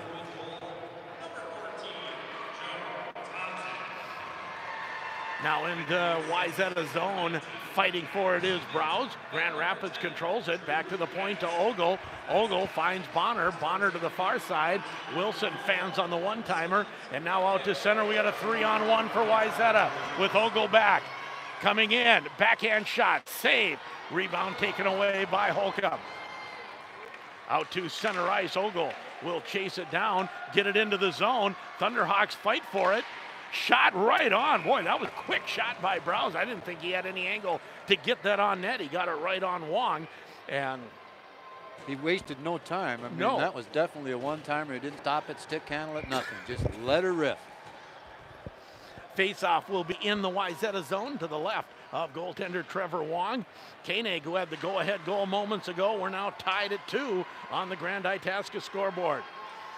Now into Wayzata zone, fighting for it is Browse. Grand Rapids controls it, back to the point to Ogle. Ogle finds Bonner. Bonner to the far side. Wilson fans on the one-timer, and now out to center. We got a 3-on-1 for Wayzata with Ogle back. Coming in, backhand shot, save. Rebound taken away by Holcomb. Out to center ice, Ogle will chase it down, get it into the zone. Thunderhawks fight for it. Shot right on. Boy, that was a quick shot by Browse. I didn't think he had any angle to get that on net. He got it right on Wong. And he wasted no time. I mean, no. That was definitely a one-timer. He didn't stop it, stick handle it, nothing. Just let her rip. Face-off will be in the Wayzata zone to the left of goaltender Trevor Wong. Koenig, who had the go-ahead goal moments ago, we're now tied at 2 on the Grand Itasca scoreboard.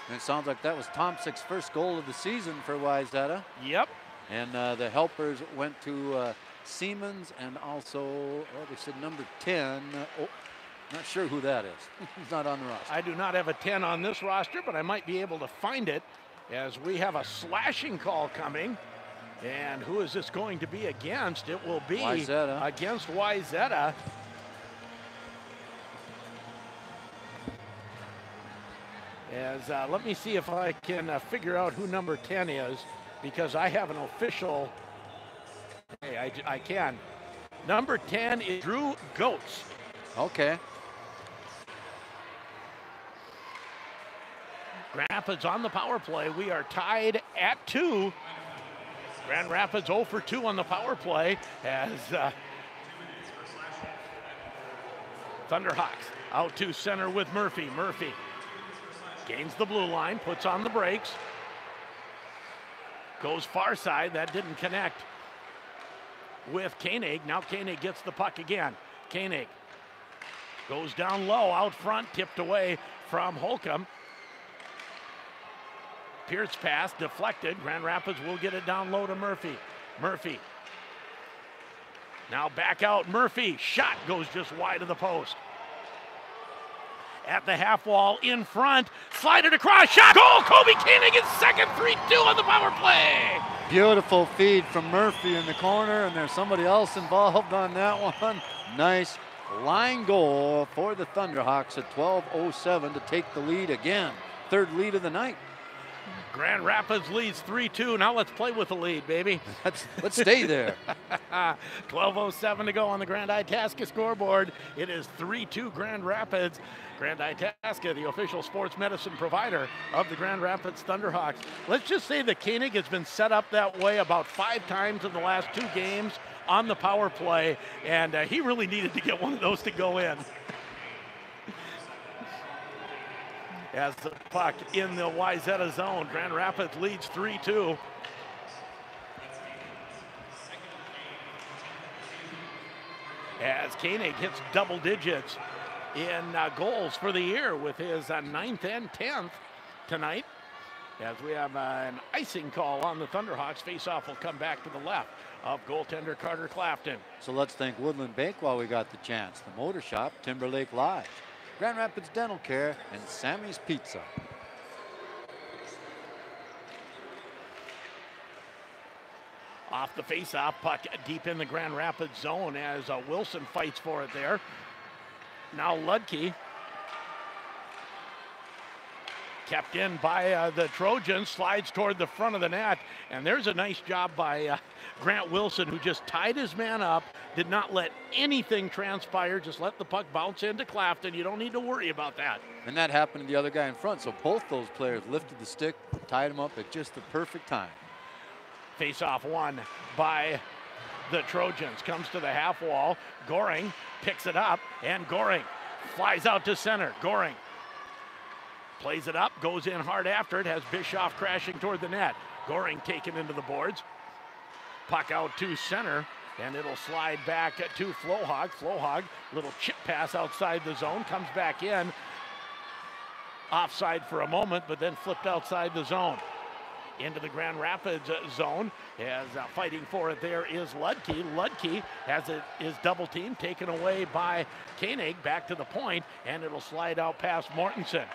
And it sounds like that was Tomsik's first goal of the season for Wayzata. Yep. And the helpers went to Siemens and also, they said number 10. Not sure who that is. He's not on the roster. I do not have a 10 on this roster, but I might be able to find it as we have a slashing call coming. And who is this going to be against? It will be Wayzata. Against Wayzata. As let me see if I can figure out who number 10 is, because I have an official. Hey, I can. Number 10 is Drew Goetz. Okay. Grand Rapids on the power play. We are tied at 2. Grand Rapids 0 for 2 on the power play as Thunderhawks out to center with Murphy. Murphy gains the blue line, puts on the brakes, goes far side. That didn't connect with Koenig. Now Koenig gets the puck again. Koenig goes down low out front, tipped away from Holcomb. Pierce pass deflected. Grand Rapids will get it down low to Murphy. Murphy. Now back out. Murphy. Shot goes just wide of the post. At the half wall in front. Slide it across. Shot. Goal. Kobe Koenig is second. 3-2 on the power play. Beautiful feed from Murphy in the corner, and there's somebody else involved on that one. Nice line goal for the Thunderhawks at 12:07 to take the lead again. Third lead of the night. Grand Rapids leads 3-2. Now let's play with the lead, baby. Let's stay there. 12:07 to go on the Grand Itasca scoreboard. It is 3-2 Grand Rapids. Grand Itasca, the official sports medicine provider of the Grand Rapids Thunderhawks. Let's just say that Koenig has been set up that way about 5 times in the last 2 games on the power play, and he really needed to get one of those to go in. As the puck in the Wayzata zone, Grand Rapids leads 3-2. As Koenig hits double digits in goals for the year with his 9th and 10th tonight. As we have an icing call on the Thunderhawks, face-off will come back to the left of goaltender Carter Clafton. So let's thank Woodland Bank while we got the chance. The Motor Shop, Timberlake Lodge, Grand Rapids Dental Care, and Sammy's Pizza. Off the face-off, puck deep in the Grand Rapids zone as Wilson fights for it there. Now Ludke. Kept in by the Trojans, slides toward the front of the net, and there's a nice job by Grant Wilson, who just tied his man up, did not let anything transpire, just let the puck bounce into Clafton. You don't need to worry about that. And that happened to the other guy in front, so both those players lifted the stick, tied him up at just the perfect time. Face-off won by the Trojans. Comes to the half wall. Goring picks it up, and Goring flies out to center. Goring plays it up, goes in hard after it, has Bischoff crashing toward the net. Goring taken into the boards. Puck out to center, and it'll slide back to Flohog. Flohog, little chip pass outside the zone, comes back in. Offside for a moment, but then flipped outside the zone. Into the Grand Rapids zone, as fighting for it there is Ludke. Ludke has his double team taken away by Koenig, back to the point, and it'll slide out past Mortensen.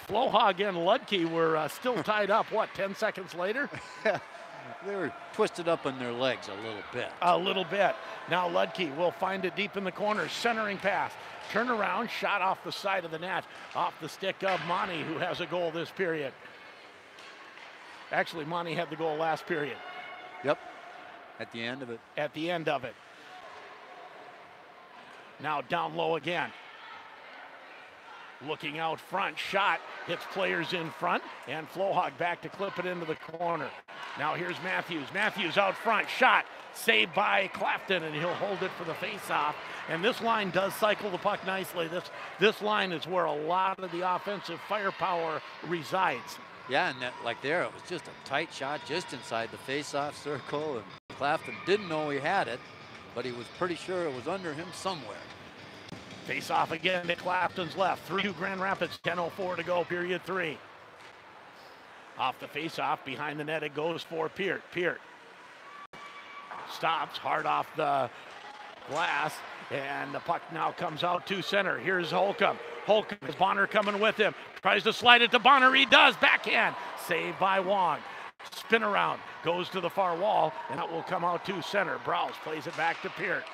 Flohog and Ludke were still tied up, 10 seconds later? They were twisted up in their legs a little bit. A little bit. Now Ludke will find it deep in the corner, centering pass. Turn around, shot off the side of the net, off the stick of Monty, who has a goal this period. Actually, Monty had the goal last period. Yep, at the end of it. At the end of it. Now down low again. Looking out front, shot, hits players in front, and Flohog back to clip it into the corner. Now here's Matthews. Matthews out front, shot, saved by Clapton, and he'll hold it for the faceoff. And this line does cycle the puck nicely. This line is where a lot of the offensive firepower resides. Yeah, and that, like there, it was just a tight shot just inside the faceoff circle, and Clapton didn't know he had it, but he was pretty sure it was under him somewhere. Face off again to Clapton's left. 3-2 Grand Rapids, 10:04 to go, period 3. Off the face-off, behind the net it goes for Peart. Peart stops hard off the glass, and the puck now comes out to center. Here's Holcomb. Holcomb is Bonner coming with him. Tries to slide it to Bonner. He does. Backhand. Saved by Wong. Spin around. Goes to the far wall, and that will come out to center. Browse plays it back to Peart.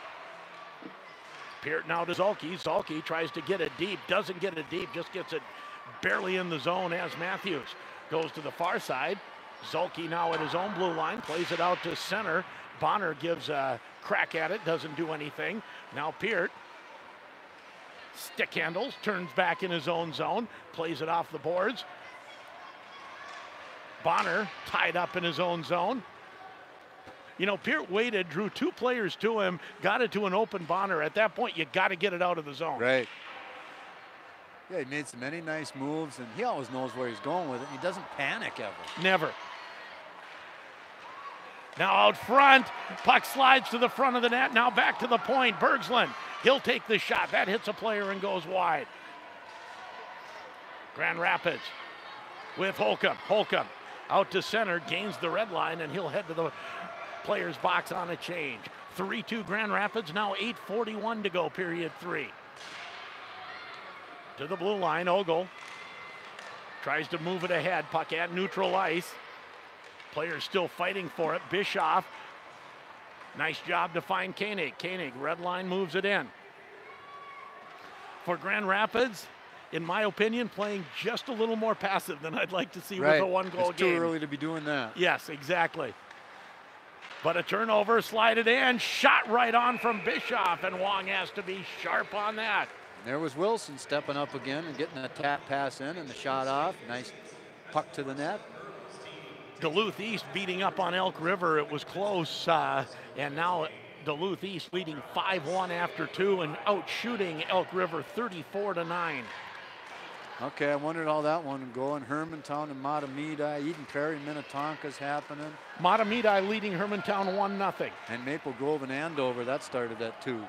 Peart now to Zulke. Zulke tries to get it deep. Doesn't get it deep. Just gets it barely in the zone as Matthews goes to the far side. Zulke now at his own blue line. Plays it out to center. Bonner gives a crack at it. Doesn't do anything. Now Peart stick handles. Turns back in his own zone. Plays it off the boards. Bonner tied up in his own zone. You know, Peart waited, drew 2 players to him, got it to an open Bonner. At that point, you got to get it out of the zone. Right. Yeah, he made some many nice moves, and he always knows where he's going with it. He doesn't panic ever. Never. Now out front, puck slides to the front of the net. Now back to the point. Bergsland, he'll take the shot. That hits a player and goes wide. Grand Rapids with Holcomb. Holcomb out to center, gains the red line, and he'll head to the player's box on a change. 3-2 Grand Rapids, now 8:41 to go, period 3. To the blue line, Ogle tries to move it ahead. Puck at neutral ice. Players still fighting for it. Bischoff, nice job to find Koenig. Koenig, red line, moves it in. For Grand Rapids, in my opinion, playing just a little more passive than I'd like to see with a one-goal game. It's too early to be doing that. Yes, exactly. But a turnover, slide it in, shot right on from Bischoff, and Wong has to be sharp on that. There was Wilson stepping up again and getting a tap pass in and the shot off. Nice puck to the net. Duluth East beating up on Elk River. It was close, and now Duluth East leading 5-1 after 2 and out shooting Elk River 34-9. Okay, I wondered how that one would go. And Hermantown and Matamidi, Eden Prairie, Minnetonka's happening. Matamidi leading Hermantown 1-0. And Maple Grove and Andover, that started at 2.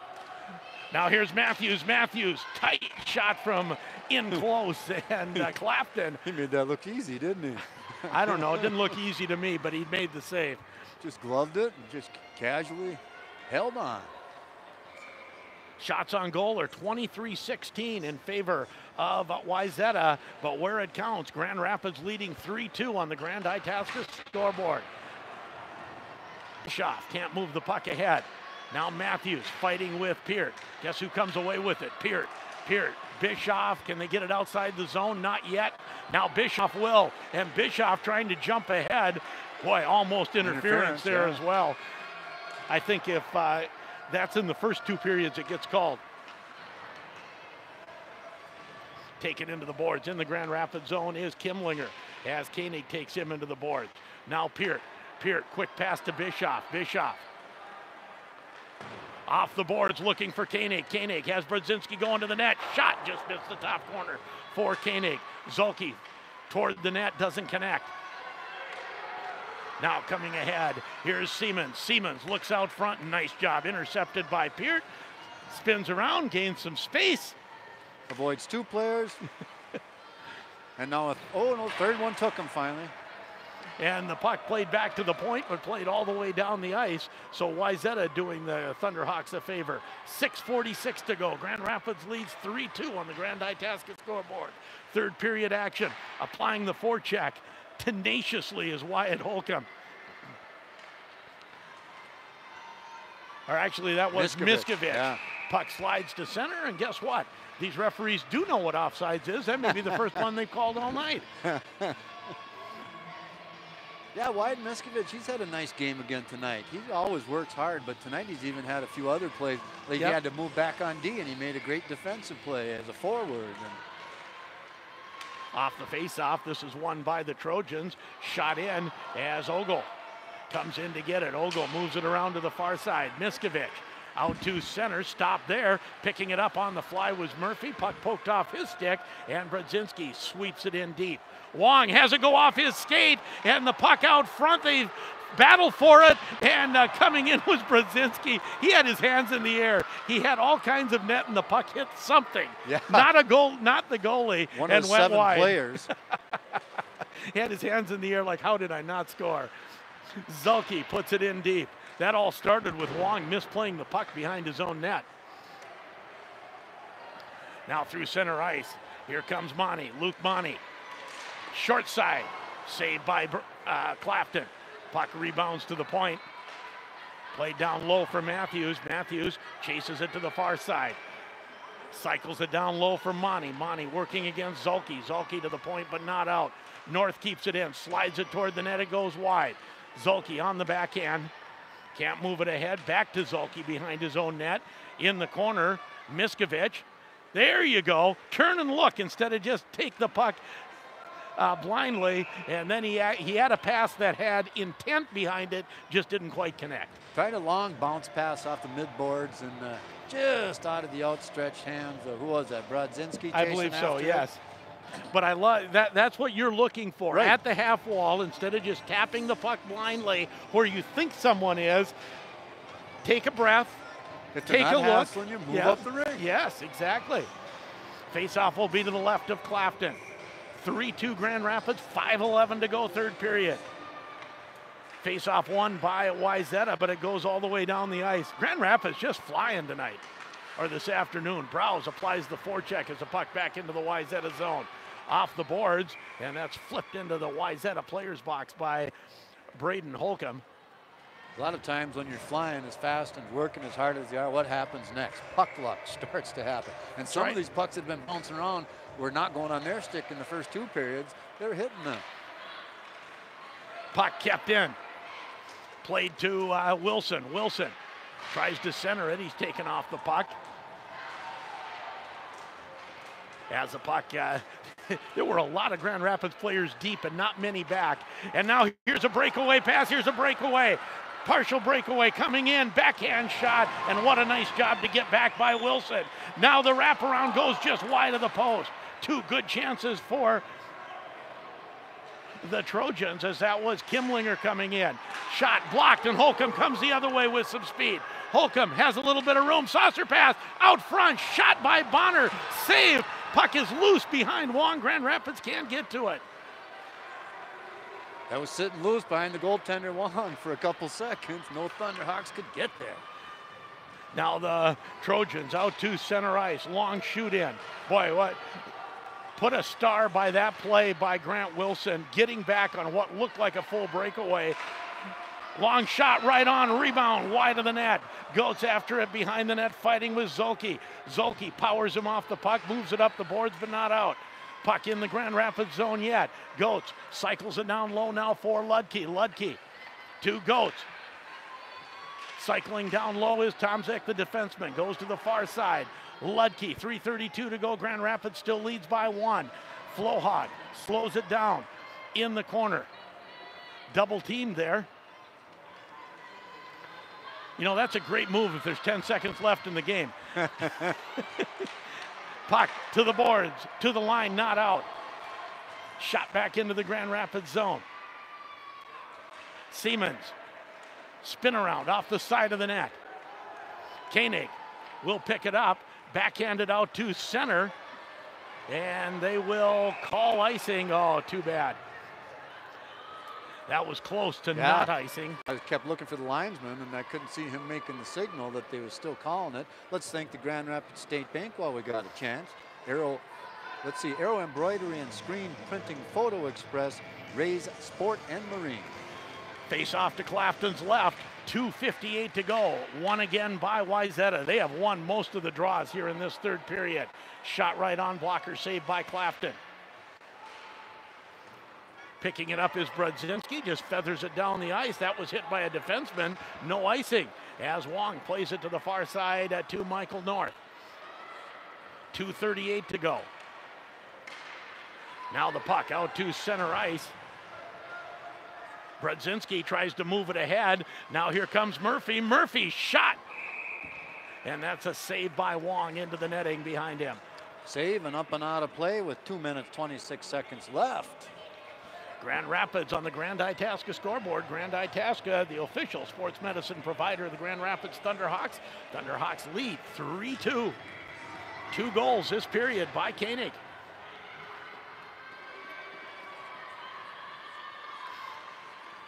Now here's Matthews. Matthews, tight shot from in close, and Clapton. He made that look easy, didn't he? I don't know. It didn't look easy to me, but he made the save. Just gloved it and just casually held on. Shots on goal are 23-16 in favor of Wayzata, but where it counts, Grand Rapids leading 3-2 on the Grand Itasca scoreboard. Bischoff can't move the puck ahead. Now Matthews fighting with Peart. Guess who comes away with it? Peart. Peart. Bischoff, can they get it outside the zone? Not yet. Now Bischoff will, and Bischoff trying to jump ahead. Boy, almost interference there as well. I think if that's in the first 2 periods, it gets called. Taken into the boards in the Grand Rapids zone is Kimlinger as Koenig takes him into the boards. Now Peart. Peart, quick pass to Bischoff. Bischoff off the boards looking for Koenig. Koenig has Brodzinski going to the net. Shot just missed the top corner for Koenig. Zulke toward the net, doesn't connect. Now coming ahead, here's Siemens. Siemens looks out front, nice job, intercepted by Peart. Spins around, gains some space. Avoids 2 players. And now, third one took him finally. And the puck played back to the point, but played all the way down the ice. So Wayzata doing the Thunderhawks a favor. 6:46 to go. Grand Rapids leads 3-2 on the Grand Itasca scoreboard. Third period action. Applying the forecheck tenaciously is Wyatt Holcomb. Or actually, that was Miskovich. Yeah. Puck slides to center, and guess what? These referees do know what offsides is. That may be the first one they've called all night. Yeah, Wyatt Miskovich, he's had a nice game again tonight. He always works hard, but tonight he's even had a few other plays. Like he had to move back on D, and he made a great defensive play as a forward. And off the face-off, this is won by the Trojans. Shot in as Ogle comes in to get it. Ogle moves it around to the far side. Miskovic out to center, stop there. Picking it up on the fly was Murphy. Puck poked off his stick, and Brodzinski sweeps it in deep. Wong has it go off his skate, and the puck out front. They battle for it, and coming in was Brodzinski. He had his hands in the air. He had all kinds of net, and the puck hit something. Yeah. Not a goal, not the goalie, One and of went 7 wide. players. He had his hands in the air like, how did I not score? Zulke puts it in deep. That all started with Wong misplaying the puck behind his own net. Now through center ice. Here comes Monty, Luke Monty. Short side, saved by Clafton. Puck rebounds to the point. Played down low for Matthews. Matthews chases it to the far side. Cycles it down low for Monty. Monty working against Zulke. Zulke to the point, but not out. North keeps it in, slides it toward the net. It goes wide. Zulke on the backhand. Can't move it ahead. Back to Zulke behind his own net. In the corner, Miskovic. There you go. Turn and look instead of just take the puck blindly. And then he had a pass that had intent behind it, just didn't quite connect. Tried a long bounce pass off the midboards and just out of the outstretched hands of, who was that, Brodzinski? I believe so, yes. But I love that. That's what you're looking for Right. at the half wall. Instead of just tapping the puck blindly where you think someone is, take a breath, If they're take not a look. hassling you, move Yeah. up the ring. Yes, exactly. Face-off will be to the left of Clafton. 3-2 Grand Rapids, 5:11 to go, third period. Face-off won by Wayzata, but it goes all the way down the ice. Grand Rapids just flying tonight, or this afternoon. Browse applies the forecheck as the puck back into the Wayzata zone. Off the boards, and that's flipped into the Wayzata players box by Braden Holcomb. A lot of times when you're flying as fast and working as hard as you are, what happens next? Puck luck starts to happen. And some right. of these pucks that have been bouncing around were not going on their stick in the first 2 periods. They're hitting them. Puck kept in. Played to Wilson. Wilson tries to center it. He's taken off the puck. As the puck, there were a lot of Grand Rapids players deep and not many back. And now here's a breakaway pass. Here's a breakaway. Partial breakaway coming in. Backhand shot. And what a nice job to get back by Wilson. Now the wraparound goes just wide of the post. 2 good chances for the Trojans as that was Kimlinger coming in. Shot blocked, and Holcomb comes the other way with some speed. Holcomb has a little bit of room. Saucer pass out front. Shot by Bonner. Saved. Puck is loose behind Wong. Grand Rapids can't get to it. That was sitting loose behind the goaltender Wong for a couple seconds. No Thunderhawks could get there. Now the Trojans out to center ice. Long shoot in. Boy, what? Put a star by that play by Grant Wilson, getting back on what looked like a full breakaway. Long shot right on, rebound, wide of the net. Goats after it behind the net, fighting with Zulke. Zulke powers him off the puck, moves it up the boards, but not out. Puck in the Grand Rapids zone yet. Goats cycles it down low now for Ludke. Ludke to Goats. Cycling down low is Tomzek, the defenseman. Goes to the far side. Ludke, 3:32 to go. Grand Rapids still leads by 1. Flohad slows it down in the corner. Double teamed there. You know, that's a great move if there's 10 seconds left in the game. Puck to the boards, to the line, not out. Shot back into the Grand Rapids zone. Siemens, spin around off the side of the net. Koenig will pick it up, backhanded out to center, and they will call icing. Oh, too bad. That was close to not icing. I kept looking for the linesman, and I couldn't see him making the signal that they were still calling it. Let's thank the Grand Rapids State Bank while we got a chance. Arrow Embroidery and Screen Printing Photo Express, Rays Sport and Marine. Face off to Clafton's left. 2:58 to go. Won again by Wayzata. They have won most of the draws here in this third period. Shot right on, blocker saved by Clafton. Picking it up is Brodzinski, just feathers it down the ice. That was hit by a defenseman. No icing as Wong plays it to the far side to Michael North. 2:38 to go. Now the puck out to center ice. Brodzinski tries to move it ahead. Now here comes Murphy. Murphy shot. And that's a save by Wong into the netting behind him. Save and up and out of play with 2 minutes, 26 seconds left. Grand Rapids on the Grand Itasca scoreboard. Grand Itasca, the official sports medicine provider of the Grand Rapids Thunderhawks. Thunderhawks lead 3-2. 2 goals this period by Koenig.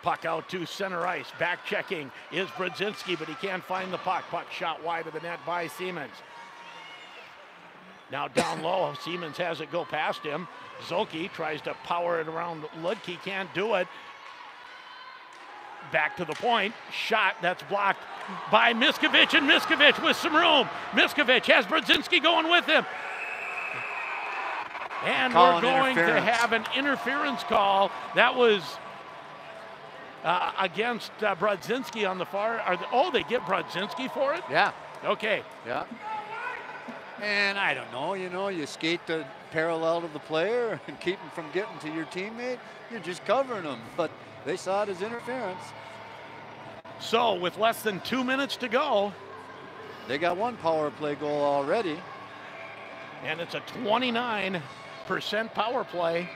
Puck out to center ice. Back checking is Brodzinski, but he can't find the puck. Puck shot wide of the net by Siemens. Now down low, Siemens has it go past him. Zolke tries to power it around Ludke, can't do it. Back to the point, shot that's blocked by Miskovic, and Miskovic with some room. Miskovic has Brodzinski going with him. And we're going to have an interference call. That was against Brodzinski on the far. They get Brodzinski for it? Yeah. Okay. Yeah. And I don't know, you skate the parallel to the player and keep him from getting to your teammate. You're just covering him, but they saw it as interference. So with less than 2 minutes to go. They got 1 power play goal already. And it's a 29% power play.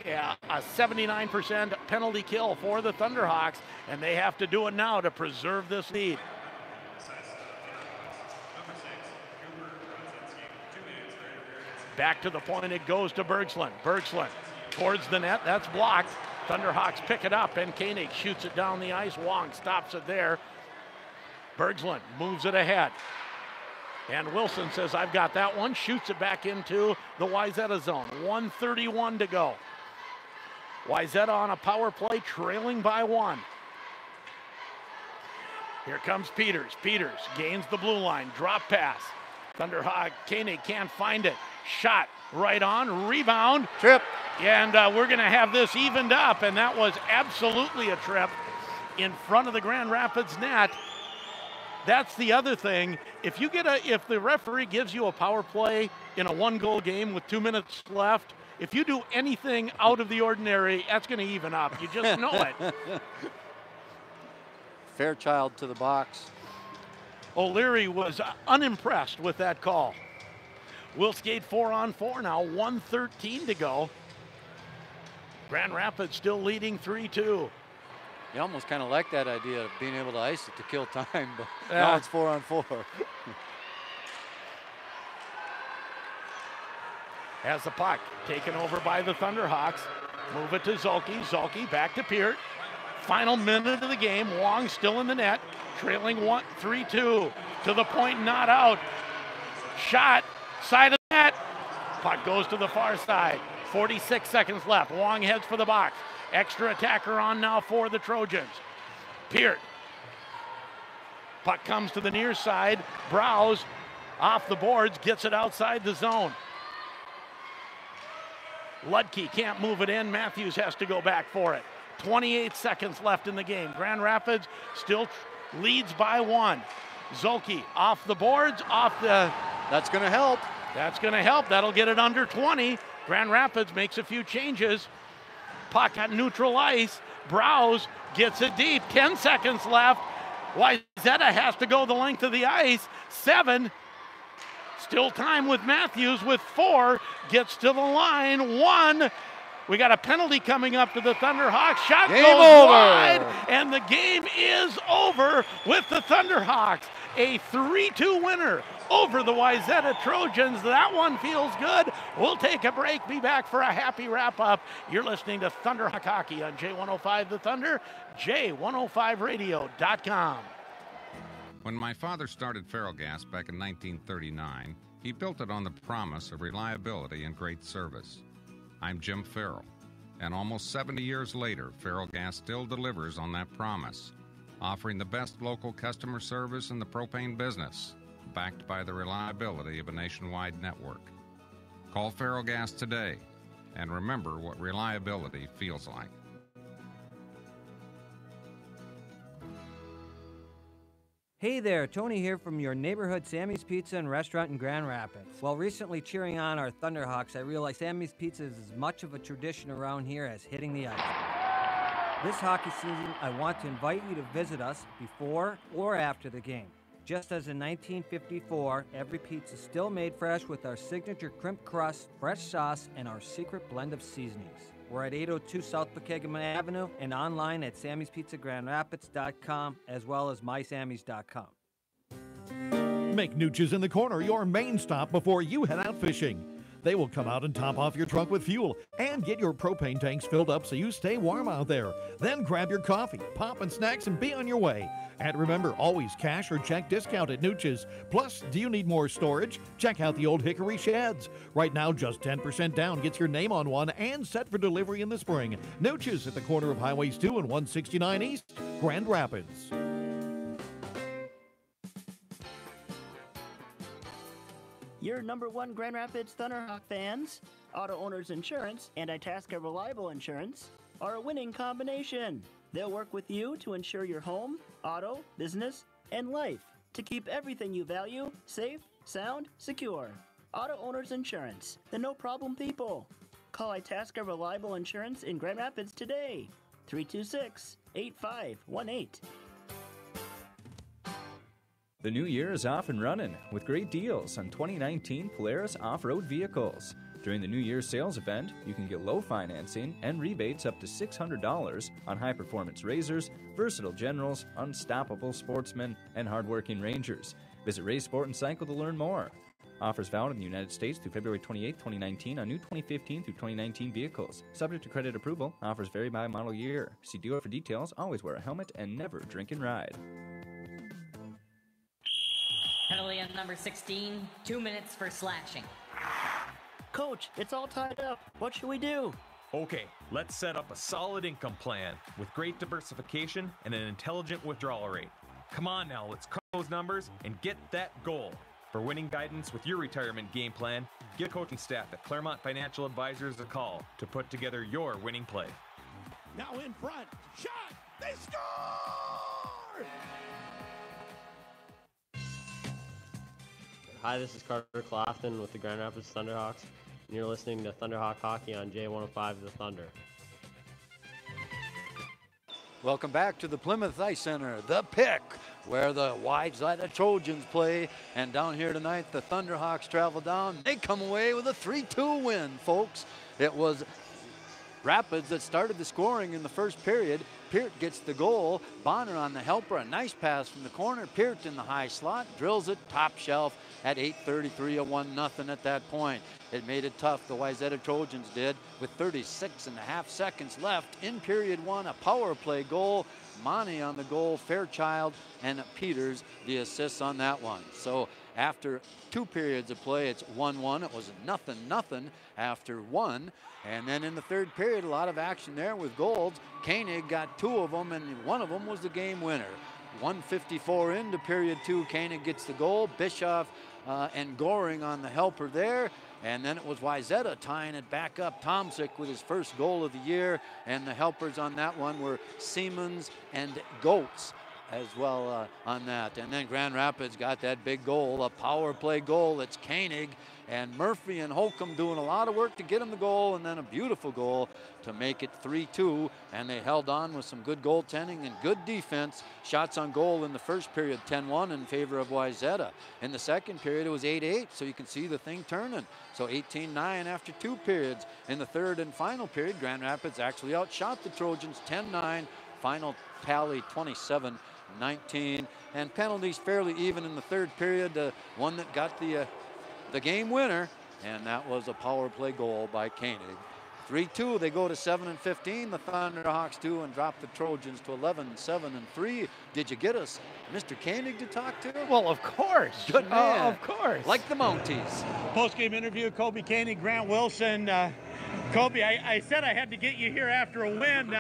Yeah, a 79% penalty kill for the Thunderhawks, and they have to do it now to preserve this lead. Back to the point it goes to Bergslund. Bergslund towards the net, that's blocked. Thunderhawks pick it up and Koenig shoots it down the ice. Wong stops it there. Bergslund moves it ahead. And Wilson says, I've got that one, shoots it back into the Wayzata zone. 1:31 to go. Wayzata on a power play, trailing by 1. Here comes Peters. Peters gains the blue line, drop pass. Thunderhawk, Koenig can't find it. Shot right on, rebound. Trip. And we're gonna have this evened up, and that was absolutely a trip in front of the Grand Rapids net. That's the other thing. If the referee gives you a power play in a 1-goal game with 2 minutes left, if you do anything out of the ordinary, that's gonna even up. You just know it. Fairchild to the box. O'Leary was unimpressed with that call. We'll skate 4-on-4 now, 1:13 to go. Grand Rapids still leading 3-2. You almost kind of like that idea of being able to ice it to kill time, but now it's 4-on-4. Has the puck taken over by the Thunderhawks. Move it to Zolke. Zolke back to Peart. Final minute of the game. Wong still in the net. Trailing 3-2. To the point, not out. Shot. Side of the net. Puck goes to the far side. 46 seconds left. Wong heads for the box. Extra attacker on now for the Trojans. Peart. Puck comes to the near side. Browse off the boards. Gets it outside the zone. Ludke can't move it in. Matthews has to go back for it. 28 seconds left in the game. Grand Rapids still leads by 1. Zolke off the boards, That's going to help. That's going to help. That'll get it under 20. Grand Rapids makes a few changes. Puck at neutral ice. Browse gets it deep. 10 seconds left. Wayzata has to go the length of the ice. 7. Still time with Matthews with 4. Gets to the line. 1. We got a penalty coming up to the Thunderhawks. Shot goes wide, and the game is over with the Thunderhawks. A 3-2 winner over the Wayzata Trojans. That one feels good. We'll take a break, be back for a happy wrap-up. You're listening to Thunderhawk Hockey on J105 The Thunder, J105radio.com. When my father started Ferrellgas back in 1939, he built it on the promise of reliability and great service. I'm Jim Farrell, and almost 70 years later, Ferrellgas still delivers on that promise, offering the best local customer service in the propane business, backed by the reliability of a nationwide network. Call Ferrellgas today, and remember what reliability feels like. Hey there, Tony here from your neighborhood Sammy's Pizza and Restaurant in Grand Rapids. While recently cheering on our Thunderhawks, I realized Sammy's Pizza is as much of a tradition around here as hitting the ice. This hockey season, I want to invite you to visit us before or after the game. Just as in 1954, every pizza is still made fresh with our signature crimp crust, fresh sauce, and our secret blend of seasonings. We're at 802 South Pokegama Avenue and online at Sammy'sPizzaGrandRapids.com as well as MySammys.com. Make Nooch's in the Corner your main stop before you head out fishing. They will come out and top off your truck with fuel and get your propane tanks filled up so you stay warm out there. Then grab your coffee, pop and snacks, and be on your way. And remember, always cash or check discount at Nooch's. Plus, do you need more storage? Check out the old Hickory Sheds. Right now, just 10% down gets your name on one and set for delivery in the spring. Nooch's at the corner of Highways 2 and 169 East, Grand Rapids. Your #1 Grand Rapids Thunderhawk fans, Auto Owners Insurance and Itasca Reliable Insurance are a winning combination. They'll work with you to insure your home, auto, business, and life to keep everything you value safe, sound, secure. Auto Owners Insurance, the no-problem people. Call Itasca Reliable Insurance in Grand Rapids today, 326-8518. The new year is off and running with great deals on 2019 Polaris off-road vehicles. During the New Year's sales event, you can get low financing and rebates up to $600 on high-performance Razors, versatile Generals, unstoppable Sportsmen, and hardworking Rangers. Visit Ray Sport and Cycle to learn more. Offers valid in the United States through February 28, 2019 on new 2015 through 2019 vehicles. Subject to credit approval. Offers vary by model year. See dealer for details. Always wear a helmet and never drink and ride. Penalty on number 16, 2 minutes for slashing. Coach, it's all tied up. What should we do? Okay, let's set up a solid income plan with great diversification and an intelligent withdrawal rate. Come on now, let's cut those numbers and get that goal. For winning guidance with your retirement game plan, give coaching staff at Claremont Financial Advisors a call to put together your winning play. Now in front, shot, they score! Hi, this is Carter Clafton with the Grand Rapids Thunderhawks, and you're listening to Thunderhawk Hockey on J105 The Thunder. Welcome back to the Plymouth Ice Center, the Pick, where the Wayzata Trojans play. And down here tonight, the Thunderhawks travel down. They come away with a 3-2 win, folks. It was Rapids that started the scoring in the first period. Peart gets the goal. Bonner on the helper. A nice pass from the corner. Peart in the high slot. Drills it top shelf at 8:33, a 1-0 at that point. It made it tough, the Wayzata Trojans did, with 36.5 seconds left in period one. A power play goal. Monty on the goal. Fairchild and Peters the assists on that one. So after 2 periods of play, it's 1-1. It was 0-0 after 1. And then in the third period, a lot of action there with goals. Koenig got 2 of them, and one of them was the game winner. 1:54 into period 2, Koenig gets the goal. Bischoff and Goring on the helper there. And then it was Wayzata tying it back up. Tomczyk with his first goal of the year. And the helpers on that one were Siemens and Goetz as well on that. And then Grand Rapids got that big goal, a power play goal. It's Koenig and Murphy and Holcomb doing a lot of work to get him the goal, and then a beautiful goal to make it 3-2. And they held on with some good goaltending and good defense. Shots on goal in the first period, 10-1 in favor of Wayzata. In the second period, it was 8-8, so you can see the thing turning. So 18-9 after 2 periods. In the third and final period, Grand Rapids actually outshot the Trojans 10-9. Final tally 27-19. And penalties fairly even in the third period. One that got the game winner, and that was a power play goal by Koenig. 3-2, they go to 7-15. The Thunderhawks do and drop the Trojans to 11-7-3. Did you get us Mr. Koenig to talk to? Well, of course. Good man. Of course. Like the Mounties. Post-game interview, Kobe Koenig, Grant Wilson. Kobe, I said I had to get you here after a win.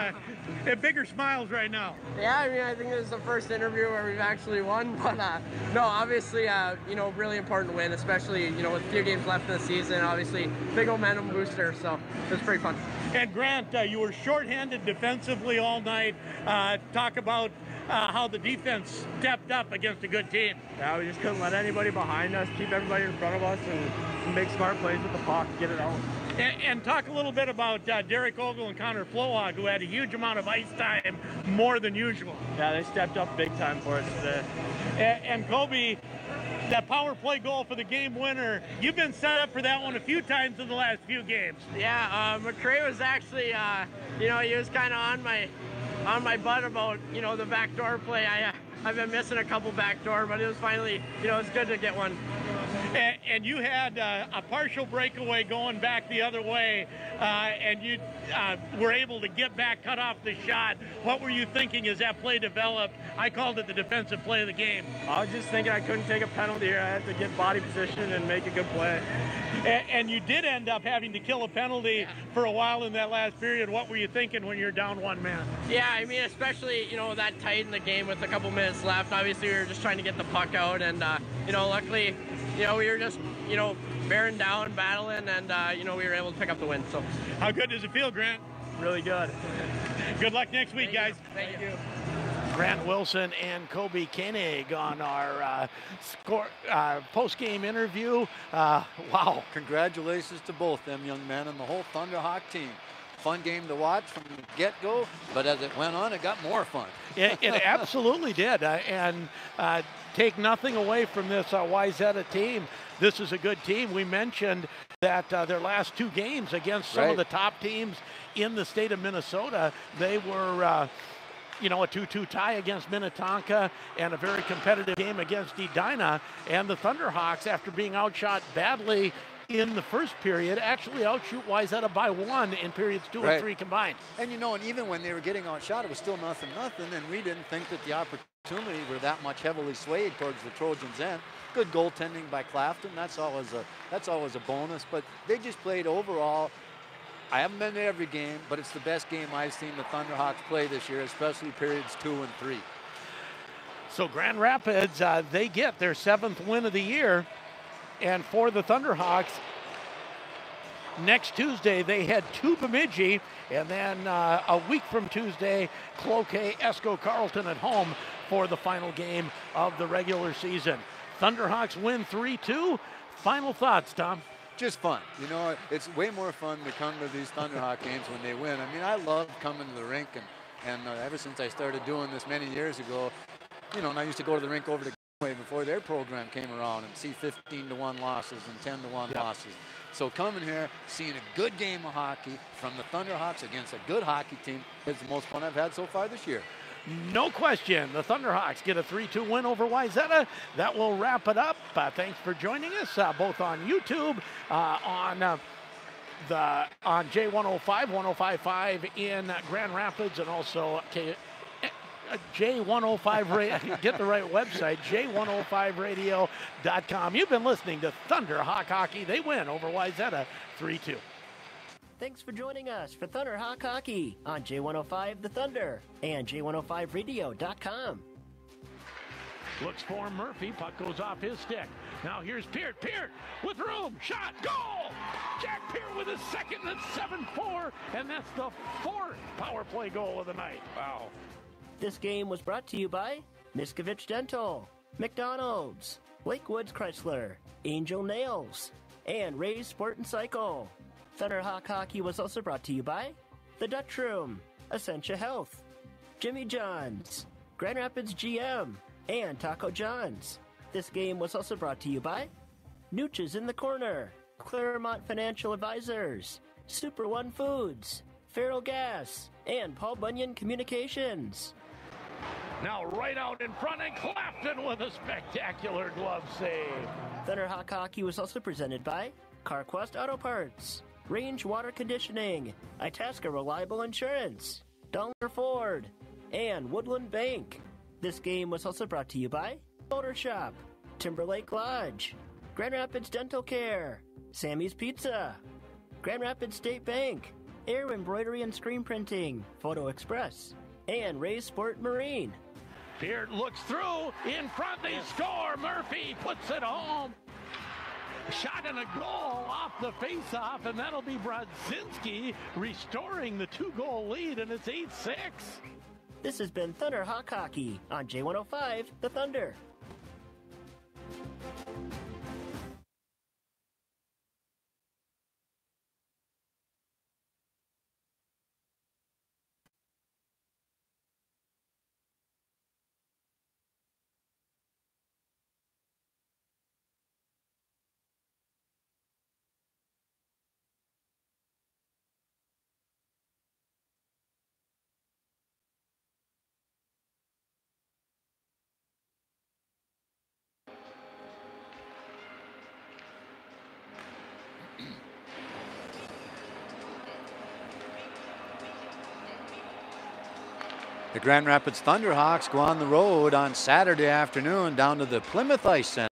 Bigger smiles right now. Yeah, I mean, I think this is the first interview where we've actually won, but no, obviously, really important win, especially, with a few games left in the season. Obviously, big momentum booster, so it was pretty fun. And Grant, you were shorthanded defensively all night. Talk about how the defense stepped up against a good team. Yeah, we just couldn't let anybody behind us, keep everybody in front of us, and make smart plays with the puck, get it out. And talk a little bit about Derek Ogle and Connor Flohawk, who had a huge amount of ice time, more than usual. Yeah, they stepped up big time for us today. And Kobe, that power play goal for the game winner, you've been set up for that one a few times in the last few games. Yeah, McCray was actually, he was kind of on my butt about, the backdoor play. I've been missing a couple backdoor, but it was finally, it's good to get one. And you had a partial breakaway going back the other way, and you were able to get back, cut off the shot. What were you thinking as that play developed? I called it the defensive play of the game. I was just thinking I couldn't take a penalty here. I had to get body position and make a good play. And you did end up having to kill a penalty for a while in that last period. What were you thinking when you're down one man? Yeah, I mean, especially, that tight in the game with a couple minutes left. Obviously, we were just trying to get the puck out, and, luckily, we were just, bearing down, battling, and, we were able to pick up the win. So, how good does it feel, Grant? Really good. Good luck next week, guys. Thank you. Grant Wilson and Kobe Koenig on our post-game interview. Wow. Congratulations to both them young men and the whole Thunderhawk team. Fun game to watch from the get-go, but as it went on, it got more fun. It absolutely did. And take nothing away from this Wayzata team. This is a good team. We mentioned that their last two games against some of the top teams in the state of Minnesota, they were a 2-2 tie against Minnetonka and a very competitive game against Edina. And the Thunderhawks, after being outshot badly in the first period, actually outshoot Wayzata by 1 in periods 2 and 3 combined. And and even when they were getting outshot, it was still nothing, and we didn't think that the opportunity were that much heavily swayed towards the Trojans' end. Good goaltending by Clafton, that's always a bonus, but they just played overall. I haven't been to every game, but it's the best game I've seen the Thunderhawks play this year, especially periods 2 and 3. So Grand Rapids, they get their 7th win of the year. And for the Thunderhawks, next Tuesday they head to Bemidji, and then a week from Tuesday, Cloquet, Esco, Carleton at home for the final game of the regular season. Thunderhawks win 3-2. Final thoughts, Tom? Just fun. It's way more fun to come to these Thunderhawk games when they win. I mean, I love coming to the rink, and ever since I started doing this many years ago, and I used to go to the rink over to before their program came around and see 15-1 losses and 10-1 losses. So coming here, seeing a good game of hockey from the Thunderhawks against a good hockey team is the most fun I've had so far this year. No question. The Thunderhawks get a 3-2 win over Wayzata. That will wrap it up. Thanks for joining us, both on YouTube, on J105, 105.5 in Grand Rapids, and also J105, get the right website, J105radio.com. You've been listening to Thunderhawk Hockey. They win over Wayzata 3-2. Thanks for joining us for Thunderhawk Hockey on J105 The Thunder and J105radio.com. Looks for Murphy. Puck goes off his stick. Now here's Peart. Peart with room. Shot. Goal! Jack Peart with his second. That's 7-4. And that's the 4th power play goal of the night. Wow. This game was brought to you by Miskovich Dental, McDonald's, Lakewoods Chrysler, Angel Nails, and Ray's Sport and Cycle. Thunderhawk Hockey was also brought to you by The Dutch Room, Essentia Health, Jimmy John's, Grand Rapids GM, and Taco John's. This game was also brought to you by Nooches in the Corner, Claremont Financial Advisors, Super One Foods, Feral Gas, and Paul Bunyan Communications. Now right out in front, and Clafton with a spectacular glove save. Thunderhawk Hockey was also presented by CarQuest Auto Parts, Range Water Conditioning, Itasca Reliable Insurance, Dollar Ford, and Woodland Bank. This game was also brought to you by Motor Shop, Timberlake Lodge, Grand Rapids Dental Care, Sammy's Pizza, Grand Rapids State Bank, Air Embroidery and Screen Printing, Photo Express, and Ray's Sport Marine. Peart looks through, in front, they score. Murphy puts it home. Shot and a goal off the face-off, and that'll be Brodzinski restoring the 2-goal lead, and it's 8-6. This has been Thunderhawk Hockey on J105, The Thunder. The Grand Rapids Thunderhawks go on the road on Saturday afternoon down to the Plymouth Ice Center.